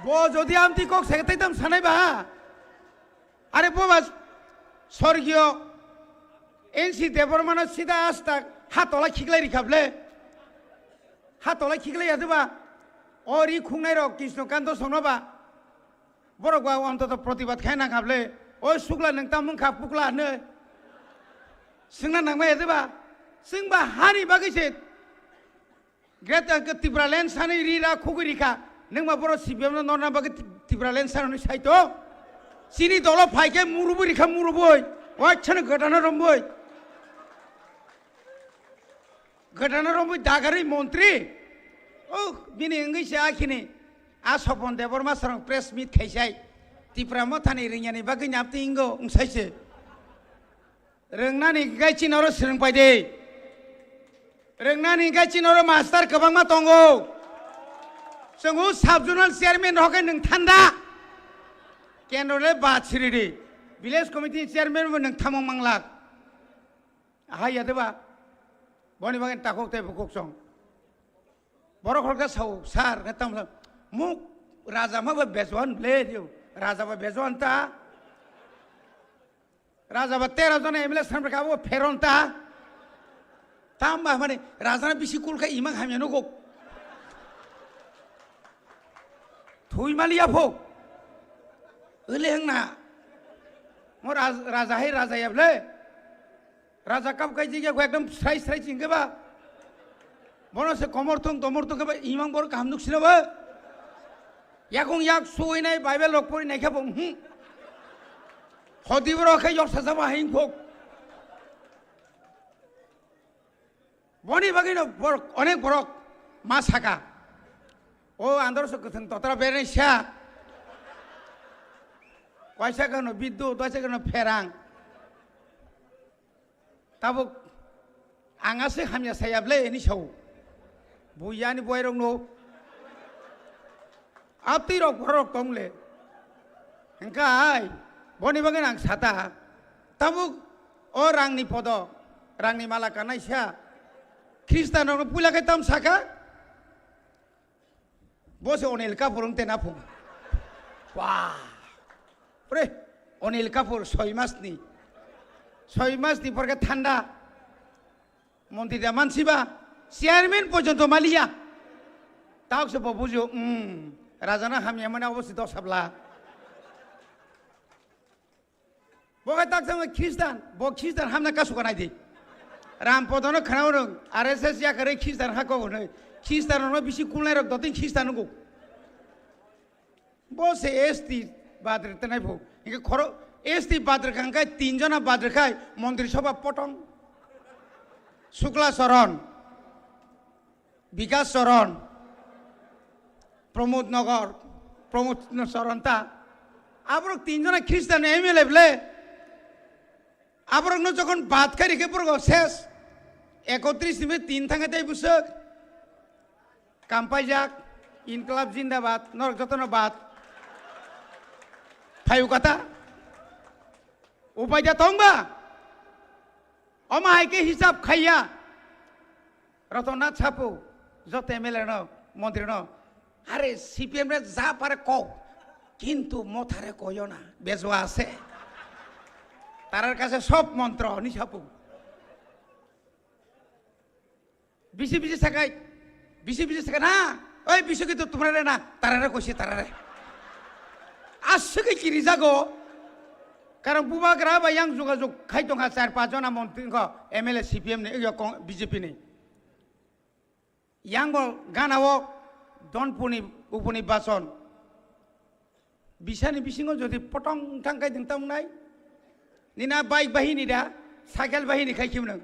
बो जदि आमति कक सेगतै दाम सानाय बा अरे बोबा स्वर्गीय एनसी देबरमान सीधा आस्ता हातला खिगलाय रिखाबले हातला खिगलाय यादबा और खुंनाय र कृष्णकान्त सनबा बरगवा अन्तत प्रतिबाद खायना खाबले ओ सुग्ला नोंता मुंखा पुक्ला नो सिंना नांबाय यादबा सिंबा हानि बागैसे ग्रेटा त्रिपुरालेण्ड सानै रिरा खुगुरिखा नोंबा बर सिबियाम नरना बागै त्रिपुरालेण्ड सानै साइतो सिनि दल फाइके मुरुबो रिखा मुरुबोय वाछन गटाना रमबोय दागारै मन्त्री ओ बिनि इंगैसे आखिनि आ सपन देबरमा सरं प्रेस मीट खायसाय त्रिपुरा मथानि रिंयानि बागै नापति इंगो उंसायसे रोंनानि गायचिनर सोलोंबाय दे रोंनानि गायचिनर मास्टार गोबां मा दंगौ जोङो साब जुनाल चेयारमेन हकै नों थान्दा केन्द्रले बाचिरिदि ভিলেজ কমিটি চেয়ারম্যান नों थामं मांलाक हाया देबा बनि बागेन ताखौ ते बुकुक सं बर' खरका साव सार नतम मुक राजा माबा बेजवान ले दियो राजा बा बेजवान ता राजा बा 13 জন एमएलए सानफ्रा काबो फेरन ता ताम बा माने राजा बिसि कुलका इमां हामियानो गक थुई मालिया फो ओले हंना मो राजा है राजा याबले राजा कब कई जगह को एकदम स्राई स्राई चिंगे बा बनो से कमरथुंग के बा इमां बर काम नुकसिनो बा याकुं याक सुई नाय बाइबल लोकपुरी नाय खाबो हदी बर खै यक साजा बा हिं फक बनि बागिनो बर अनेक बरक मा साका ओ आंदरस कथन ततरा बेरे सा वाइसा गनो विद्युत वाइसा गनो फेरां ताबो आंगासे हामिया सायाबले एनि साव बुयानि बयरं नो आपति रक भरक तंगले हंकाय बनि बागेन आं साता ताबो ओ रांनि पद रांनि माला कानायसा ख्रिस्टाननो पुलाकै तम साका बसे अनिल कापुर तेना फुं वाह रे अनिल कापुर 6 मासनि परके ঠান্ডা মন্ত্রীরা মানসিবা চেয়ারম্যান পর্যন্ত মালিয়া তাও সে বুঝো রাজানা হামিয়া মানে অবস্থিত সাবলা বগে তাক সঙ্গে খ্রিস্টান হামনা কাসু কানাই দি রাম পদন খানাও রং আরএসএস या करे খ্রিস্টান হাকো হই খ্রিস্টানनो बिसि कुलनाय रक दतिन ख्रिस्टानगो बसे एसटी बाद्र तनाय भो इके खरो एसटी बाद्र कांकाय 3 जना बाद्र खाय मन्त्री सभा पटं शुक्ला शरण विकास शरण प्रमोद शरण ता आबरक 3 जना ख्रिस्टान एमएलए बले आबरक न जखन बात खारि के परगो शेष 31 में 3 थांगे ताई बुसक कामपाइजाक इनकलाब जिंदाबाद नरक जतनबाद फायु कथा उपाय तंबा अमाय के हिसाब खाइया रतनाथ छापो जत एमएलए न मंत्री न अरे सीपीएम रे जा पारे क किंतु मथारे कयो ना बेजवा আছে तारार काছে सब मंत्र नि छापो बिसि साकाय बिसि साका ना ओय बिसि के तो तुम्हारे ना तारारे कइसे तारारे आसके किरि जागो कारण बुबा ग्रा बा yang जुगाजुग खाइ दंगा 4-5 जना मन्त्री को एमएलए सीपीएम ने बीजेपी ने yang गानावो दनपुनि उपनि बासन बिसानि बिसिङो जदि पटं थांगाय दिंताम नाय निना बाइक बाहिनी दा साइकेल बाहिनी खाइखिम नों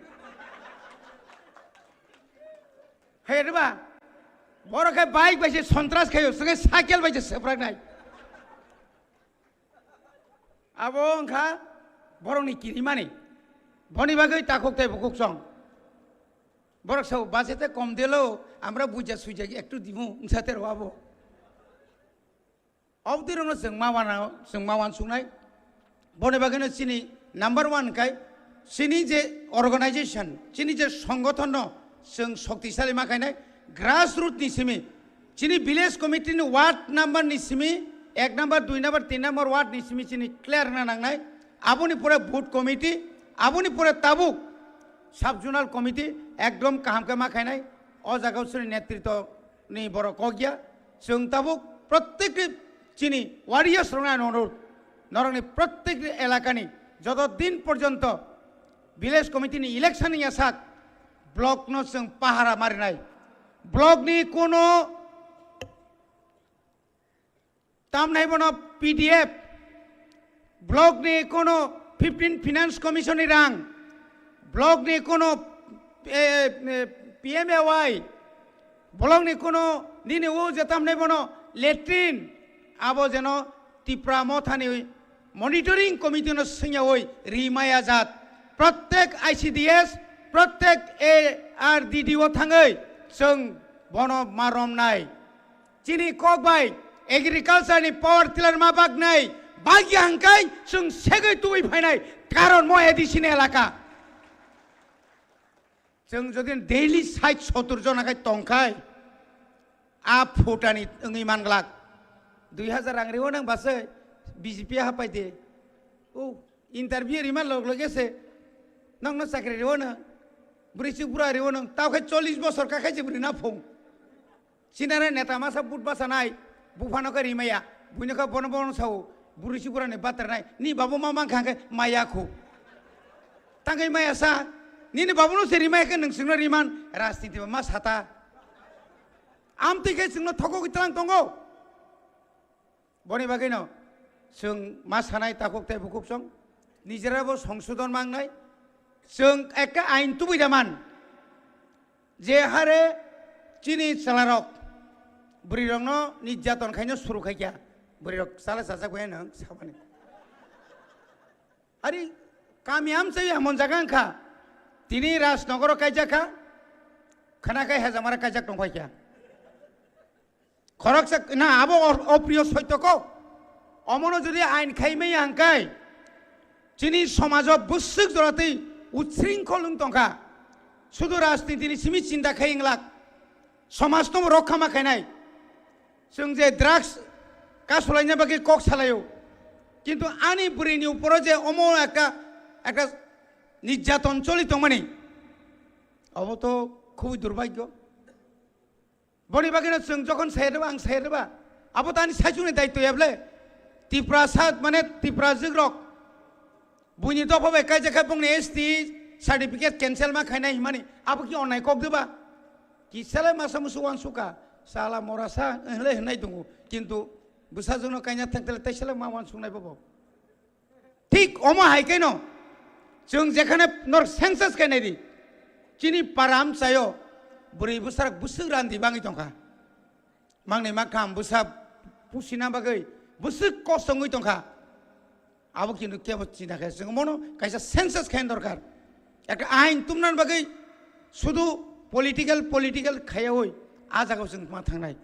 हेरबा बरखाय बाइक बाइसे सन्त्रास खायो संगे साइकेल बाइसे सेफ्रागनाय आबो ओंखा बरंनि किरिमानि बनि बागै ताखकताय बुकुकसं बरक साव बाजेते कम दिलो আমরা বুঝা সুইজা একটু দিমু সাথে রবাবো অবদিরনো जों मावान सुनाय बने बागैनो चिनि नम्बर 1 काय चिनि जे अर्गानाइजेशन चिनि जे संगठन जों शक्तिशाली माखायनाय ग्रास रूट नि सिमि चिनि विलेज कमिटी नि वार्ड नम्बर नि सिमि 1 नम्बर 2 नम्बर 3 नम्बर वार्ड नि सिमि चिनि क्लियर ना नांनाय आबुनि पुरा बुथ कमिटी आबुनि पुरा ताबुक सब जोनाल कमिटी एकदम काहामका माखायनाय ओ जागावसोनि नेतृत्व नि बर कगिया जों ताबुक प्रत्येक चिनि वारियर्स रंना अनुरोध नरंनि प्रत्येक एलाकानि जत दिन पर्यंत विलेज कमिटी नि इलेक्शन नि आसाक ब्लॉक न जों पाहारा मारिनाय ब्लॉक नि कोनो ताम नाय बनो पीडीएफ ब्लॉक नि कोनो 15 फाइनेंस कमिशन नि रां ब्लॉक नि कोनो पीएमएवाई ब्लॉक नि कोनो निने ओ जताम नाय बनो लेट्रिन आबो जेनो टिप्रा मथानि मनिटरिंग कमिटी न सिंयावै रिमाया जात प्रत्येक आईसीडीएस प्रत्येक एआरडीडीओ थाङै जों बन मारमनाय chini kok bai agriculture ni power tiller ma bag nai bagi hangkai sung segai tui phainai karon mo edisine elaka जों जदि डेली 60-70 जनाखाय तंखाय आ फुटानि ओंइ मानग्लाक 2000 रां रेव नों बासो बीजेपी हापाय दे ओ इंटरव्यू रिमा लग लगेसे नंनो साख्रि रेव न ब्रिसि बुरा रेव न तावखाय 40 बছর काखाय जिब्रि ना फुं सिनारे नेता मासा बुट बासानाय बुफानो का रिमाया बुइनो का बन बन साव ब्रिसि बुरा ने बातरनाय नि बाबु मा मा खांखे मायाखौ तांगै माया सा Nini babuno serima ke nung singno riman rasti tiba mas hata. Am tike singno thoko kitlang tongo. Boni bagino sung mas hanai takok te bukuk song. Nijera bo songsudon mangnai. Sung eka ain tu bidaman. Je hare chini salarok. Burirong no nijaton kaino suru kaya. Burirok salah sasak gue nang sabani. Ari kami am saya monjagan ka. Tini ras nogoro kajak ka, khana kai hajamara kajak tong kaya. Khorok sak na abo opriyo soito ko, omono jodi ain khai mei angkai. Chini somajo busuk jorati utsringkholung tongka. Sudu rajniti ni simi cinta khai inglak. Somaj tom rokhama khainai. Sung je drugs kasulainya bagi kok salayo. Kintu ani burini uporo je omo eka নির্যাতন চলিত মানে of তো খুবই দুর্ভাগ্য বনি বাগিনা जों যখন সাইরবা আং সাইরবা আবো তানি সাইজুনি দায়িত্ব ইয়াবলে ত্রিপুরা সাত মানে ত্রিপুরা জিগ্রক বুনি দফাবে কাজে খাবংনি এসটি সার্টিফিকেট ক্যান্সেল মা খাইনা হিমানি আবো কি অনাই কক দেবা কি সালে মাসা মুসু ওয়ানসুকা সালা মরাসা হলে হনাই দङ কিন্তু বুসা জনো কাইনা থাকলে তাই সালে মা ওয়ানসুনাই পাবো ঠিক অমা হাইকাইনো जों जेखाने नर सेंसस खायनाय दि चिनि पाराम सायो बुरै बुसार बुसुग रान्दि बाङै दंखा मांनै माखाम बुसा पुसिना बागै बुसुग कसङै दंखा आबो किन्तु केबो चिनाखै जों मनो कायसा सेंसस खायन दरकार एक आइन तुमनान बागै शुधु पलिटिकल खायावै आ जागाव जों मा थांनाय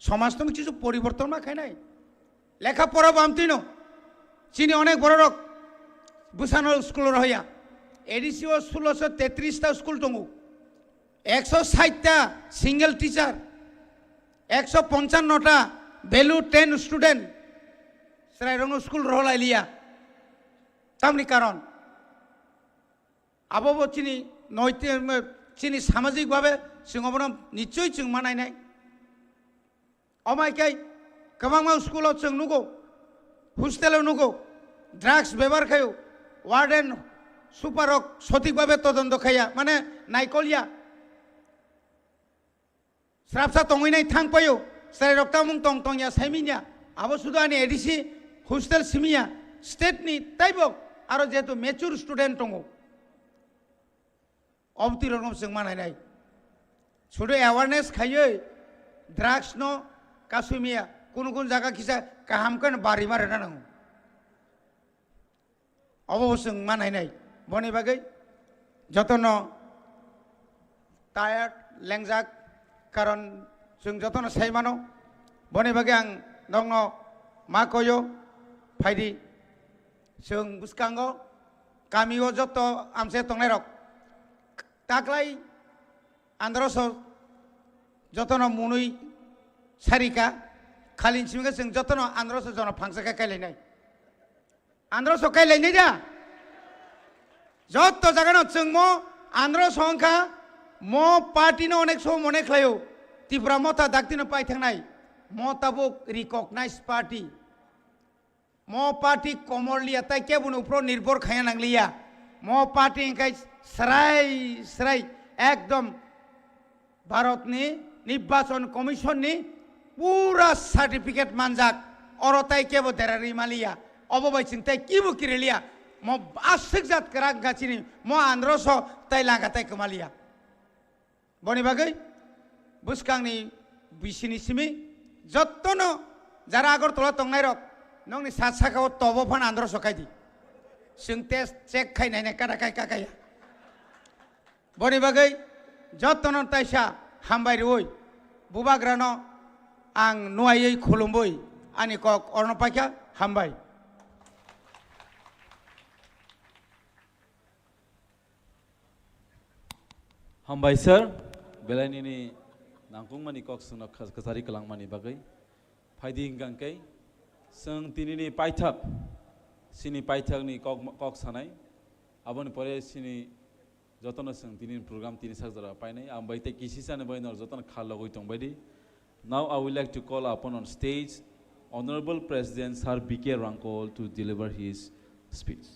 समाज तो किछु परिवर्तन मा खायनाय लेखा पढ़ा बामतिनो चिनि अनेक बड़ रक बुसानो स्कूल रहिया एडिसिओ 1633 स्कूल दङ 160टा सिंगल टीचर 155टा वैल्यू 10 स्टूडेंट सरायरंग स्कूल रहलाइलिया तामनि कारण आबो चिनि नैतिक चिनि सामाजिक भावे जोंबो निश्चय जों मानायनाय अमायकाय गोबां स्कूलाव जों नुगौ हस्टेलाव नुगौ ड्राग्स व्यवहार खायो वार्डेन सुपारक सठिक भावे तदন্ত खाया माने नायकलिया स्राबसा तंगैनाय थांपायो साय रक्तामुं तंग तंगिया साइमिनिया आबो सुदानि एडिसि हस्टेल सिमिया स्टेटनि ताइबो आरो जेतु मेचुर स्टुडेन्ट दङ अबतिरनम जों मानायनाय सुदु एवारनेस खायो ड्राग्स न कासुमिया कुन जागा किसा काहामकन बारि मारेना नांगौ अबो जों मानायनाय बनि बागै जतन टायार्ड लेंजाक कारण जों जतन साइमानो बनि बागै आं नंनो मा कयो फाइदि जों बुसकांगो गामियाव जत आमसे तंनाय रक ताग्लाय आन्ध्रस जतन मुनुय सारिका खालिनसिमगे जों जतन आन्ध्रस जन फांसका कायलायनाय आन्ध्रस कायलायनाय जा जत जागानो जों मो आन्ध्रस अंखा मो पार्टीनो अनेक सम अनेक लायो त्रिपुरा मथा दाक्तिनो पाइ थांनाय मथा बुक रिकगनाइज पार्टी मो पार्टी कमरलिया ताइ केबुन उप्रो निर्भर खाया नांगलिया मो पार्टी इंखाय सराय एकदम भारतनि निर्वाचन कमिशननि पूरा सार्टिफिकेट मानजाक अरताय केबो देरारि मालिया अबबाय सिं ताइ किबो किरेलिया मो आसिक जात करा गाचिनि मो आन्ध्रस ताइ लागा ताइ कमालिया बनि बागै बुसकांनि बिसिनि सिमि जत्तनो जारा आगरतला तंनाय रक नंनि सात साखाव तबो फान आन्ध्रस खायदि जों टेस्ट चेक खायनाय कादा खाय काकाया बनि बागै जत्तनो ताइसा हामबाय रोय बुबाग्रानो आं नुवायै खुलुमबै आंनि कक अर्नपाइका हामबाय हामबाय सर बेलायनि नांगौमानि कक जोंनो कसारि कलांमानि बागै फायदि हिंगांकै जों दिनैनि पाइथाक सिनि पाइथाकनि कक सानाय आबोनि परे सिनि जतन जों दिनैनि प्रग्राम तिनि साजरा पाइनाय आं बायते किसि सानो बायनर जतन खाल लगै दंबायदि Now I would like to call upon on stage Honorable President Sir B.K. Rankol to deliver his speech.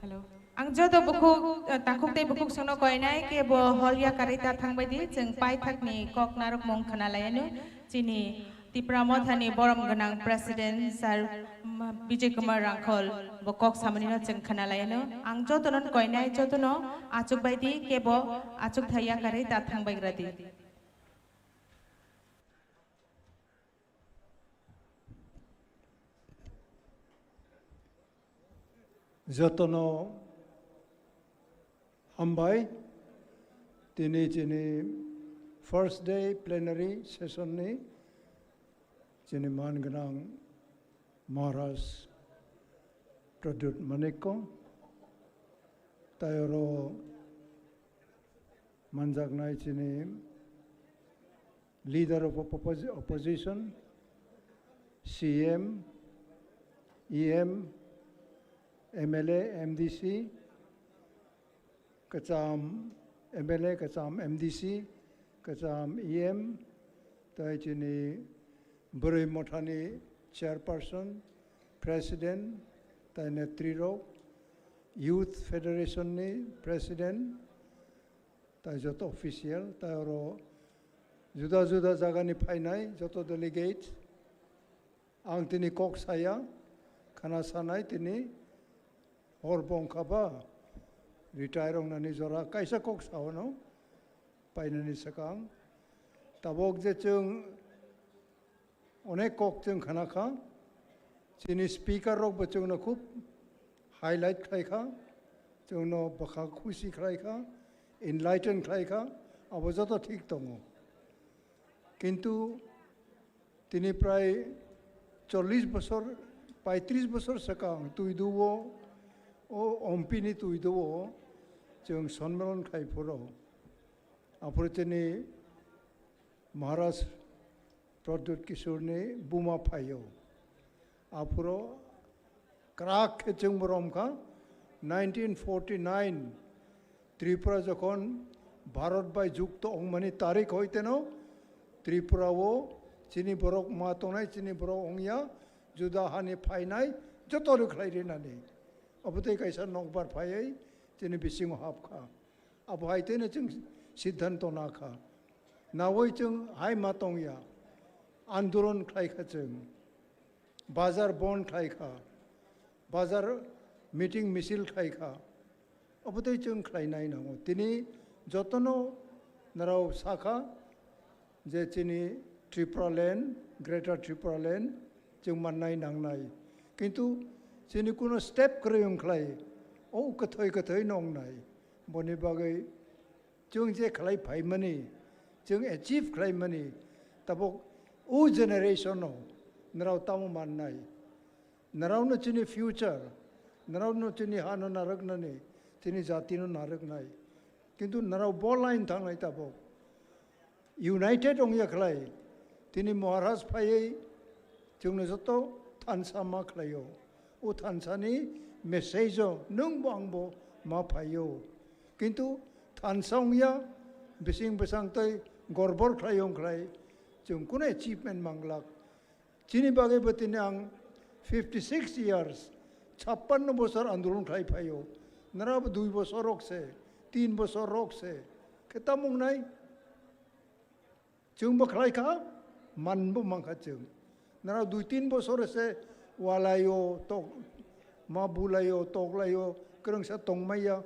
Hello. Ang jodo bukuk takuk te bukuk sono koinai ke bo holya karita thangbadi jeng paithak ni kok narok mong khanalayanu chini Tipra Motha ni borom ganang President Sir B.J. Kumar Rankol bo kok samanino jeng khanalayanu ang jodo non koinai jodo no achuk baidi ke bo achuk thaya karita thangbaigradi Jotono Hambai Tini first day plenary session ni Tini Manganang Maharaj Pradut Maniko Tayoro Manjagnai Tini leader of opposition CM EM MLA, MDC, Kacham MLA, Kacham MDC, Kacham EM, Taijini Buri Mothani Chairperson, President, Taine Triro, Youth Federation ni President, Taijot official, Tairo Juda Jagani Painai, Joto delegate, Ang Tini Kok Saya, Kanasanai Tini, Horbong kaba retire ong nani zora kaisa kok sao no painani sakang tabok je chung onek kok chung khana kha chini speaker rok bachung na khub highlight khai kha chung no bakha khushi khai kha enlighten khai kha abo joto thik tongo kintu tini pray 40 বছর 35 বছর sakang tuiduwo O ompini tu ido jeng sonmelon khai puro apurteni Maharaj Pradut Kishore ne buma phayo apuro krak jeng borom kha 1949 Tripura jokhon Bharat bai jukto ongmani tarik hoiteno Tripura o chini borok ma tonai chini borok ongya juda hani phainai joto ruklai renani Abutai kaisa nokbar phayai tini bisingo hapkha abu haitene chung siddhanto nakha nawoi chung hai matongya andoron khlai kha chung bazar bond khlai kha bazar meeting misil khlai kha abutai chung khlai nai nango tini jotono narau sakha je chini Tripura land greater Tripura land chung mannai nangnai kintu Sini kuno step kriyong klay, o kathoy nong nai, boni bagay, chung je klay pay mani, chung achieve klay mani, tapok o generation no, naraw tamo man nai, naraw no chini future, naraw no chini hano narag nani, chini jati no narag nai, kintu naraw ball line thang nai tapok, united ong ya klay, tini Maharaj payay, chung na soto tansama klayo. O tansani mesejo nung bangbo mapayo. Kintu tansongya bising besang toy gorbor klayong klay. Chung kuna achievement manglak. Chini bagay batini ang 56 years 56 bosar andolon klay payo. Narab 2 bosor rokse, 3 bosor rokse. Kita mong nay. Chung ba klay ka? Manbo mangka chung. Narab 2-3 bosor se walayo tok mabulayo toklayo kerang sa tongmaya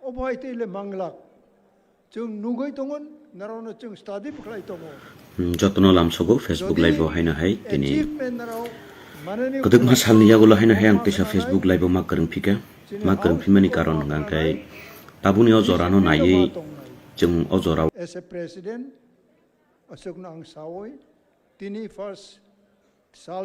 obai tele manglak chung nugai tongon narono chung study buklai tongo jotno lamsogo Facebook live haina hai tini koduk masal ni yagola haina hai ang tesa Facebook live ma kerang phika ma kerang phimani karon ngangkai tabuni o jorano nai जों अजराव S A president असुक नां सावै तिनी first साल